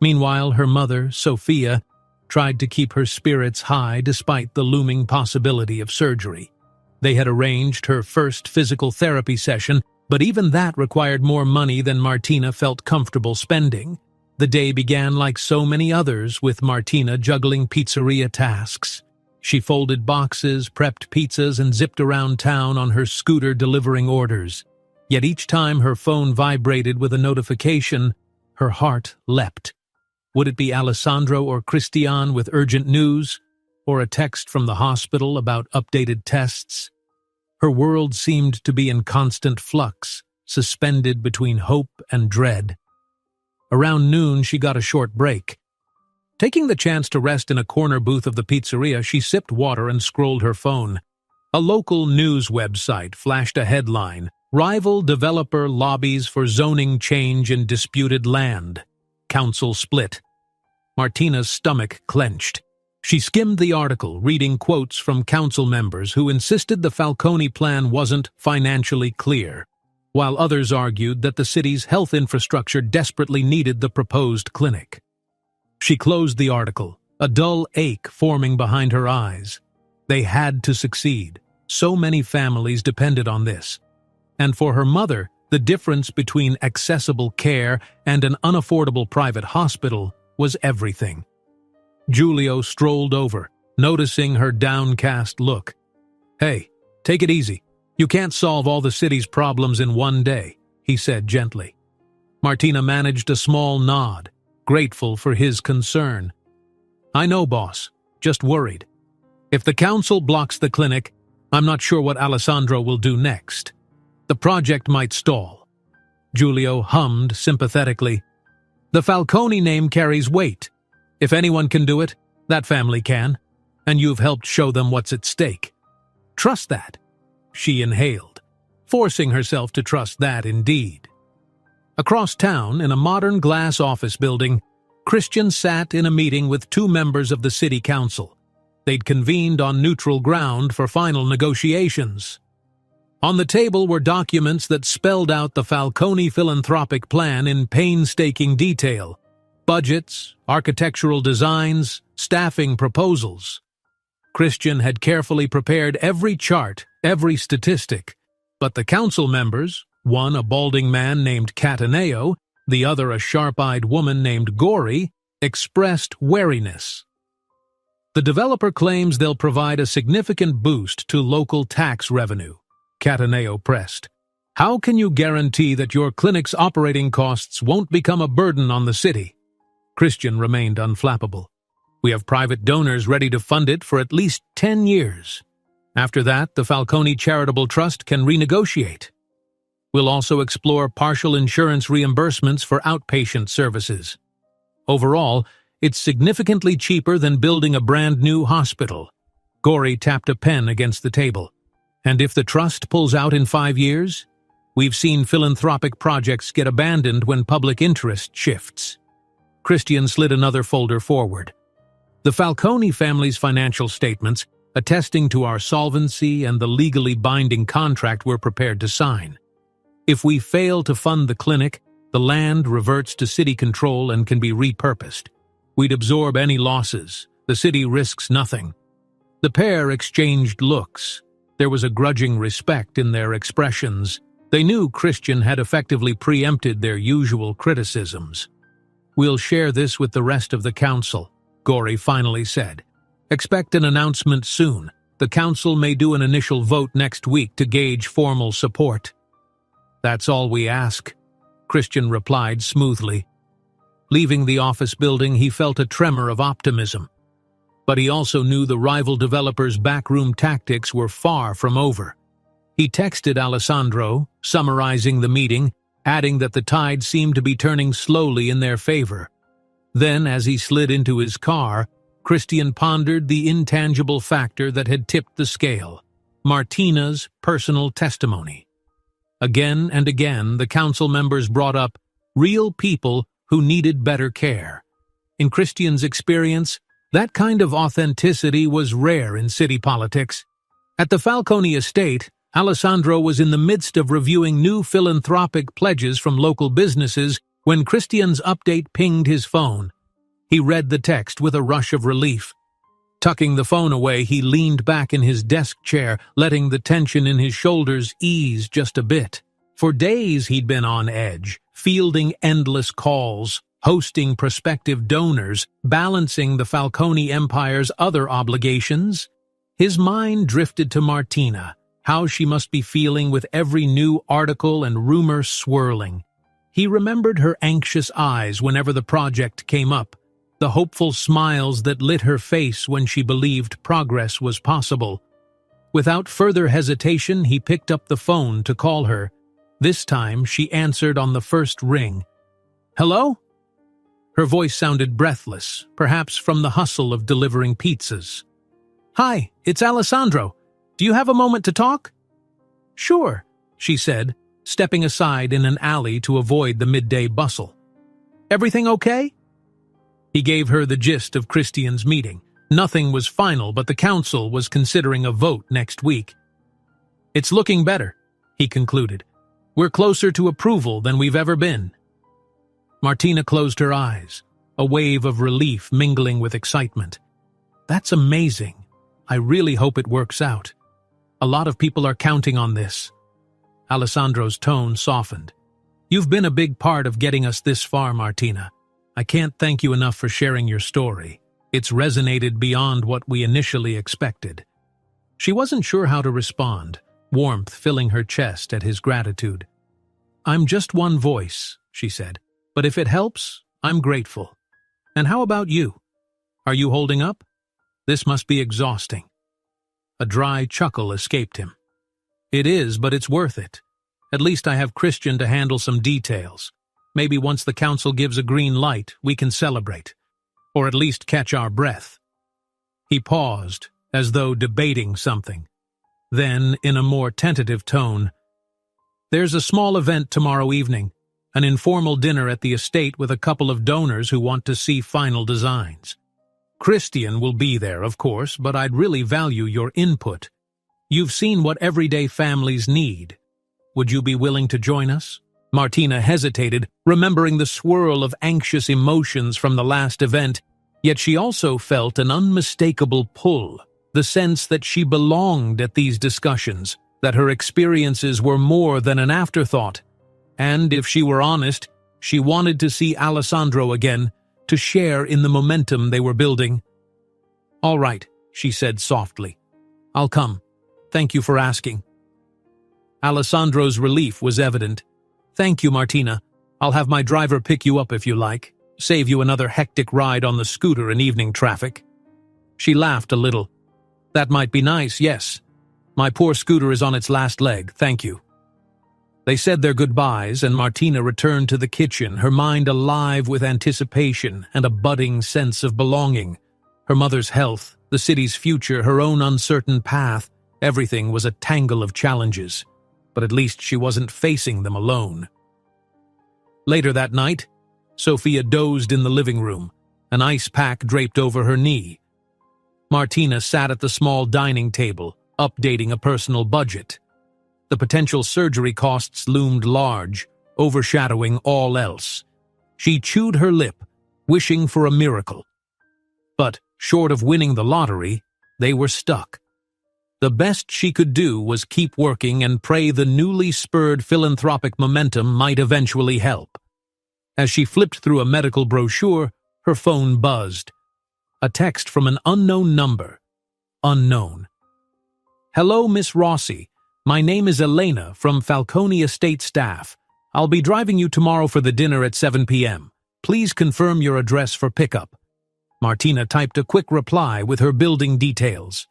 Meanwhile, her mother, Sophia, tried to keep her spirits high despite the looming possibility of surgery. They had arranged her first physical therapy session, but even that required more money than Martina felt comfortable spending. The day began like so many others, with Martina juggling pizzeria tasks. She folded boxes, prepped pizzas, and zipped around town on her scooter delivering orders. Yet each time her phone vibrated with a notification, her heart leapt. Would it be Alessandro or Christian with urgent news, or a text from the hospital about updated tests? Her world seemed to be in constant flux, suspended between hope and dread. Around noon, she got a short break. Taking the chance to rest in a corner booth of the pizzeria, she sipped water and scrolled her phone. A local news website flashed a headline: "Rival developer lobbies for zoning change in disputed land. Council split." Martina's stomach clenched. She skimmed the article, reading quotes from council members who insisted the Falcone plan wasn't financially clear, while others argued that the city's health infrastructure desperately needed the proposed clinic. She closed the article, a dull ache forming behind her eyes. They had to succeed. So many families depended on this. And for her mother, the difference between accessible care and an unaffordable private hospital was everything. Giulio strolled over, noticing her downcast look. "Hey, take it easy. You can't solve all the city's problems in one day," he said gently. Martina managed a small nod, grateful for his concern. "I know, boss. Just worried. If the council blocks the clinic, I'm not sure what Alessandro will do next. The project might stall." Giulio hummed sympathetically. "The Falcone name carries weight. If anyone can do it, that family can. And you've helped show them what's at stake. Trust that." She inhaled, forcing herself to trust that indeed. Across town, in a modern glass office building, Christian sat in a meeting with 2 members of the city council. They'd convened on neutral ground for final negotiations. On the table were documents that spelled out the Falcone philanthropic plan in painstaking detail. Budgets, architectural designs, staffing proposals. Christian had carefully prepared every chart, every statistic, but the council members, one a balding man named Cataneo, the other a sharp-eyed woman named Gory, expressed wariness. The developer claims they'll provide a significant boost to local tax revenue, Cataneo pressed. How can you guarantee that your clinic's operating costs won't become a burden on the city? Christian remained unflappable. We have private donors ready to fund it for at least 10 years. After that, the Falcone Charitable Trust can renegotiate. We'll also explore partial insurance reimbursements for outpatient services. Overall, it's significantly cheaper than building a brand new hospital. Gory tapped a pen against the table. And if the trust pulls out in 5 years? We've seen philanthropic projects get abandoned when public interest shifts. Christian slid another folder forward. The Falcone family's financial statements, attesting to our solvency and the legally binding contract we're prepared to sign. If we fail to fund the clinic, the land reverts to city control and can be repurposed. We'd absorb any losses. The city risks nothing. The pair exchanged looks. There was a grudging respect in their expressions. They knew Christian had effectively preempted their usual criticisms. We'll share this with the rest of the council, Gory finally said. Expect an announcement soon. The council may do an initial vote next week to gauge formal support. That's all we ask, Christian replied smoothly. Leaving the office building, he felt a tremor of optimism. But he also knew the rival developers' backroom tactics were far from over. He texted Alessandro, summarizing the meeting, adding that the tide seemed to be turning slowly in their favor. Then, as he slid into his car, Christian pondered the intangible factor that had tipped the scale: Martina's personal testimony. Again and again, the council members brought up real people who needed better care. In Christian's experience, that kind of authenticity was rare in city politics. At the Falcone estate, Alessandro was in the midst of reviewing new philanthropic pledges from local businesses when Christian's update pinged his phone. He read the text with a rush of relief. Tucking the phone away, he leaned back in his desk chair, letting the tension in his shoulders ease just a bit. For days he'd been on edge, fielding endless calls, hosting prospective donors, balancing the Falcone empire's other obligations. His mind drifted to Martina, how she must be feeling with every new article and rumor swirling. He remembered her anxious eyes whenever the project came up, the hopeful smiles that lit her face when she believed progress was possible. Without further hesitation, he picked up the phone to call her. This time, she answered on the first ring. "Hello?" Her voice sounded breathless, perhaps from the hustle of delivering pizzas. "Hi, it's Alessandro. Do you have a moment to talk?" "Sure," she said, stepping aside in an alley to avoid the midday bustle. "Everything okay?" He gave her the gist of Christian's meeting. Nothing was final, but the council was considering a vote next week. "It's looking better," he concluded. "We're closer to approval than we've ever been." Martina closed her eyes, a wave of relief mingling with excitement. "That's amazing. I really hope it works out. A lot of people are counting on this." Alessandro's tone softened. "You've been a big part of getting us this far, Martina. I can't thank you enough for sharing your story. It's resonated beyond what we initially expected." She wasn't sure how to respond, warmth filling her chest at his gratitude. "I'm just one voice," she said, "but if it helps, I'm grateful. And how about you? Are you holding up? This must be exhausting." A dry chuckle escaped him. "It is, but it's worth it. At least I have Christian to handle some details. Maybe once the council gives a green light, we can celebrate. Or at least catch our breath." He paused, as though debating something. Then, in a more tentative tone, "There's a small event tomorrow evening, an informal dinner at the estate with a couple of donors who want to see final designs. Christian will be there, of course, but I'd really value your input. You've seen what everyday families need. Would you be willing to join us?" Martina hesitated, remembering the swirl of anxious emotions from the last event, yet she also felt an unmistakable pull, the sense that she belonged at these discussions, that her experiences were more than an afterthought. And, if she were honest, she wanted to see Alessandro again, to share in the momentum they were building. "All right," she said softly. "I'll come. Thank you for asking." Alessandro's relief was evident. "Thank you, Martina. I'll have my driver pick you up if you like. Save you another hectic ride on the scooter in evening traffic." She laughed a little. "That might be nice, yes. My poor scooter is on its last leg, thank you." They said their goodbyes, and Martina returned to the kitchen, her mind alive with anticipation and a budding sense of belonging. Her mother's health, the city's future, her own uncertain path, everything was a tangle of challenges. But at least she wasn't facing them alone. Later that night, Sophia dozed in the living room, an ice pack draped over her knee. Martina sat at the small dining table, updating a personal budget. The potential surgery costs loomed large, overshadowing all else. She chewed her lip, wishing for a miracle. But, short of winning the lottery, they were stuck. The best she could do was keep working and pray the newly spurred philanthropic momentum might eventually help. As she flipped through a medical brochure, her phone buzzed. A text from an unknown number. Unknown. "Hello, Miss Rossi. My name is Elena from Falcone Estate staff. I'll be driving you tomorrow for the dinner at 7 p.m. Please confirm your address for pickup." Martina typed a quick reply with her building details.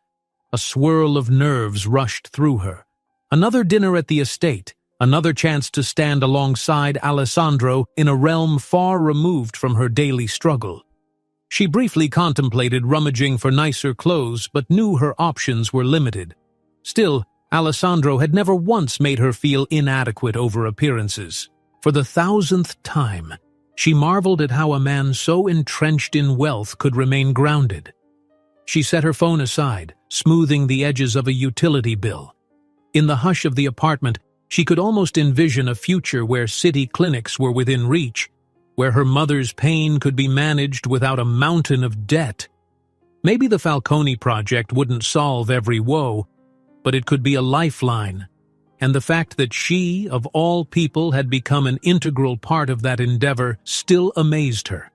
A swirl of nerves rushed through her. Another dinner at the estate, another chance to stand alongside Alessandro in a realm far removed from her daily struggle. She briefly contemplated rummaging for nicer clothes, but knew her options were limited. Still, Alessandro had never once made her feel inadequate over appearances. For the 1,000th time, she marveled at how a man so entrenched in wealth could remain grounded. She set her phone aside, smoothing the edges of a utility bill. In the hush of the apartment, she could almost envision a future where city clinics were within reach, where her mother's pain could be managed without a mountain of debt. Maybe the Falcone project wouldn't solve every woe, but it could be a lifeline, and the fact that she, of all people, had become an integral part of that endeavor still amazed her.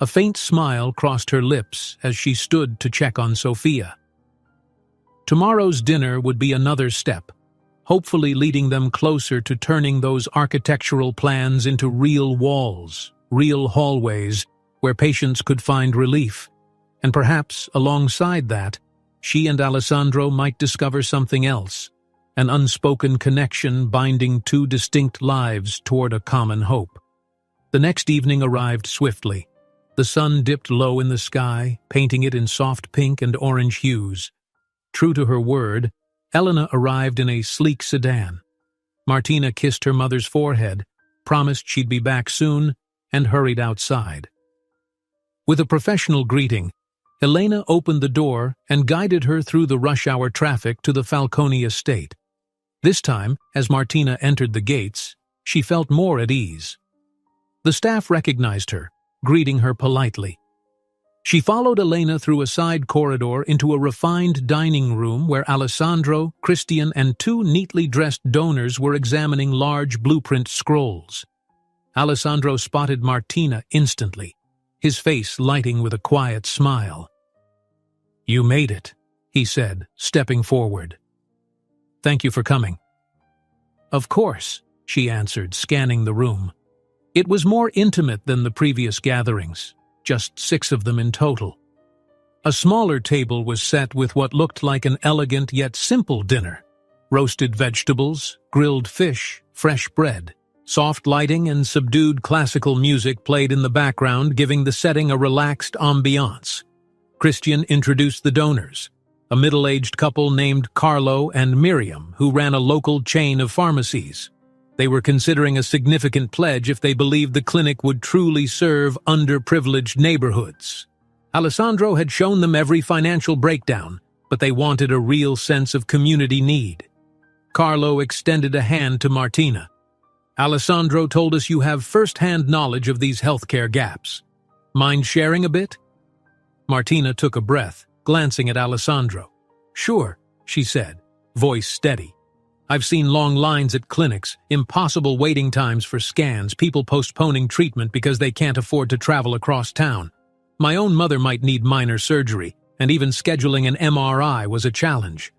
A faint smile crossed her lips as she stood to check on Sophia. Tomorrow's dinner would be another step, hopefully leading them closer to turning those architectural plans into real walls, real hallways, where patients could find relief. And perhaps, alongside that, she and Alessandro might discover something else, an unspoken connection binding two distinct lives toward a common hope. The next evening arrived swiftly. The sun dipped low in the sky, painting it in soft pink and orange hues. True to her word, Elena arrived in a sleek sedan. Martina kissed her mother's forehead, promised she'd be back soon, and hurried outside. With a professional greeting, Elena opened the door and guided her through the rush-hour traffic to the Falcone estate. This time, as Martina entered the gates, she felt more at ease. The staff recognized her, greeting her politely. She followed Elena through a side corridor into a refined dining room where Alessandro, Christian, and two neatly dressed donors were examining large blueprint scrolls. Alessandro spotted Martina instantly, his face lighting with a quiet smile. "You made it," he said, stepping forward. "Thank you for coming." "Of course," she answered, scanning the room. It was more intimate than the previous gatherings, just 6 of them in total. A smaller table was set with what looked like an elegant yet simple dinner. Roasted vegetables, grilled fish, fresh bread. Soft lighting and subdued classical music played in the background, giving the setting a relaxed ambiance. Christian introduced the donors, a middle-aged couple named Carlo and Miriam, who ran a local chain of pharmacies. They were considering a significant pledge if they believed the clinic would truly serve underprivileged neighborhoods. Alessandro had shown them every financial breakdown, but they wanted a real sense of community need. Carlo extended a hand to Martina. Alessandro told us you have first-hand knowledge of these healthcare gaps. Mind sharing a bit? Martina took a breath, glancing at Alessandro. Sure, she said, voice steady. I've seen long lines at clinics, impossible waiting times for scans, people postponing treatment because they can't afford to travel across town. My own mother might need minor surgery, and even scheduling an MRI was a challenge.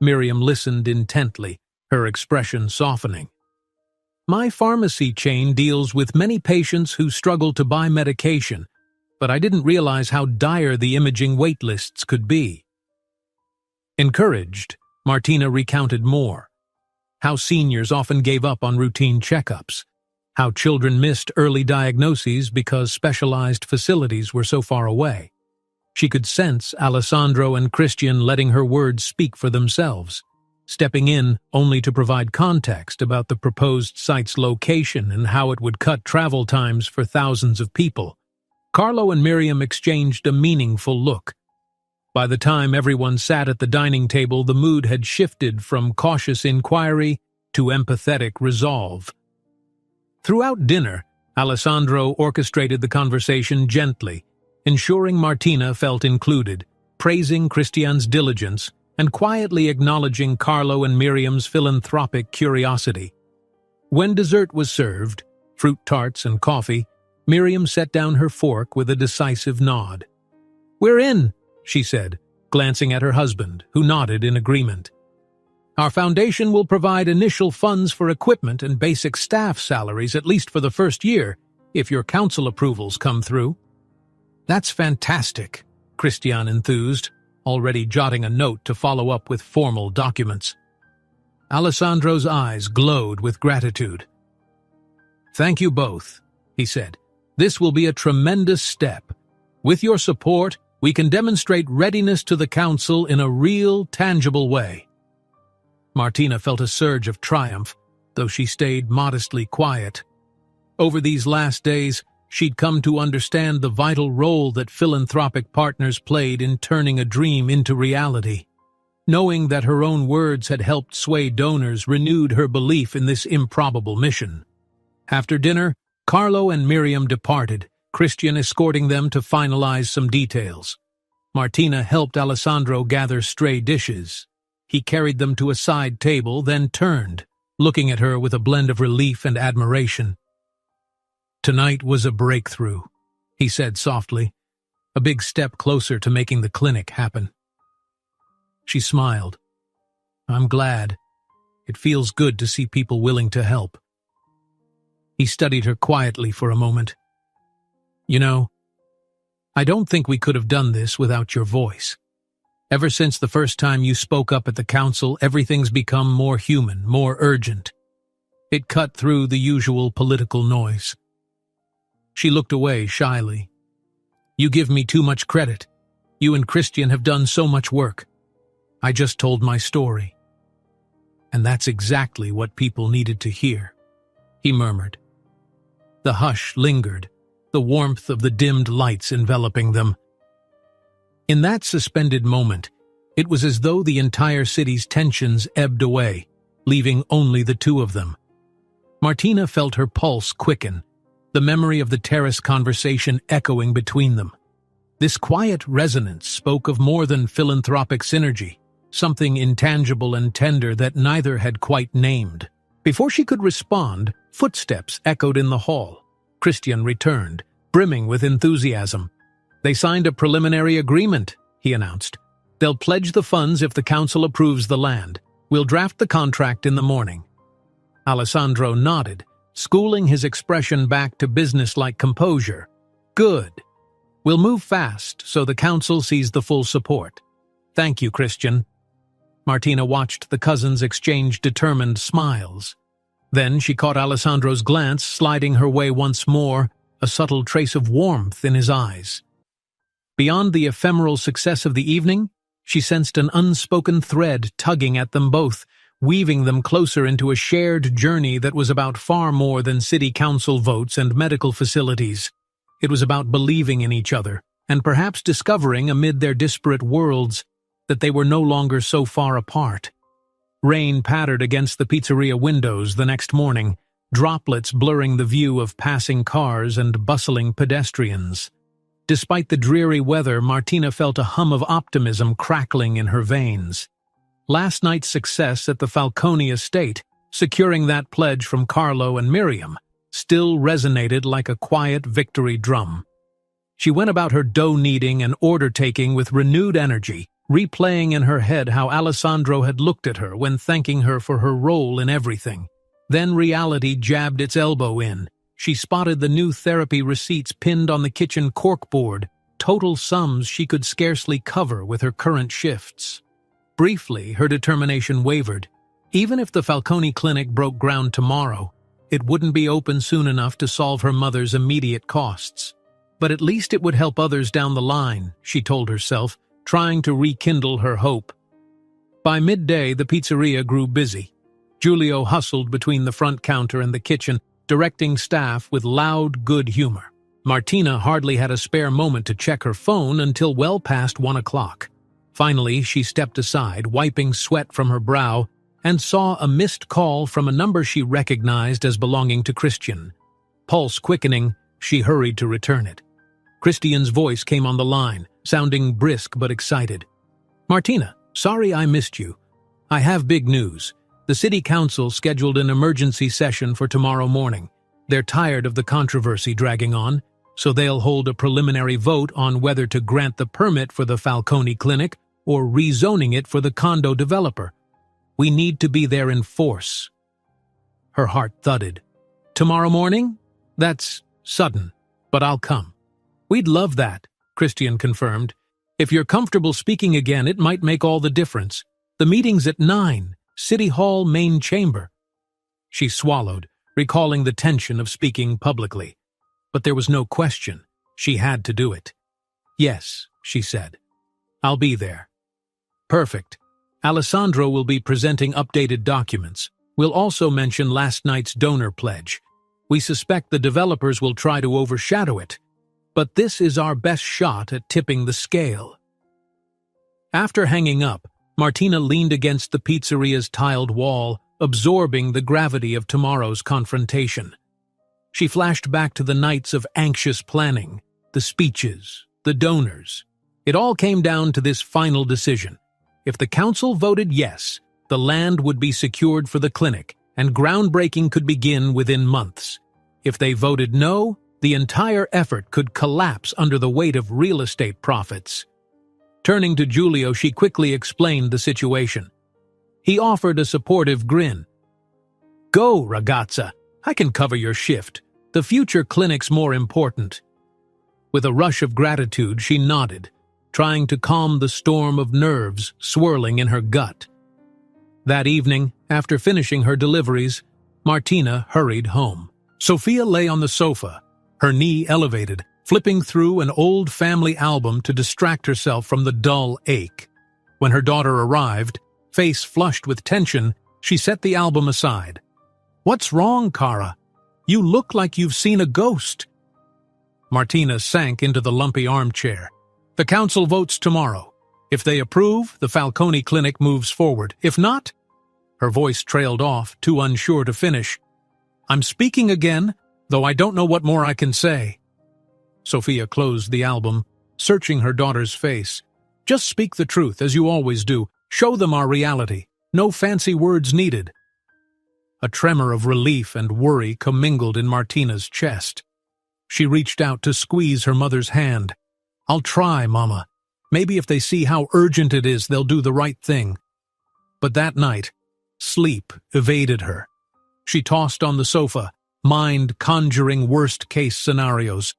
Miriam listened intently, her expression softening. My pharmacy chain deals with many patients who struggle to buy medication, but I didn't realize how dire the imaging wait lists could be. Encouraged, Martina recounted more. How seniors often gave up on routine checkups. How children missed early diagnoses because specialized facilities were so far away. She could sense Alessandro and Christian letting her words speak for themselves, stepping in only to provide context about the proposed site's location and how it would cut travel times for thousands of people. Carlo and Miriam exchanged a meaningful look. By the time everyone sat at the dining table, the mood had shifted from cautious inquiry to empathetic resolve. Throughout dinner, Alessandro orchestrated the conversation gently, ensuring Martina felt included, praising Christian's diligence, and quietly acknowledging Carlo and Miriam's philanthropic curiosity. When dessert was served, fruit tarts and coffee, Miriam set down her fork with a decisive nod. "We're in," she said, glancing at her husband, who nodded in agreement. "Our foundation will provide initial funds for equipment and basic staff salaries at least for the first year, if your council approvals come through." "That's fantastic," Christian enthused, already jotting a note to follow up with formal documents. Alessandro's eyes glowed with gratitude. "Thank you both," he said. "This will be a tremendous step. With your support, we can demonstrate readiness to the council in a real, tangible way." Martina felt a surge of triumph, though she stayed modestly quiet. Over these last days, she'd come to understand the vital role that philanthropic partners played in turning a dream into reality. Knowing that her own words had helped sway donors renewed her belief in this improbable mission. After dinner, Carlo and Miriam departed, Christian escorting them to finalize some details. Martina helped Alessandro gather stray dishes. He carried them to a side table, then turned, looking at her with a blend of relief and admiration. "Tonight was a breakthrough," he said softly, "a big step closer to making the clinic happen." She smiled. "I'm glad. It feels good to see people willing to help." He studied her quietly for a moment. "You know, I don't think we could have done this without your voice. Ever since the first time you spoke up at the council, everything's become more human, more urgent. It cut through the usual political noise." She looked away shyly. "You give me too much credit. You and Christian have done so much work. I just told my story." "And that's exactly what people needed to hear," he murmured. The hush lingered, the warmth of the dimmed lights enveloping them. In that suspended moment, it was as though the entire city's tensions ebbed away, leaving only the two of them. Martina felt her pulse quicken, the memory of the terrace conversation echoing between them. This quiet resonance spoke of more than philanthropic synergy, something intangible and tender that neither had quite named. Before she could respond, footsteps echoed in the hall. Christian returned, brimming with enthusiasm. "They signed a preliminary agreement," he announced. "They'll pledge the funds if the council approves the land. We'll draft the contract in the morning." Alessandro nodded, schooling his expression back to businesslike composure. "Good. We'll move fast so the council sees the full support. Thank you, Christian." Martina watched the cousins exchange determined smiles. Then she caught Alessandro's glance sliding her way once more, a subtle trace of warmth in his eyes. Beyond the ephemeral success of the evening, she sensed an unspoken thread tugging at them both, weaving them closer into a shared journey that was about far more than city council votes and medical facilities. It was about believing in each other, and perhaps discovering amid their disparate worlds that they were no longer so far apart. Rain pattered against the pizzeria windows the next morning, droplets blurring the view of passing cars and bustling pedestrians. Despite the dreary weather, Martina felt a hum of optimism crackling in her veins. Last night's success at the Falcone estate, securing that pledge from Carlo and Miriam, still resonated like a quiet victory drum. She went about her dough-kneading and order-taking with renewed energy, replaying in her head how Alessandro had looked at her when thanking her for her role in everything. Then reality jabbed its elbow in. She spotted the new therapy receipts pinned on the kitchen corkboard, total sums she could scarcely cover with her current shifts. Briefly, her determination wavered. Even if the Falcone clinic broke ground tomorrow, it wouldn't be open soon enough to solve her mother's immediate costs. But at least it would help others down the line, she told herself, trying to rekindle her hope. By midday, the pizzeria grew busy. Giulio hustled between the front counter and the kitchen, directing staff with loud good humor. Martina hardly had a spare moment to check her phone until well past 1 o'clock. Finally, she stepped aside, wiping sweat from her brow, and saw a missed call from a number she recognized as belonging to Christian. Pulse quickening, she hurried to return it. Christian's voice came on the line, sounding brisk but excited. "Martina, sorry I missed you. I have big news. The city council scheduled an emergency session for tomorrow morning. They're tired of the controversy dragging on, so they'll hold a preliminary vote on whether to grant the permit for the Falcone clinic or rezoning it for the condo developer. We need to be there in force." Her heart thudded. "Tomorrow morning? That's sudden, but I'll come." "We'd love that," Christian confirmed. "If you're comfortable speaking again, it might make all the difference. The meeting's at 9, City Hall main chamber." She swallowed, recalling the tension of speaking publicly. But there was no question. She had to do it. "Yes," she said. "I'll be there." "Perfect. Alessandro will be presenting updated documents. We'll also mention last night's donor pledge. We suspect the developers will try to overshadow it, but this is our best shot at tipping the scale." After hanging up, Martina leaned against the pizzeria's tiled wall, absorbing the gravity of tomorrow's confrontation. She flashed back to the nights of anxious planning, the speeches, the donors. It all came down to this final decision. If the council voted yes, the land would be secured for the clinic, and groundbreaking could begin within months. If they voted no, the entire effort could collapse under the weight of real estate profits. Turning to Giulio, she quickly explained the situation. He offered a supportive grin. "Go, ragazza. I can cover your shift. The future clinic's more important." With a rush of gratitude, she nodded, trying to calm the storm of nerves swirling in her gut. That evening, after finishing her deliveries, Martina hurried home. Sofia lay on the sofa, her knee elevated, flipping through an old family album to distract herself from the dull ache. When her daughter arrived, face flushed with tension, she set the album aside. "What's wrong, Cara? You look like you've seen a ghost." Martina sank into the lumpy armchair. "The council votes tomorrow. If they approve, the Falcone clinic moves forward. If not—" Her voice trailed off, too unsure to finish. "I'm speaking again, though I don't know what more I can say." Sofia closed the album, searching her daughter's face. "Just speak the truth, as you always do. Show them our reality. No fancy words needed." A tremor of relief and worry commingled in Martina's chest. She reached out to squeeze her mother's hand. "I'll try, Mama. Maybe if they see how urgent it is, they'll do the right thing." But that night, sleep evaded her. She tossed on the sofa, mind conjuring worst-case scenarios.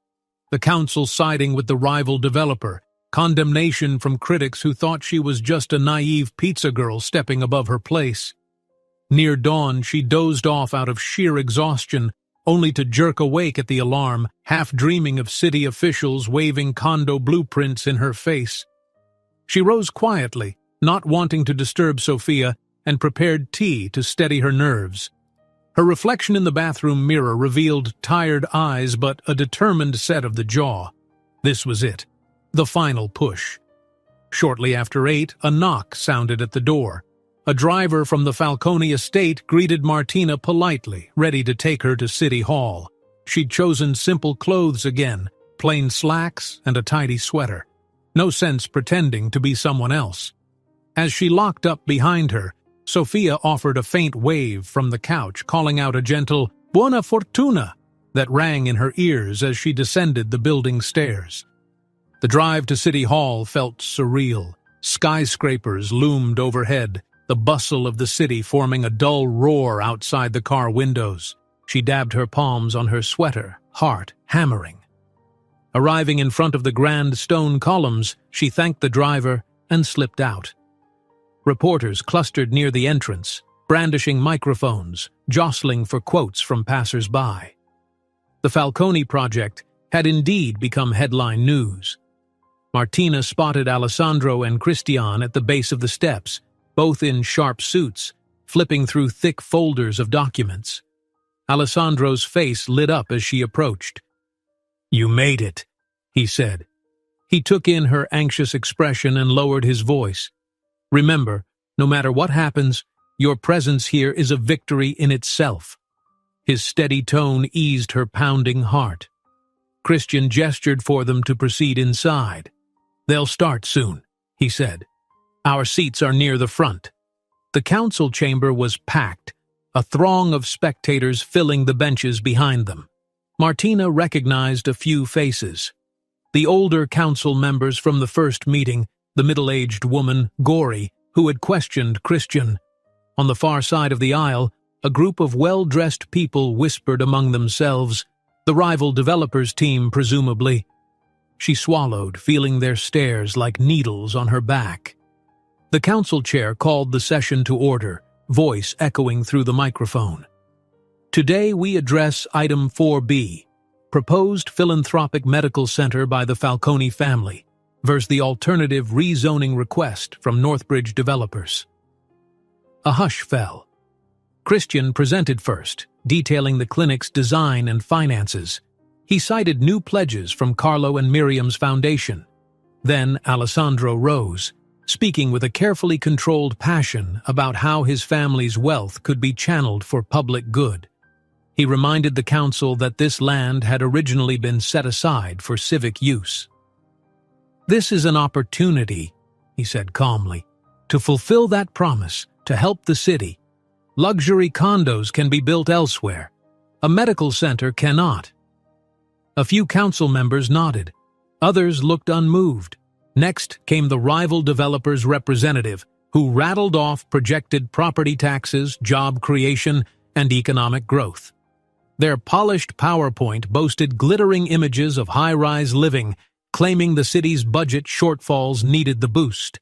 The council siding with the rival developer, condemnation from critics who thought she was just a naive pizza girl stepping above her place. Near dawn, she dozed off out of sheer exhaustion, only to jerk awake at the alarm, half dreaming of city officials waving condo blueprints in her face. She rose quietly, not wanting to disturb Sofia, and prepared tea to steady her nerves. Her reflection in the bathroom mirror revealed tired eyes but a determined set of the jaw. This was it, the final push. Shortly after 8, a knock sounded at the door. A driver from the Falcone estate greeted Martina politely, ready to take her to City Hall. She'd chosen simple clothes again, plain slacks and a tidy sweater. No sense pretending to be someone else. As she locked up behind her, Sophia offered a faint wave from the couch, calling out a gentle "Buona fortuna" that rang in her ears as she descended the building stairs. The drive to City Hall felt surreal. Skyscrapers loomed overhead, the bustle of the city forming a dull roar outside the car windows. She dabbed her palms on her sweater, heart hammering. Arriving in front of the grand stone columns, she thanked the driver and slipped out. Reporters clustered near the entrance, brandishing microphones, jostling for quotes from passers-by. The Falcone project had indeed become headline news. Martina spotted Alessandro and Christian at the base of the steps, both in sharp suits, flipping through thick folders of documents. Alessandro's face lit up as she approached. "You made it," he said. He took in her anxious expression and lowered his voice. "Remember, no matter what happens, your presence here is a victory in itself." His steady tone eased her pounding heart. Christian gestured for them to proceed inside. "They'll start soon," he said. "Our seats are near the front." The council chamber was packed, a throng of spectators filling the benches behind them. Martina recognized a few faces. The older council members from the first meeting, the middle-aged woman, Gori, who had questioned Christian. On the far side of the aisle, a group of well-dressed people whispered among themselves, the rival developers team, presumably. She swallowed, feeling their stares like needles on her back. The council chair called the session to order, voice echoing through the microphone. "Today we address Item 4B, Proposed Philanthropic Medical Center by the Falcone family, versus the alternative rezoning request from Northbridge developers." A hush fell. Christian presented first, detailing the clinic's design and finances. He cited new pledges from Carlo and Miriam's foundation. Then Alessandro rose, speaking with a carefully controlled passion about how his family's wealth could be channeled for public good. He reminded the council that this land had originally been set aside for civic use. "This is an opportunity," he said calmly, "to fulfill that promise, to help the city. Luxury condos can be built elsewhere. A medical center cannot." A few council members nodded. Others looked unmoved. Next came the rival developer's representative, who rattled off projected property taxes, job creation, and economic growth. Their polished PowerPoint boasted glittering images of high-rise living, claiming the city's budget shortfalls needed the boost.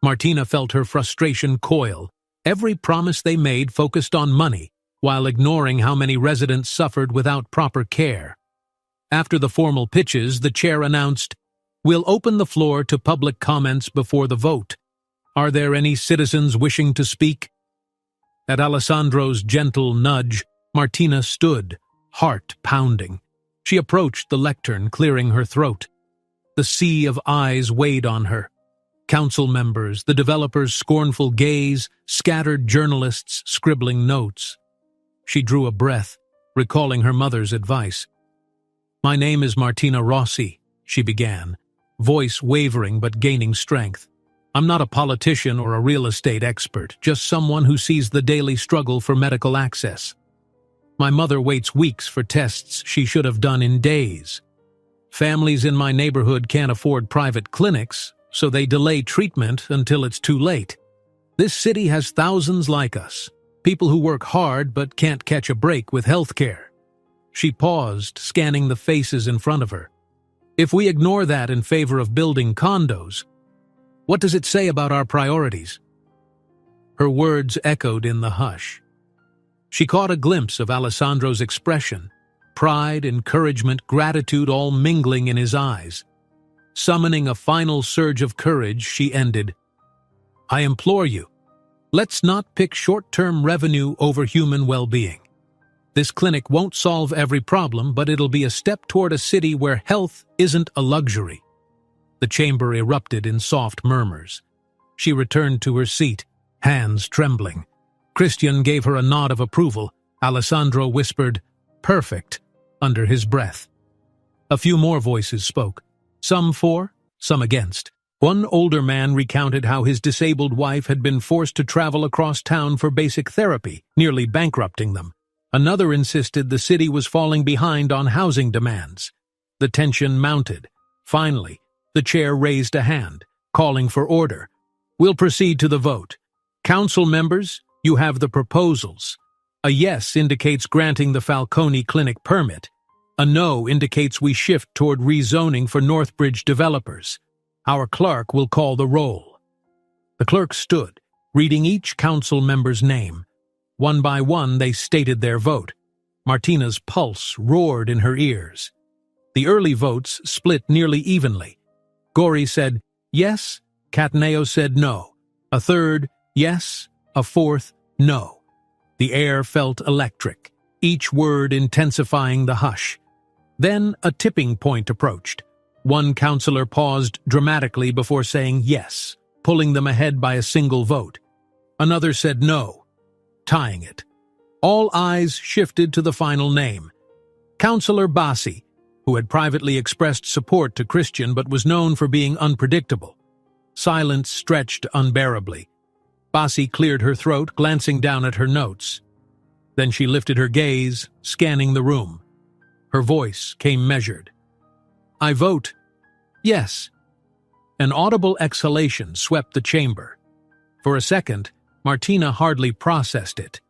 Martina felt her frustration coil. Every promise they made focused on money, while ignoring how many residents suffered without proper care. After the formal pitches, the chair announced, "We'll open the floor to public comments before the vote. Are there any citizens wishing to speak?" At Alessandro's gentle nudge, Martina stood, heart pounding. She approached the lectern, clearing her throat. The sea of eyes weighed on her. Council members, the developer's scornful gaze, scattered journalists scribbling notes. She drew a breath, recalling her mother's advice. "My name is Martina Rossi," she began, voice wavering but gaining strength. "I'm not a politician or a real estate expert, just someone who sees the daily struggle for medical access. My mother waits weeks for tests she should have done in days. Families in my neighborhood can't afford private clinics, so they delay treatment until it's too late. This city has thousands like us, people who work hard but can't catch a break with health care." She paused, scanning the faces in front of her. "If we ignore that in favor of building condos, what does it say about our priorities?" Her words echoed in the hush. She caught a glimpse of Alessandro's expression, pride, encouragement, gratitude all mingling in his eyes. Summoning a final surge of courage, she ended, "I implore you, let's not pick short-term revenue over human well-being. This clinic won't solve every problem, but it'll be a step toward a city where health isn't a luxury." The chamber erupted in soft murmurs. She returned to her seat, hands trembling. Christian gave her a nod of approval. Alessandro whispered, "Perfect," under his breath. A few more voices spoke, some for, some against. One older man recounted how his disabled wife had been forced to travel across town for basic therapy, nearly bankrupting them. Another insisted the city was falling behind on housing demands. The tension mounted. Finally, the chair raised a hand, calling for order. "We'll proceed to the vote. Council members, you have the proposals. A yes indicates granting the Falcone Clinic permit. A no indicates we shift toward rezoning for Northbridge developers. Our clerk will call the roll." The clerk stood, reading each council member's name. One by one, they stated their vote. Martina's pulse roared in her ears. The early votes split nearly evenly. Gori said yes, Cataneo said no. A third, yes, a fourth, no. The air felt electric, each word intensifying the hush. Then a tipping point approached. One councillor paused dramatically before saying yes, pulling them ahead by a single vote. Another said no, tying it. All eyes shifted to the final name. Councillor Bassi, who had privately expressed support to Christian but was known for being unpredictable. Silence stretched unbearably. Bassi cleared her throat, glancing down at her notes. Then she lifted her gaze, scanning the room. Her voice came measured. "I vote yes." An audible exhalation swept the chamber. For a second, Martina hardly processed it.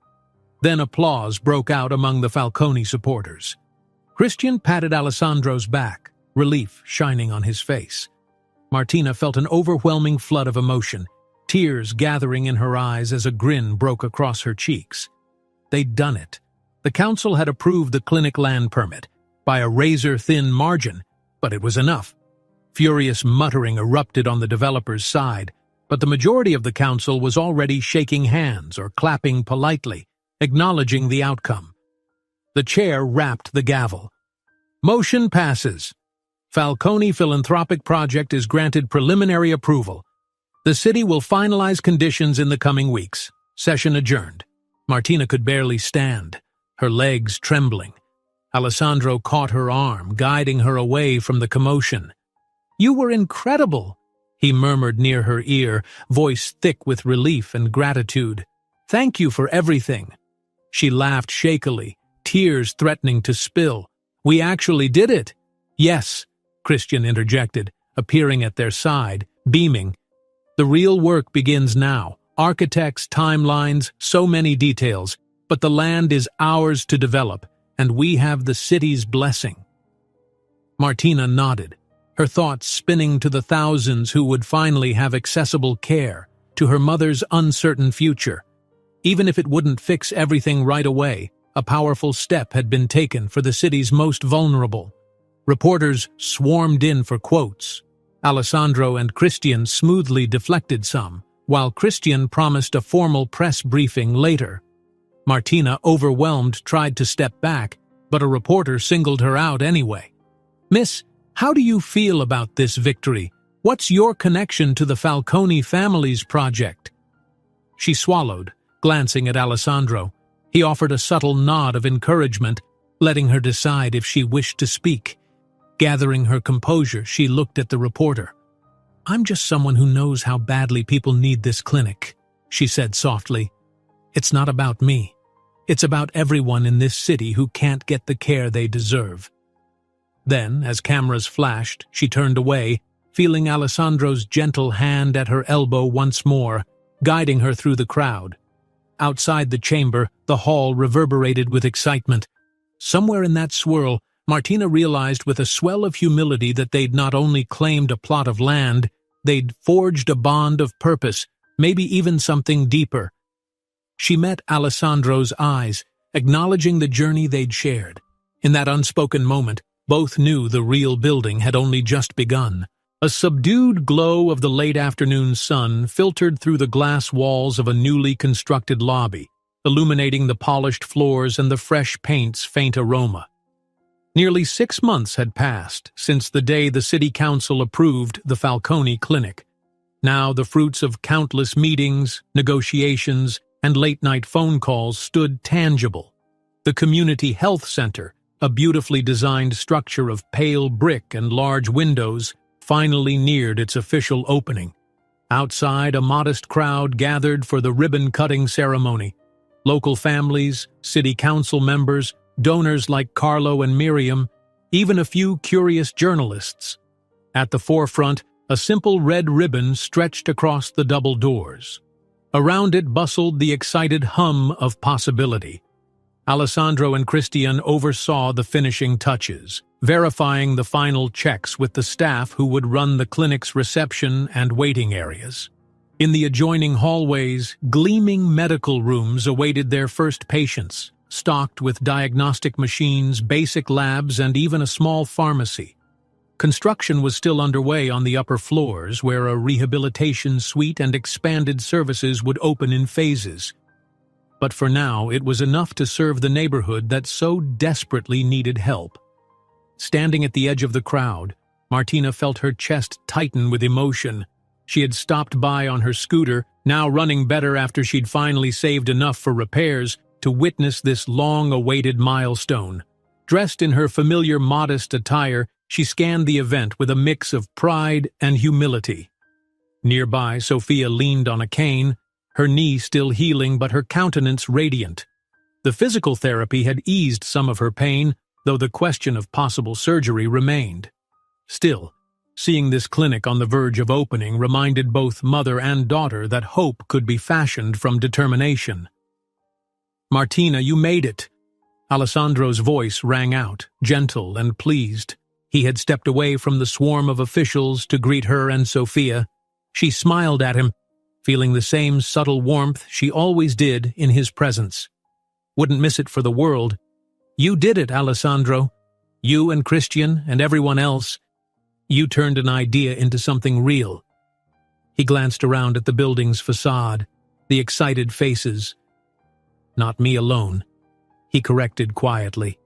Then applause broke out among the Falcone supporters. Christian patted Alessandro's back, relief shining on his face. Martina felt an overwhelming flood of emotion, tears gathering in her eyes as a grin broke across her cheeks. They'd done it. The council had approved the clinic land permit, by a razor-thin margin, but it was enough. Furious muttering erupted on the developer's side, but the majority of the council was already shaking hands or clapping politely, acknowledging the outcome. The chair rapped the gavel. Motion passes. Falcone Philanthropic Project is granted preliminary approval. The city will finalize conditions in the coming weeks. Session adjourned. Martina could barely stand, her legs trembling. Alessandro caught her arm, guiding her away from the commotion. "You were incredible," he murmured near her ear, voice thick with relief and gratitude. "Thank you for everything." She laughed shakily, tears threatening to spill. "We actually did it." "Yes," Christian interjected, appearing at their side, beaming. "The real work begins now. Architects, timelines, so many details. But the land is ours to develop, and we have the city's blessing." Martina nodded, her thoughts spinning to the thousands who would finally have accessible care, to her mother's uncertain future. Even if it wouldn't fix everything right away, a powerful step had been taken for the city's most vulnerable. Reporters swarmed in for quotes. Alessandro and Christian smoothly deflected some, while Christian promised a formal press briefing later. Martina, overwhelmed, tried to step back, but a reporter singled her out anyway. "Miss, how do you feel about this victory? What's your connection to the Falcone family's project?" She swallowed, glancing at Alessandro. He offered a subtle nod of encouragement, letting her decide if she wished to speak. Gathering her composure, she looked at the reporter. "I'm just someone who knows how badly people need this clinic," she said softly. "It's not about me. It's about everyone in this city who can't get the care they deserve." Then, as cameras flashed, she turned away, feeling Alessandro's gentle hand at her elbow once more, guiding her through the crowd. Outside the chamber, the hall reverberated with excitement. Somewhere in that swirl, Martina realized with a swell of humility that they'd not only claimed a plot of land, they'd forged a bond of purpose, maybe even something deeper. She met Alessandro's eyes, acknowledging the journey they'd shared. In that unspoken moment, both knew the real building had only just begun. A subdued glow of the late afternoon sun filtered through the glass walls of a newly constructed lobby, illuminating the polished floors and the fresh paint's faint aroma. Nearly 6 months had passed since the day the city council approved the Falcone Clinic. Now the fruits of countless meetings, negotiations, and late-night phone calls stood tangible. The Community Health Center, a beautifully designed structure of pale brick and large windows, finally neared its official opening. Outside, a modest crowd gathered for the ribbon-cutting ceremony. Local families, city council members, donors like Carlo and Miriam, even a few curious journalists. At the forefront, a simple red ribbon stretched across the double doors. Around it bustled the excited hum of possibility. Alessandro and Christian oversaw the finishing touches, verifying the final checks with the staff who would run the clinic's reception and waiting areas. In the adjoining hallways, gleaming medical rooms awaited their first patients, stocked with diagnostic machines, basic labs, and even a small pharmacy. Construction was still underway on the upper floors, where a rehabilitation suite and expanded services would open in phases. But for now, it was enough to serve the neighborhood that so desperately needed help. Standing at the edge of the crowd, Martina felt her chest tighten with emotion. She had stopped by on her scooter, now running better after she'd finally saved enough for repairs, to witness this long-awaited milestone. Dressed in her familiar modest attire, she scanned the event with a mix of pride and humility. Nearby, Sophia leaned on a cane, her knee still healing but her countenance radiant. The physical therapy had eased some of her pain, though the question of possible surgery remained. Still, seeing this clinic on the verge of opening reminded both mother and daughter that hope could be fashioned from determination. "Martina, you made it!" Alessandro's voice rang out, gentle and pleased. He had stepped away from the swarm of officials to greet her and Sophia. She smiled at him, feeling the same subtle warmth she always did in his presence. "Wouldn't miss it for the world. You did it, Alessandro. You and Christian and everyone else. You turned an idea into something real." He glanced around at the building's facade, the excited faces. "Not me alone," he corrected quietly.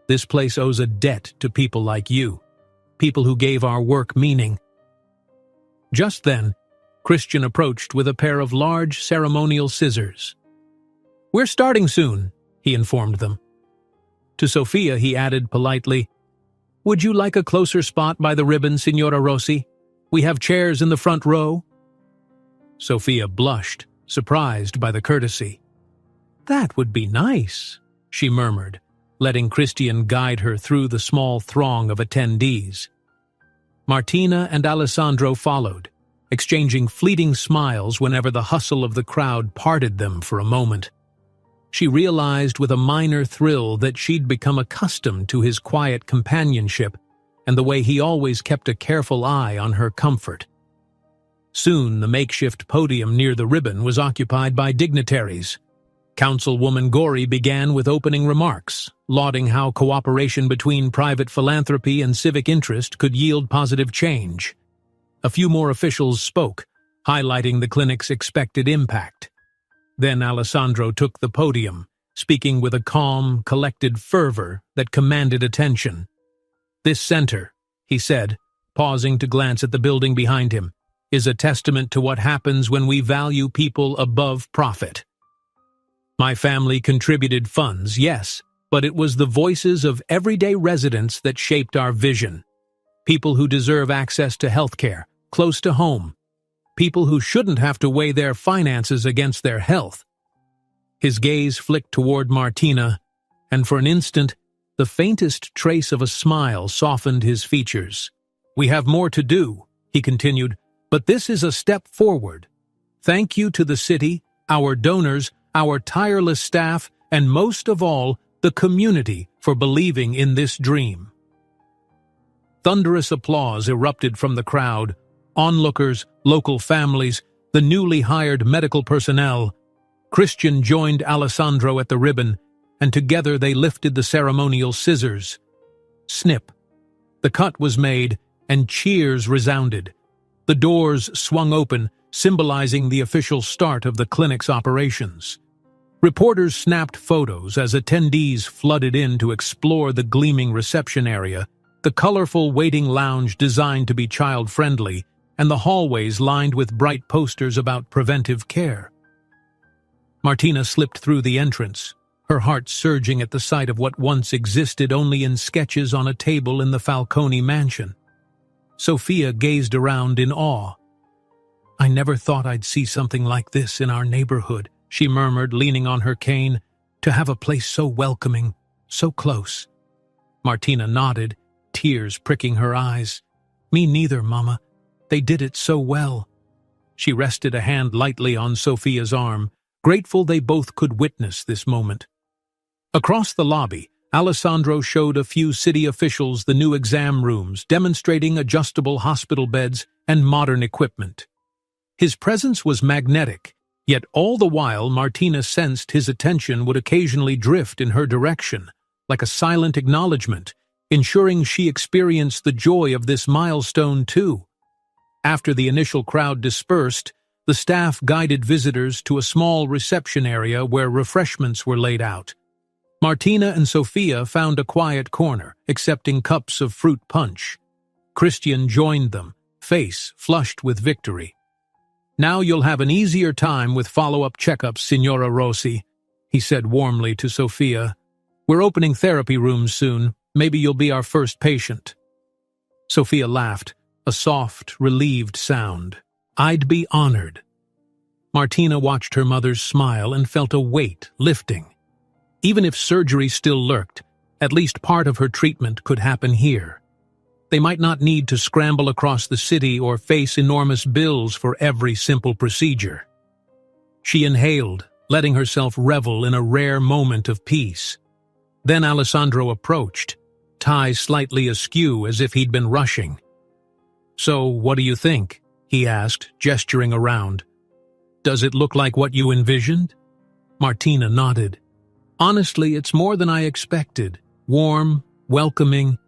"This place owes a debt to people like you, people who gave our work meaning." Just then, Christian approached with a pair of large ceremonial scissors. "We're starting soon," he informed them. To Sophia he added politely, "Would you like a closer spot by the ribbon, Signora Rossi? We have chairs in the front row." Sophia blushed, surprised by the courtesy. "That would be nice," she murmured, letting Christian guide her through the small throng of attendees. Martina and Alessandro followed, exchanging fleeting smiles whenever the hustle of the crowd parted them for a moment. She realized with a minor thrill that she'd become accustomed to his quiet companionship and the way he always kept a careful eye on her comfort. Soon the makeshift podium near the ribbon was occupied by dignitaries. Councilwoman Gori began with opening remarks, lauding how cooperation between private philanthropy and civic interest could yield positive change. A few more officials spoke, highlighting the clinic's expected impact. Then Alessandro took the podium, speaking with a calm, collected fervor that commanded attention. "This center," he said, pausing to glance at the building behind him, "is a testament to what happens when we value people above profit. My family contributed funds, yes, but it was the voices of everyday residents that shaped our vision. People who deserve access to healthcare, close to home. People who shouldn't have to weigh their finances against their health." His gaze flicked toward Martina, and for an instant, the faintest trace of a smile softened his features. "We have more to do," he continued, "but this is a step forward. Thank you to the city, our donors, our tireless staff, and most of all, the community for believing in this dream." Thunderous applause erupted from the crowd. Onlookers, local families, the newly hired medical personnel. Christian joined Alessandro at the ribbon, and together they lifted the ceremonial scissors. Snip. The cut was made, and cheers resounded. The doors swung open, symbolizing the official start of the clinic's operations. Reporters snapped photos as attendees flooded in to explore the gleaming reception area, the colorful waiting lounge designed to be child-friendly, and the hallways lined with bright posters about preventive care. Martina slipped through the entrance, her heart surging at the sight of what once existed only in sketches on a table in the Falcone mansion. Sophia gazed around in awe. "I never thought I'd see something like this in our neighborhood," she murmured, leaning on her cane, "to have a place so welcoming, so close." Martina nodded, tears pricking her eyes. "Me neither, Mama. They did it so well." She rested a hand lightly on Sophia's arm, grateful they both could witness this moment. Across the lobby, Alessandro showed a few city officials the new exam rooms, demonstrating adjustable hospital beds and modern equipment. His presence was magnetic, yet all the while Martina sensed his attention would occasionally drift in her direction, like a silent acknowledgement, ensuring she experienced the joy of this milestone too. After the initial crowd dispersed, the staff guided visitors to a small reception area where refreshments were laid out. Martina and Sophia found a quiet corner, accepting cups of fruit punch. Christian joined them, face flushed with victory. "Now you'll have an easier time with follow-up checkups, Signora Rossi," he said warmly to Sophia. "We're opening therapy rooms soon. Maybe you'll be our first patient." Sophia laughed, a soft, relieved sound. "I'd be honored." Martina watched her mother's smile and felt a weight lifting. Even if surgery still lurked, at least part of her treatment could happen here. They might not need to scramble across the city or face enormous bills for every simple procedure. She inhaled, letting herself revel in a rare moment of peace. Then Alessandro approached, tie slightly askew as if he'd been rushing. "So, what do you think?" he asked, gesturing around. "Does it look like what you envisioned?" Martina nodded. "Honestly, it's more than I expected. Warm, welcoming.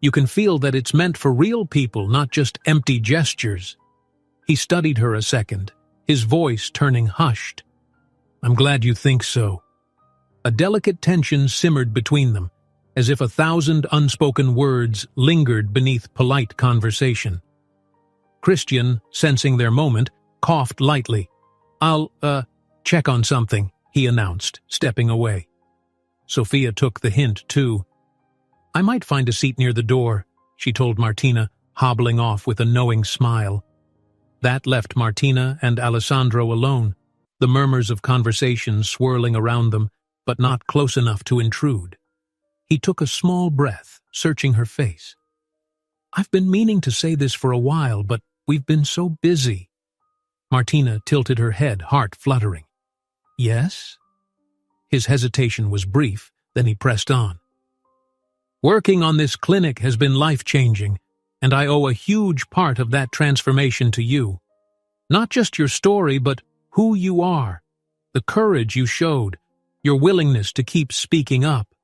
You can feel that it's meant for real people, not just empty gestures." He studied her a second, his voice turning hushed. "I'm glad you think so." A delicate tension simmered between them, as if 1,000 unspoken words lingered beneath polite conversation. Christian, sensing their moment, coughed lightly. "I'll, check on something," he announced, stepping away. Sophia took the hint, too. "I might find a seat near the door," she told Martina, hobbling off with a knowing smile. That left Martina and Alessandro alone, the murmurs of conversation swirling around them, but not close enough to intrude. He took a small breath, searching her face. "I've been meaning to say this for a while, but we've been so busy." Martina tilted her head, heart fluttering. "Yes?" His hesitation was brief, then he pressed on. "Working on this clinic has been life-changing, and I owe a huge part of that transformation to you. Not just your story, but who you are, the courage you showed, your willingness to keep speaking up.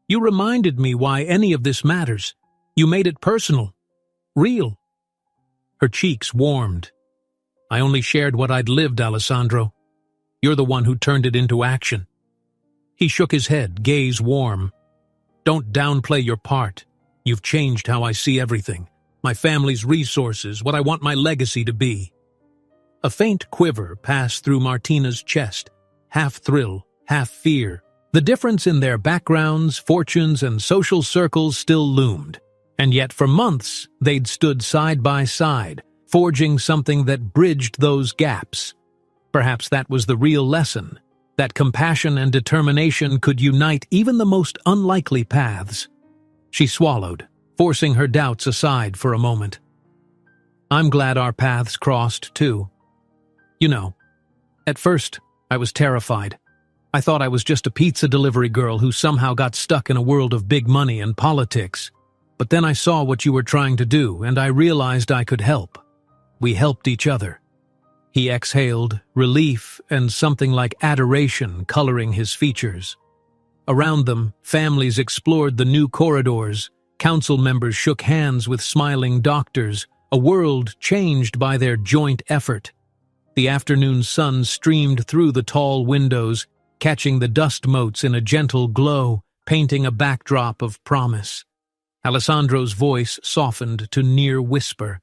You reminded me why any of this matters. You made it personal, real." Her cheeks warmed. "I only shared what I'd lived, Alessandro. You're the one who turned it into action." He shook his head, gaze warm. "Don't downplay your part. You've changed how I see everything. My family's resources, what I want my legacy to be." A faint quiver passed through Martina's chest, half thrill, half fear. The difference in their backgrounds, fortunes, and social circles still loomed. And yet for months, they'd stood side by side, forging something that bridged those gaps. Perhaps that was the real lesson, that compassion and determination could unite even the most unlikely paths. She swallowed, forcing her doubts aside for a moment. "I'm glad our paths crossed, too. You know, at first, I was terrified. I thought I was just a pizza delivery girl who somehow got stuck in a world of big money and politics. But then I saw what you were trying to do, and I realized I could help. We helped each other." He exhaled, relief and something like adoration coloring his features. Around them, families explored the new corridors, council members shook hands with smiling doctors, a world changed by their joint effort. The afternoon sun streamed through the tall windows, catching the dust motes in a gentle glow, painting a backdrop of promise. Alessandro's voice softened to near whisper.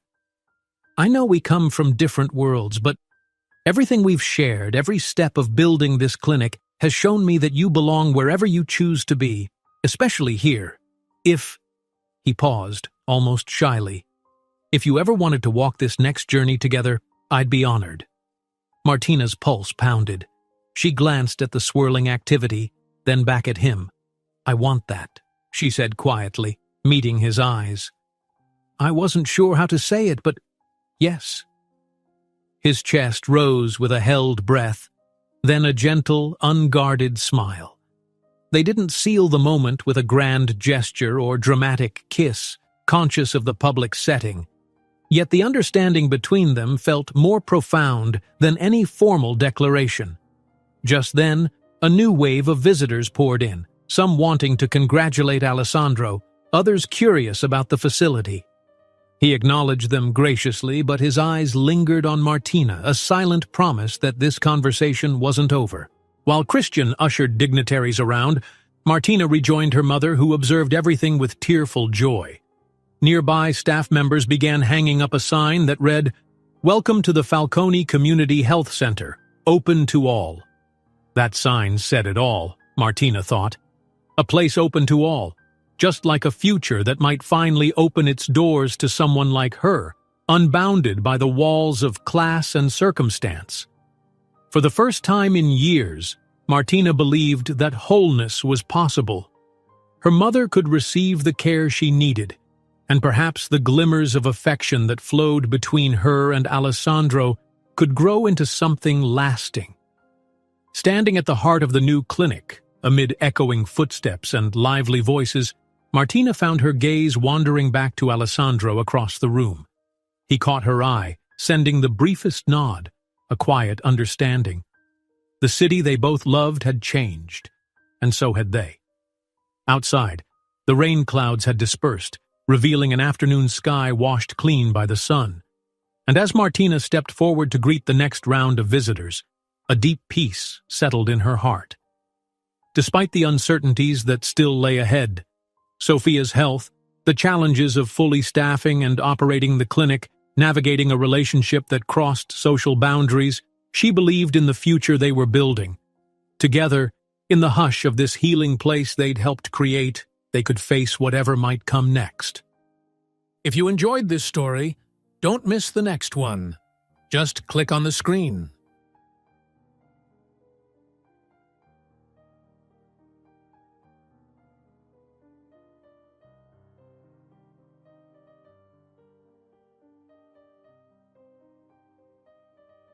I know we come from different worlds, but everything we've shared, every step of building this clinic, has shown me that you belong wherever you choose to be, especially here. He paused, almost shyly. If you ever wanted to walk this next journey together, I'd be honored. Martina's pulse pounded. She glanced at the swirling activity, then back at him. I want that, she said quietly, meeting his eyes. I wasn't sure how to say it, but yes. His chest rose with a held breath, then a gentle, unguarded smile. They didn't seal the moment with a grand gesture or dramatic kiss, conscious of the public setting. Yet the understanding between them felt more profound than any formal declaration. Just then, a new wave of visitors poured in, some wanting to congratulate Alessandro, others curious about the facility. He acknowledged them graciously, but his eyes lingered on Martina, a silent promise that this conversation wasn't over. While Christian ushered dignitaries around, Martina rejoined her mother, who observed everything with tearful joy. Nearby, staff members began hanging up a sign that read, "Welcome to the Falcone Community Health Center, open to all." That sign said it all, Martina thought. A place open to all, just like a future that might finally open its doors to someone like her, unbounded by the walls of class and circumstance. For the first time in years, Martina believed that wholeness was possible. Her mother could receive the care she needed, and perhaps the glimmers of affection that flowed between her and Alessandro could grow into something lasting. Standing at the heart of the new clinic, amid echoing footsteps and lively voices, Martina found her gaze wandering back to Alessandro across the room. He caught her eye, sending the briefest nod, a quiet understanding. The city they both loved had changed, and so had they. Outside, the rain clouds had dispersed, revealing an afternoon sky washed clean by the sun. And as Martina stepped forward to greet the next round of visitors, a deep peace settled in her heart. Despite the uncertainties that still lay ahead, Sophia's health, the challenges of fully staffing and operating the clinic, navigating a relationship that crossed social boundaries, she believed in the future they were building. Together, in the hush of this healing place they'd helped create, they could face whatever might come next. If you enjoyed this story, don't miss the next one. Just click on the screen